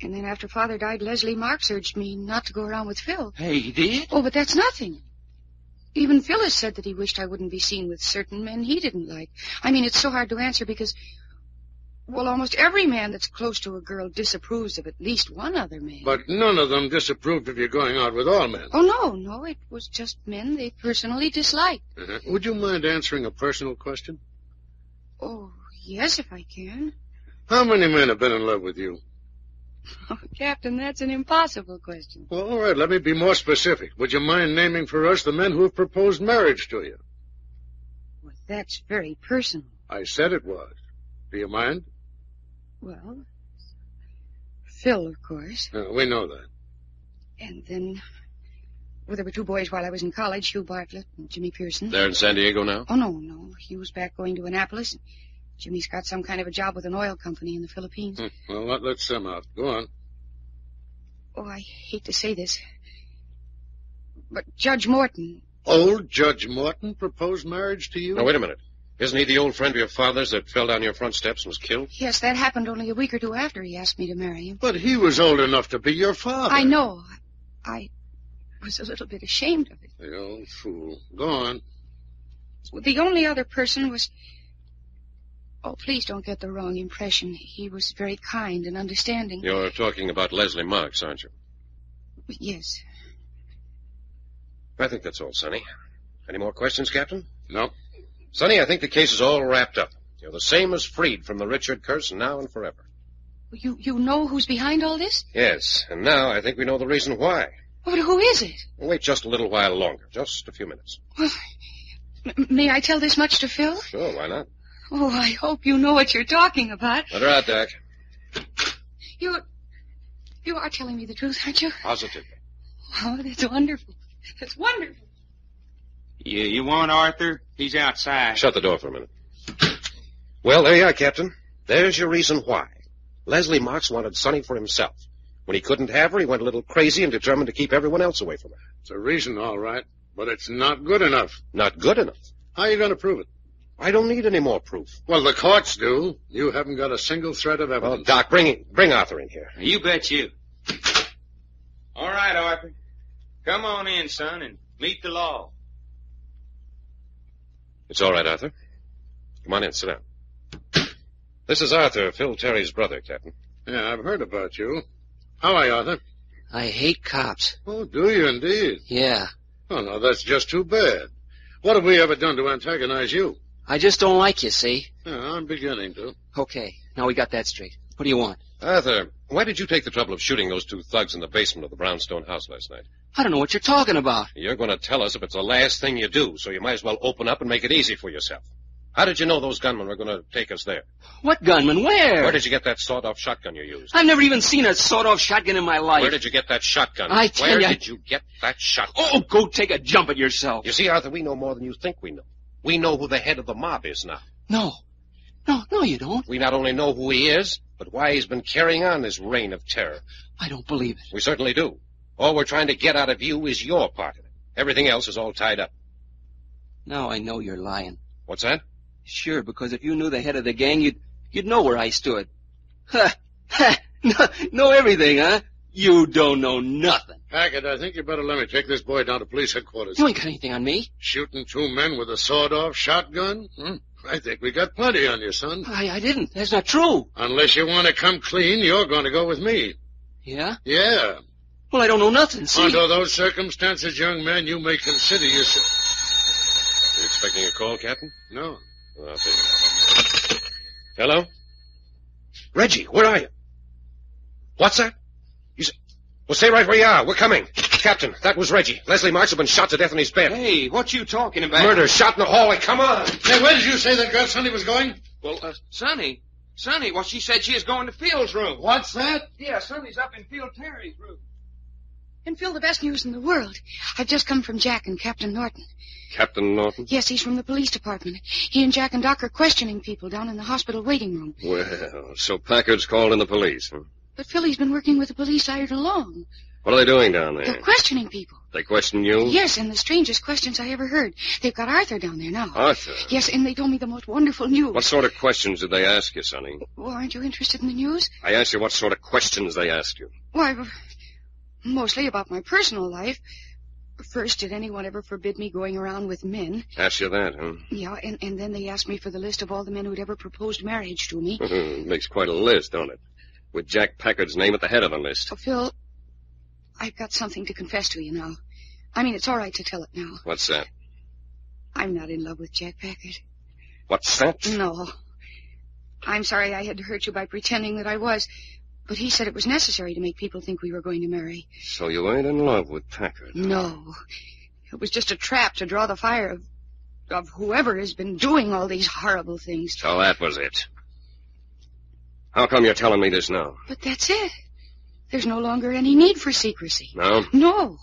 S7: And then after Father died, Leslie Marks urged me not to go around with Phil.
S8: Hey, he did?
S7: Oh, but that's nothing. Even Phyllis said that he wished I wouldn't be seen with certain men he didn't like. I mean, it's so hard to answer because, well, almost every man that's close to a girl disapproves of at least one other man.
S17: But none of them disapproved of you going out with all men.
S7: Oh, no, it was just men they personally disliked.
S17: Would you mind answering a personal question?
S7: Oh, yes, if I can.
S17: How many men have been in love with you?
S7: Oh, Captain, that's an impossible question.
S17: Well, all right, let me be more specific. Would you mind naming for us the men who have proposed marriage to you?
S7: Well, that's very personal.
S17: I said it was. Do you mind?
S7: Well, Phil, of course.
S17: We know that.
S7: And then, well, there were 2 boys while I was in college, Hugh Bartlett and Jimmy Pearson.
S3: They're in San Diego now?
S7: Oh, no. Hugh's back going to Annapolis. Jimmy's got some kind of a job with an oil company in the Philippines.
S17: Well, let's them out. Go on.
S7: Oh, I hate to say this, but Judge Morton...
S17: Old Judge Morton proposed marriage to you?
S3: Now, wait a minute. Isn't he the old friend of your father's that fell down your front steps and was killed?
S7: Yes, that happened only a week or 2 after he asked me to marry him.
S17: But he was old enough to be your father.
S7: I know. I was a little bit ashamed of it.
S17: The old fool. Go on.
S7: The only other person was... Oh, please don't get the wrong impression. He was very kind and understanding.
S3: You're talking about Leslie Marks, aren't you?
S7: Yes.
S3: I think that's all, Sonny. Any more questions, Captain?
S17: No.
S3: Sonny, I think the case is all wrapped up. You're the same as freed from the Richard curse now and forever.
S7: You know who's behind all this?
S3: Yes, and now I think we know the reason why.
S7: But who is it?
S3: Wait just a little while longer, just a few minutes.
S7: Well, may I tell this much to Phil?
S3: Sure, why not?
S7: Oh, I hope you know what you're talking about.
S3: Let her out, Doc.
S7: You are telling me the truth, aren't you?
S3: Positively.
S7: Oh, that's wonderful. That's wonderful.
S4: You want Arthur? He's outside.
S3: Shut the door for a minute. Well, there you are, Captain. There's your reason why. Leslie Marks wanted Sonny for himself. When he couldn't have her, he went a little crazy and determined to keep everyone else away from her.
S17: It's a reason, all right, but it's not good enough.
S3: Not good enough?
S17: How are you going to prove it?
S3: I don't need any more proof.
S17: Well, the courts do. You haven't got a single thread of evidence.
S3: Well, Doc, bring Arthur in here.
S4: You bet you. All right, Arthur. Come on in, son, and meet the law.
S3: It's all right, Arthur. Come on in, sit down. This is Arthur, Phil Terry's brother, Captain.
S17: Yeah, I've heard about you. How are you, Arthur?
S16: I hate cops.
S17: Oh, do you indeed?
S16: Yeah.
S17: Oh, no, that's just too bad. What have we ever done to antagonize you?
S16: I just don't like you, see?
S17: Yeah, I'm beginning to.
S16: Okay, now we got that straight. What do you want?
S3: Arthur, why did you take the trouble of shooting those two thugs in the basement of the brownstone house last night?
S16: I don't know what you're talking about.
S3: You're going to tell us if it's the last thing you do, so you might as well open up and make it easy for yourself. How did you know those gunmen were going to take us there?
S16: What gunman? Where?
S3: Where did you get that sawed-off shotgun you used?
S16: I've never even seen a sawed-off shotgun in my life.
S3: Where did you get that shotgun?
S16: I tell
S3: Where
S16: you...
S3: did you get that shotgun?
S16: Oh, go take a jump at yourself.
S3: You see, Arthur, we know more than you think we know. We know who the head of the mob is now.
S16: No, you don't.
S3: We not only know who he is, but why he's been carrying on this reign of terror.
S16: I don't believe it.
S3: We certainly do. All we're trying to get out of you is your part of it. Everything else is all tied up.
S16: Now I know you're lying.
S3: What's that?
S16: Sure, because if you knew the head of the gang, you'd know where I stood. Ha! Ha! Know everything, huh? You don't know nothing.
S17: Hackett, I think you better let me take this boy down to police headquarters.
S16: You ain't got anything on me.
S17: Shooting two men with a sawed-off shotgun? I think we got plenty on you, son.
S16: I didn't. That's not true.
S17: Unless you want to come clean, you're going to go with me.
S16: Yeah?
S17: Yeah.
S16: Well, I don't know nothing, see?
S17: Under those circumstances, young man, you may consider yourself...
S3: You expecting a call, Captain?
S17: No.
S3: Well, I'll take it. Hello? Reggie, where are you? What's that? Well, stay right where you are. We're coming. Captain, that was Reggie. Leslie Marks has been shot to death in his bed.
S4: Hey, what you talking about?
S3: Murder, shot in the hallway. Come on.
S17: Hey, where did you say that girl Sonny was going?
S4: Well, Sonny, well, she said she is going to Phil's room.
S17: What's that?
S4: Yeah, Sonny's up in Phil Terry's room.
S7: And Phil, the best news in the world. I've just come from Jack and Captain Norton.
S3: Captain Norton?
S7: Yes, he's from the police department. He and Jack and Doc are questioning people down in the hospital waiting room.
S11: Well, so Packard's called in the police, huh?
S7: But Philly's been working with the police all along.
S11: What are they doing down there?
S7: They're questioning people.
S11: They question you?
S7: Yes, and the strangest questions I ever heard. They've got Arthur down there now.
S11: Arthur?
S7: Yes, and they told me the most wonderful news.
S11: What sort of questions did they ask you, Sonny?
S7: Well, aren't you interested in the news?
S11: I asked you what sort of questions they asked you.
S7: Why, mostly about my personal life. First, did anyone ever forbid me going around with men?
S11: Asked you that, huh?
S7: Yeah, and then they asked me for the list of all the men who'd ever proposed marriage to me.
S11: Makes quite a list, don't it? With Jack Packard's name at the head of the list.
S7: Oh, Phil, I've got something to confess to you now. I mean, it's all right to tell it now.
S11: What's that?
S7: I'm not in love with Jack Packard.
S11: What's that?
S7: No. I'm sorry I had to hurt you by pretending that I was, but he said it was necessary to make people think we were going to marry.
S11: So you ain't in love with Packard?
S7: No. It was just a trap to draw the fire of whoever has been doing all these horrible things.
S11: So that was it. How come you're telling me this now?
S7: But that's it. There's no longer any need for secrecy.
S11: No?
S7: No.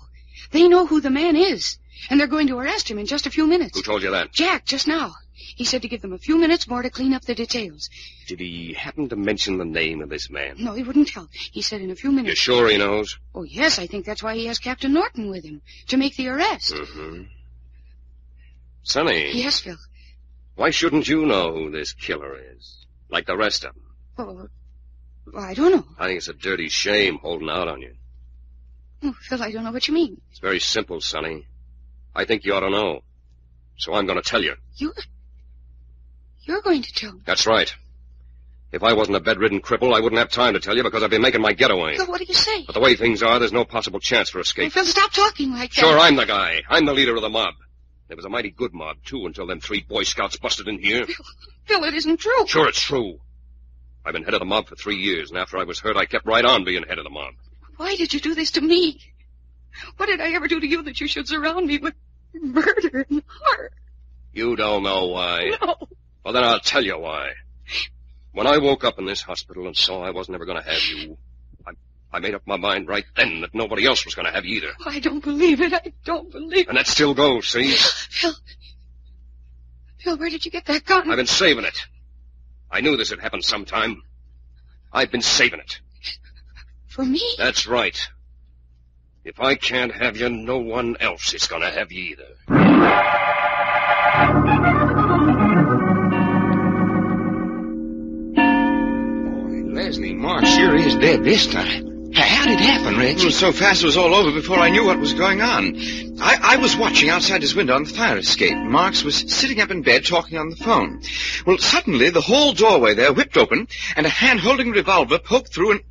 S7: They know who the man is, and they're going to arrest him in just a few minutes.
S11: Who told you that?
S7: Jack, just now. He said to give them a few minutes more to clean up the details.
S11: Did he happen to mention the name of this man?
S7: No, he wouldn't tell. He said in a few minutes.
S11: You sure he knows?
S7: Oh, yes, I think that's why he has Captain Norton with him, to make the arrest.
S11: Mm-hmm. Sonny.
S7: Yes, Phil.
S11: Why shouldn't you know who this killer is? Like the rest of them?
S7: Well, I don't know.
S11: I think it's a dirty shame holding out on you.
S7: Oh, Phil, I don't know what you mean.
S11: It's very simple, Sonny. I think you ought to know. So I'm going to tell you.
S7: You're going to tell me?
S11: That's right. If I wasn't a bedridden cripple, I wouldn't have time to tell you because I'd be making my getaway.
S7: Phil, what do you say?
S11: But the way things are, there's no possible chance for escape.
S7: Phil, stop talking like that.
S11: Sure, I'm the guy. I'm the leader of the mob. It was a mighty good mob, too, until them 3 Boy Scouts busted in here.
S7: Phil, it isn't true.
S11: Sure, it's true. I've been head of the mob for 3 years, and after I was hurt, I kept right on being head of the mob.
S7: Why did you do this to me? What did I ever do to you that you should surround me with murder and horror?
S11: You don't know why.
S7: No.
S11: Well, then I'll tell you why. When I woke up in this hospital and saw I wasn't ever going to have you, I made up my mind right then that nobody else was going to have you either.
S7: I don't believe it. I don't believe it.
S11: And that still goes, see?
S7: Phil, where did you get that gun?
S11: I've been saving it. I knew this would happen sometime. I've been saving it.
S7: For me?
S11: That's right. If I can't have you, no one else is going to have you either.
S8: Leslie Marks sure is dead this time. How did it happen, Reggie?
S10: It was so fast it was all over before I knew what was going on. I was watching outside his window on the fire escape. Marks was sitting up in bed talking on the phone. Well, suddenly the whole doorway there whipped open, and a hand holding a revolver poked through, and,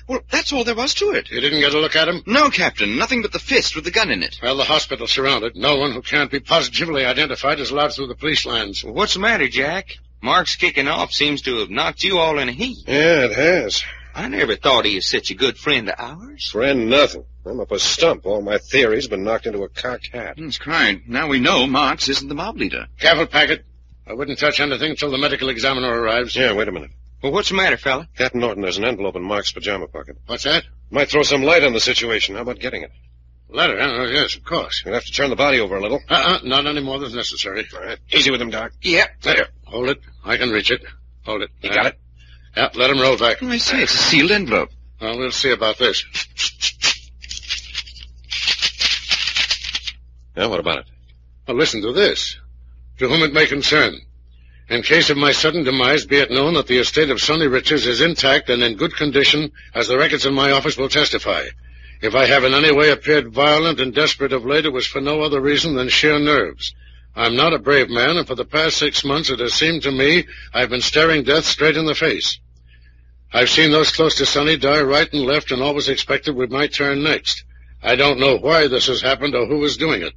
S10: well, that's all there was to it.
S17: You didn't get a look at him?
S10: No, Captain. Nothing but the fist with the gun in it.
S17: Well, the hospital's surrounded. No one who can't be positively identified is allowed through the police lines.
S8: Well, what's the matter, Jack? Mark's kicking off seems to have knocked you all in a heap.
S3: Yeah, it has.
S8: I never thought he was such a good friend of ours.
S3: Friend nothing. I'm up a stump. All my theories been knocked into a cocked hat.
S10: That's right. Now we know Marks isn't the mob leader.
S17: Careful, Packard. I wouldn't touch anything until the medical examiner arrives.
S3: Yeah, wait a minute.
S8: Well, what's the matter, fella?
S3: Captain Norton, there's an envelope in Mark's pajama pocket.
S17: What's that?
S3: Might throw some light on the situation. How about getting it?
S17: Letter, huh? Yes, of course.
S3: You'll have to turn the body over a little.
S17: Not any more than necessary.
S3: All right. Easy with him, Doc.
S8: Yeah.
S17: There. Hold it. I can reach it. Hold it.
S3: You got it?
S17: Yeah, let him roll back.
S10: I say, it's a sealed envelope.
S17: Well, we'll see about this.
S3: Yeah, what about it?
S17: Well, listen to this. To whom it may concern. In case of my sudden demise, be it known that the estate of Sonny Richards is intact and in good condition, as the records in my office will testify. If I have in any way appeared violent and desperate of late, it was for no other reason than sheer nerves. I'm not a brave man, and for the past 6 months it has seemed to me I've been staring death straight in the face. I've seen those close to Sonny die right and left and always expected we might turn next. I don't know why this has happened or who is doing it.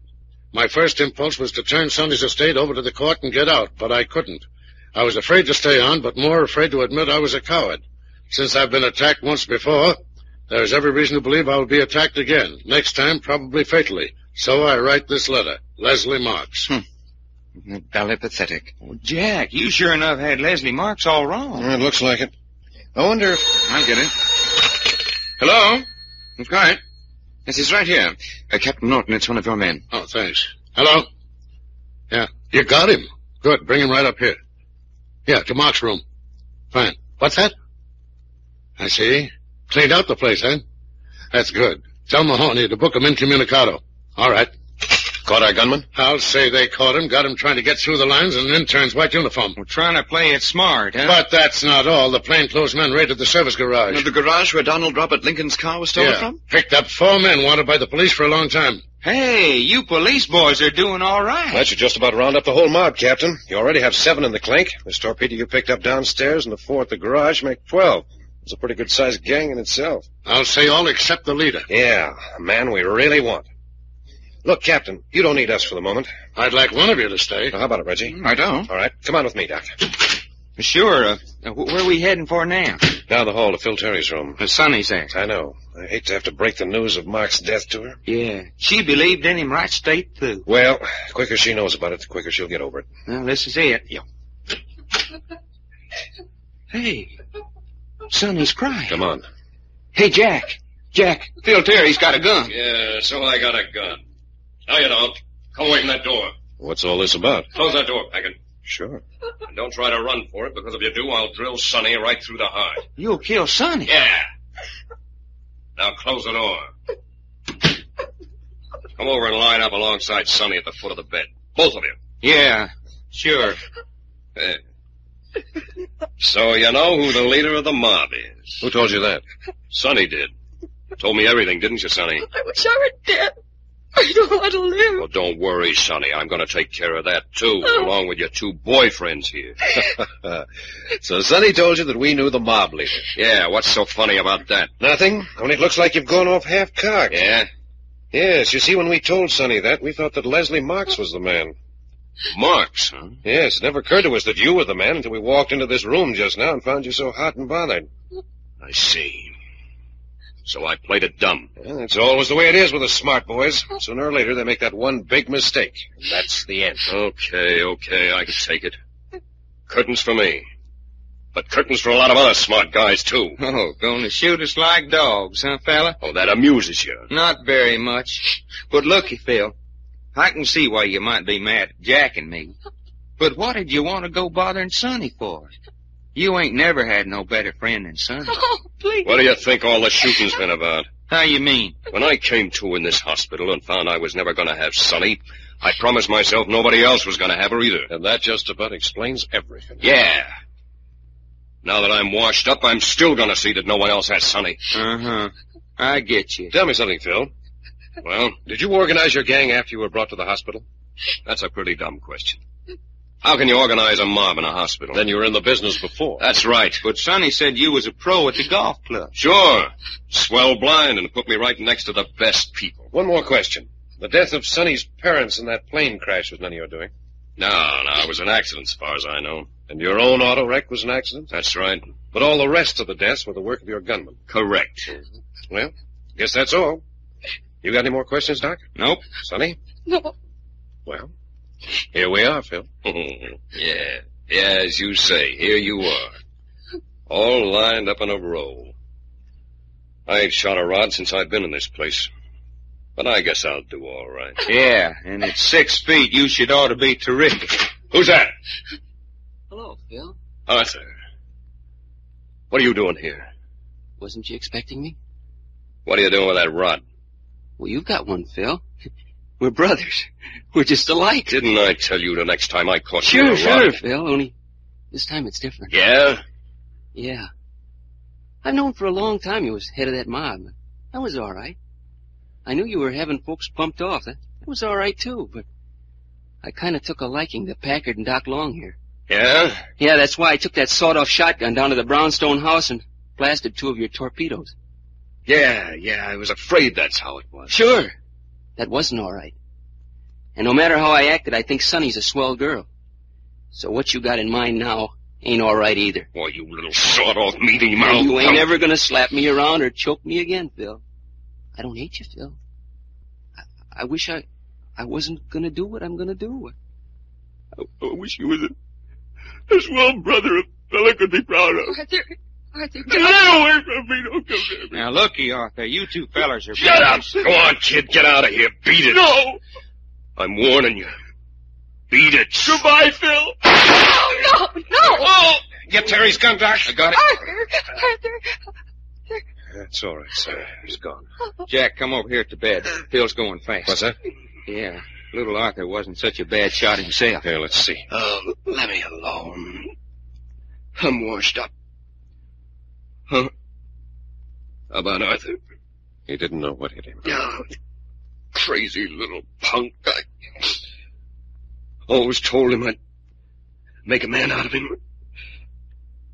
S17: My first impulse was to turn Sonny's estate over to the court and get out, but I couldn't. I was afraid to stay on, but more afraid to admit I was a coward. Since I've been attacked once before, there's every reason to believe I will be attacked again, next time probably fatally. So I write this letter. Leslie Marks.
S10: Bally pathetic.
S8: Well, Jack, you sure enough had Leslie Marks all wrong.
S3: It looks like it. I wonder if...
S10: I'll get it. Hello? Who's got it? Yes, he's right here. Captain Norton, it's one of your men.
S17: Oh, thanks. Hello? Yeah, you got him. Good, bring him right up here. Yeah, to Mark's room. Fine. What's that? I see. Cleaned out the place, huh? That's good. Tell Mahoney to book him incommunicado. All right.
S3: Caught our gunman?
S17: I'll say they caught him, got him trying to get through the lines in an intern's white uniform.
S8: We're trying to play it smart, huh?
S17: But that's not all. The plainclothes men raided the service garage.
S10: The garage where Donald Robert Lincoln's car was stolen from?
S17: Picked up 4 men wanted by the police for a long time.
S8: Hey, you police boys are doing all right.
S3: That should just about round up the whole mob, Captain. You already have 7 in the clink. This torpedo you picked up downstairs and the 4 at the garage make 12. It's a pretty good-sized gang in itself.
S17: I'll say all except the leader.
S3: Yeah, a man we really want. Look, Captain, you don't need us for the moment.
S17: I'd like one of you to stay.
S3: Now, how about it, Reggie?
S10: I don't.
S3: All right, come on with me, Doc.
S8: Sure. Where are we heading for now?
S3: Down the hall to Phil Terry's room.
S8: Sonny's there.
S3: I know. I hate to have to break the news of Mark's death to her.
S8: Yeah. She believed in him right straight through.
S3: Well, the quicker she knows about it, the quicker she'll get over it.
S8: Well, this is it. Yeah. Hey. Sonny's crying.
S3: Come on.
S8: Hey, Jack. Jack, Phil Terry's got a gun.
S11: Yeah, so I got a gun. No, you don't. Come away from that door.
S3: What's all this about?
S11: Close that door, Packard.
S3: Sure.
S11: And don't try to run for it, because if you do, I'll drill Sonny right through the heart.
S8: You'll kill Sonny?
S11: Yeah. Now close the door. Come over and line up alongside Sonny at the foot of the bed. Both of you.
S8: Yeah, sure.
S11: There. So you know who the leader of the mob is.
S3: Who told you that?
S11: Sonny did. Told me everything, didn't you, Sonny?
S7: I wish I were dead. I don't want to live.
S11: Well, don't worry, Sonny. I'm going to take care of that, too, along with your two boyfriends here.
S3: So Sonny told you that we knew the mob leader.
S11: Yeah, what's so funny about that?
S3: Nothing. Only it looks like you've gone off half-cocked.
S11: Yeah?
S3: Yes, you see, when we told Sonny that, we thought that Leslie Marks was the man.
S11: Marks, huh?
S3: Yes, it never occurred to us that you were the man until we walked into this room just now and found you so hot and bothered.
S11: I see. So I played it dumb.
S3: Well, that's always the way it is with the smart boys. Sooner or later, they make that one big mistake. And that's the end.
S11: Okay, I can take it. Curtains for me. But curtains for a lot of other smart guys, too.
S4: Oh, gonna shoot us like dogs, huh, fella?
S11: Oh, that amuses you.
S4: Not very much. But looky, Phil, I can see why you might be mad at Jack and me. But what did you want to go bothering Sonny for? You ain't never had no better friend than Sonny.
S7: Oh, please.
S11: What do you think all the shooting's been about?
S4: How you mean?
S11: When I came to in this hospital and found I was never going to have Sonny, I promised myself nobody else was going to have her either.
S3: And that just about explains everything.
S11: Yeah. Now that I'm washed up, I'm still going to see that no one else has Sonny.
S4: Uh-huh. I get you.
S3: Tell me something, Phil.
S11: Well,
S3: Did you organize your gang after you were brought to the hospital?
S11: that's a pretty dumb question. How can you organize a mob in a hospital?
S3: Then you were in the business before.
S11: That's right.
S4: But Sonny said you was a pro at the golf club.
S11: Sure. Swell blind and put me right next to the best people.
S3: One more question. The death of Sonny's parents in that plane crash was none of your doing.
S11: No, it was an accident as far as I know.
S3: And your own auto wreck was an accident?
S11: That's right.
S3: But all the rest of the deaths were the work of your gunman.
S11: Correct.
S3: Well, guess that's all. You got any more questions, Doc?
S11: Nope.
S3: Sonny?
S7: No.
S3: Well, here we are, Phil.
S11: Yeah, as you say, here you are. All lined up in a row. I ain't shot a rod since I've been in this place. But I guess I'll do all right.
S4: Yeah, and at 6 feet, you should ought to be terrific.
S11: Who's that?
S16: Hello, Phil.
S11: Arthur. What are you doing here?
S16: Wasn't you expecting me?
S11: What are you doing with that rod?
S16: Well, you've got one, Phil. We're brothers. We're just alike.
S11: Didn't I tell you the next time I caught you with a
S16: Sure,
S11: rod?
S16: Phil. Only this time it's different.
S11: Yeah?
S16: Yeah. I've known for a long time you was head of that mob. That was all right. I knew you were having folks pumped off. That was all right, too, but I kind of took a liking to Packard and Doc Long here.
S11: Yeah?
S16: Yeah, that's why I took that sawed-off shotgun down to the brownstone house and blasted 2 of your torpedoes.
S11: Yeah, I was afraid that's how it was.
S16: Sure. That wasn't all right. And no matter how I acted, I think Sonny's a swell girl. So what you got in mind now ain't all right either.
S11: Boy, you little sawed-off meaty mouth.
S16: You ain't ever gonna slap me around or choke me again, Phil. I don't hate you, Phil. I wish I wasn't gonna do what I'm gonna do. I wish you was a swell brother a fella could be proud of.
S7: Arthur,
S16: Get away from me, don't come near me.
S4: Now, looky, Arthur, you two fellers are...
S11: Shut up! Go on, kid, get out of here. Beat it.
S16: No!
S11: I'm warning you. Beat it.
S16: Goodbye, Phil.
S7: No!
S11: Oh! Get Terry's gun, Doc. I got it.
S7: Arthur!
S3: That's all right, sir. He's gone.
S4: Jack, come over here to bed. Phil's going fast.
S3: What's that?
S4: Yeah, little Arthur wasn't such a bad shot himself.
S3: Here, let's see.
S11: Oh, let me alone. I'm washed up. Huh? How about Arthur?
S3: He didn't know what hit him.
S11: Oh, crazy little punk. I always told him I'd make a man out of him.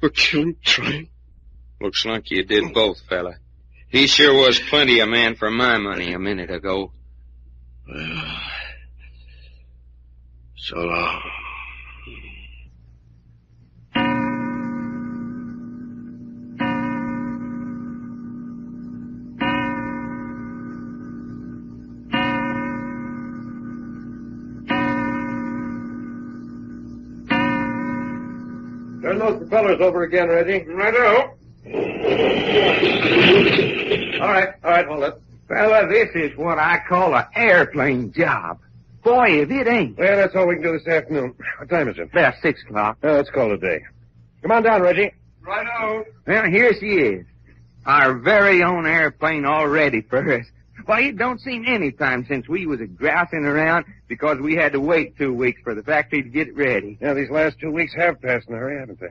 S11: Or kill him trying.
S4: Looks like you did both, fella. He sure was plenty a man for my money a minute ago.
S11: Well, so long.
S3: Turn those propellers over again, Reggie.
S14: Righto.
S3: All right, hold it.
S18: Fella, this is what I call an airplane job. Boy, if it ain't.
S3: Well, that's all we can do this afternoon. What time is it?
S18: About 6 o'clock.
S3: Let's call it a day. Come on down, Reggie.
S14: Righto.
S18: Well, here she is. Our very own airplane all ready for us. Why, it don't seem any time since we was grousing around because we had to wait 2 weeks for the factory to get it ready.
S3: Yeah, these last 2 weeks have passed in a hurry, haven't they?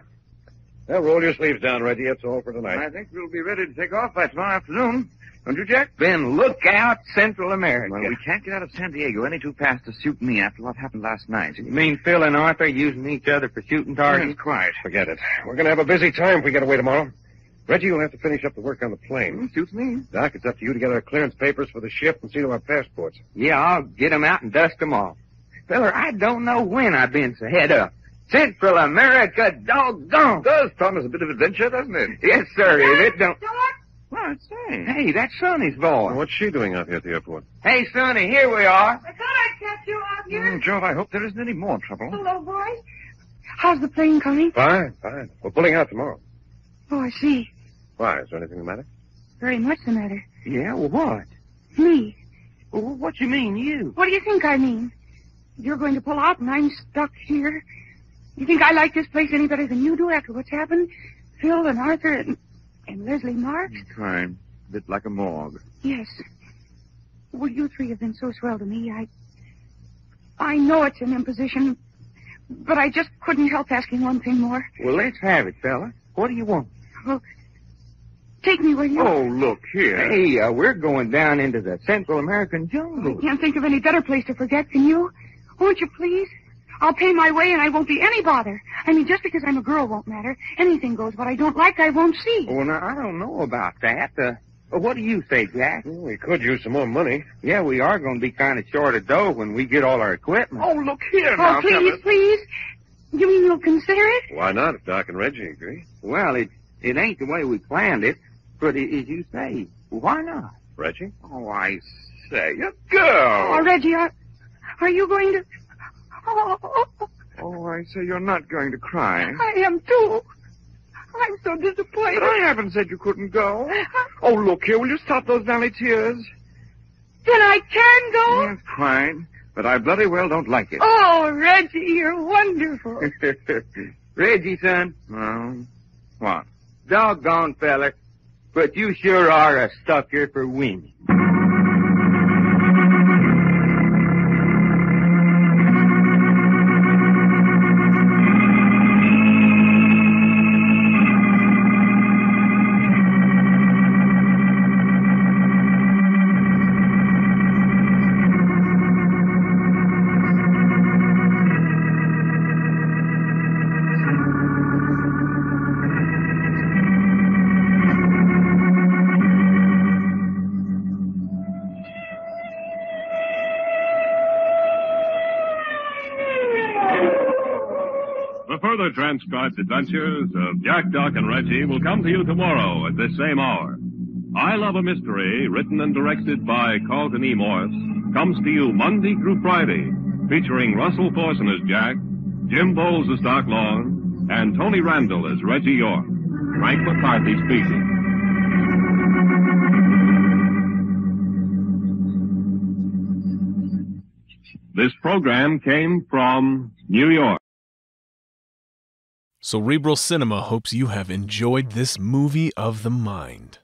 S3: Well, roll your sleeves down, Reggie. That's all for tonight.
S14: I think we'll be ready to take off by tomorrow afternoon.
S18: Don't you, Jack? Then look out, Central America.
S19: Well, we can't get out of San Diego any too fast to suit me after what happened last night.
S18: You mean Phil and Arthur using each other for shooting targets?
S19: Yes, quite.
S20: Forget it. We're going to have a busy time if we get away tomorrow. Reggie, you'll have to finish up the work on the plane.
S18: Suits me.
S20: Doc, it's up to you to get our clearance papers for the ship and see to our passports.
S18: Yeah, I'll get 'em out and dust 'em off. Feller, I don't know when I've been so head up. Central America, doggone.
S20: Does promise a bit of adventure, doesn't it?
S18: Yes, sir. If it don't... What? Say. Hey, that's Sonny's boy.
S20: Well, what's she doing out here at the airport?
S18: Hey, Sonny, here we are.
S21: I thought I'd catch you out here.
S19: Jove, I hope there isn't any more trouble.
S21: Hello, boys. How's the plane coming?
S20: Fine, fine. We're pulling out tomorrow.
S21: Oh, I see.
S20: Why? Is there anything the matter?
S21: Very much the matter.
S18: Yeah, well, what?
S21: Me.
S18: Well, what you mean, you?
S21: What do you think I mean? You're going to pull out and I'm stuck here. You think I like this place any better than you do after what's happened? Phil and Arthur and Leslie Marks?
S19: Fine. A bit like a morgue.
S21: Yes. Well, you three have been so swell to me. I know it's an imposition, but I just couldn't help asking one thing more.
S18: Well, let's have it, fella. What do you want?
S21: Well, take me where you...
S18: Oh, look here. Hey, we're going down into the Central American jungle.
S21: I can't think of any better place to forget, can you? Won't you please? I'll pay my way and I won't be any bother. I mean, just because I'm a girl won't matter. Anything goes. What I don't like, I won't see.
S18: Well, now, I don't know about that. What do you say, Jack?
S20: Well, we could use some more money.
S18: Yeah, we are going to be kind of short of dough when we get all our equipment.
S20: Oh, look here
S21: now, please,
S20: fellas.
S21: please. You mean you'll consider it?
S20: Why not, if Doc and Reggie agree?
S18: Well, it ain't the way we planned it, but as you say, why not?
S20: Reggie?
S18: Oh, I say, a girl.
S21: Oh, Reggie, are you going to...
S19: Oh, I say you're not going to cry.
S21: I am too. I'm so disappointed.
S19: But I haven't said you couldn't go. Oh, look here, will you stop those valley tears?
S21: Then I can go?
S19: Yes, fine. But I bloody well don't like it.
S21: Oh, Reggie, you're wonderful.
S18: Reggie, son.
S19: Well, what?
S18: Doggone, feller. But you sure are a sucker for women.
S22: The further transcribed adventures of Jack, Doc, and Reggie will come to you tomorrow at this same hour. I Love a Mystery, written and directed by Carlton E. Morse, comes to you Monday through Friday, featuring Russell Thorson as Jack, Jim Bowles as Doc Long, and Tony Randall as Reggie York. Frank McCarthy speaking. This program came from New York.
S1: Cerebral Cinema hopes you have enjoyed this movie of the mind.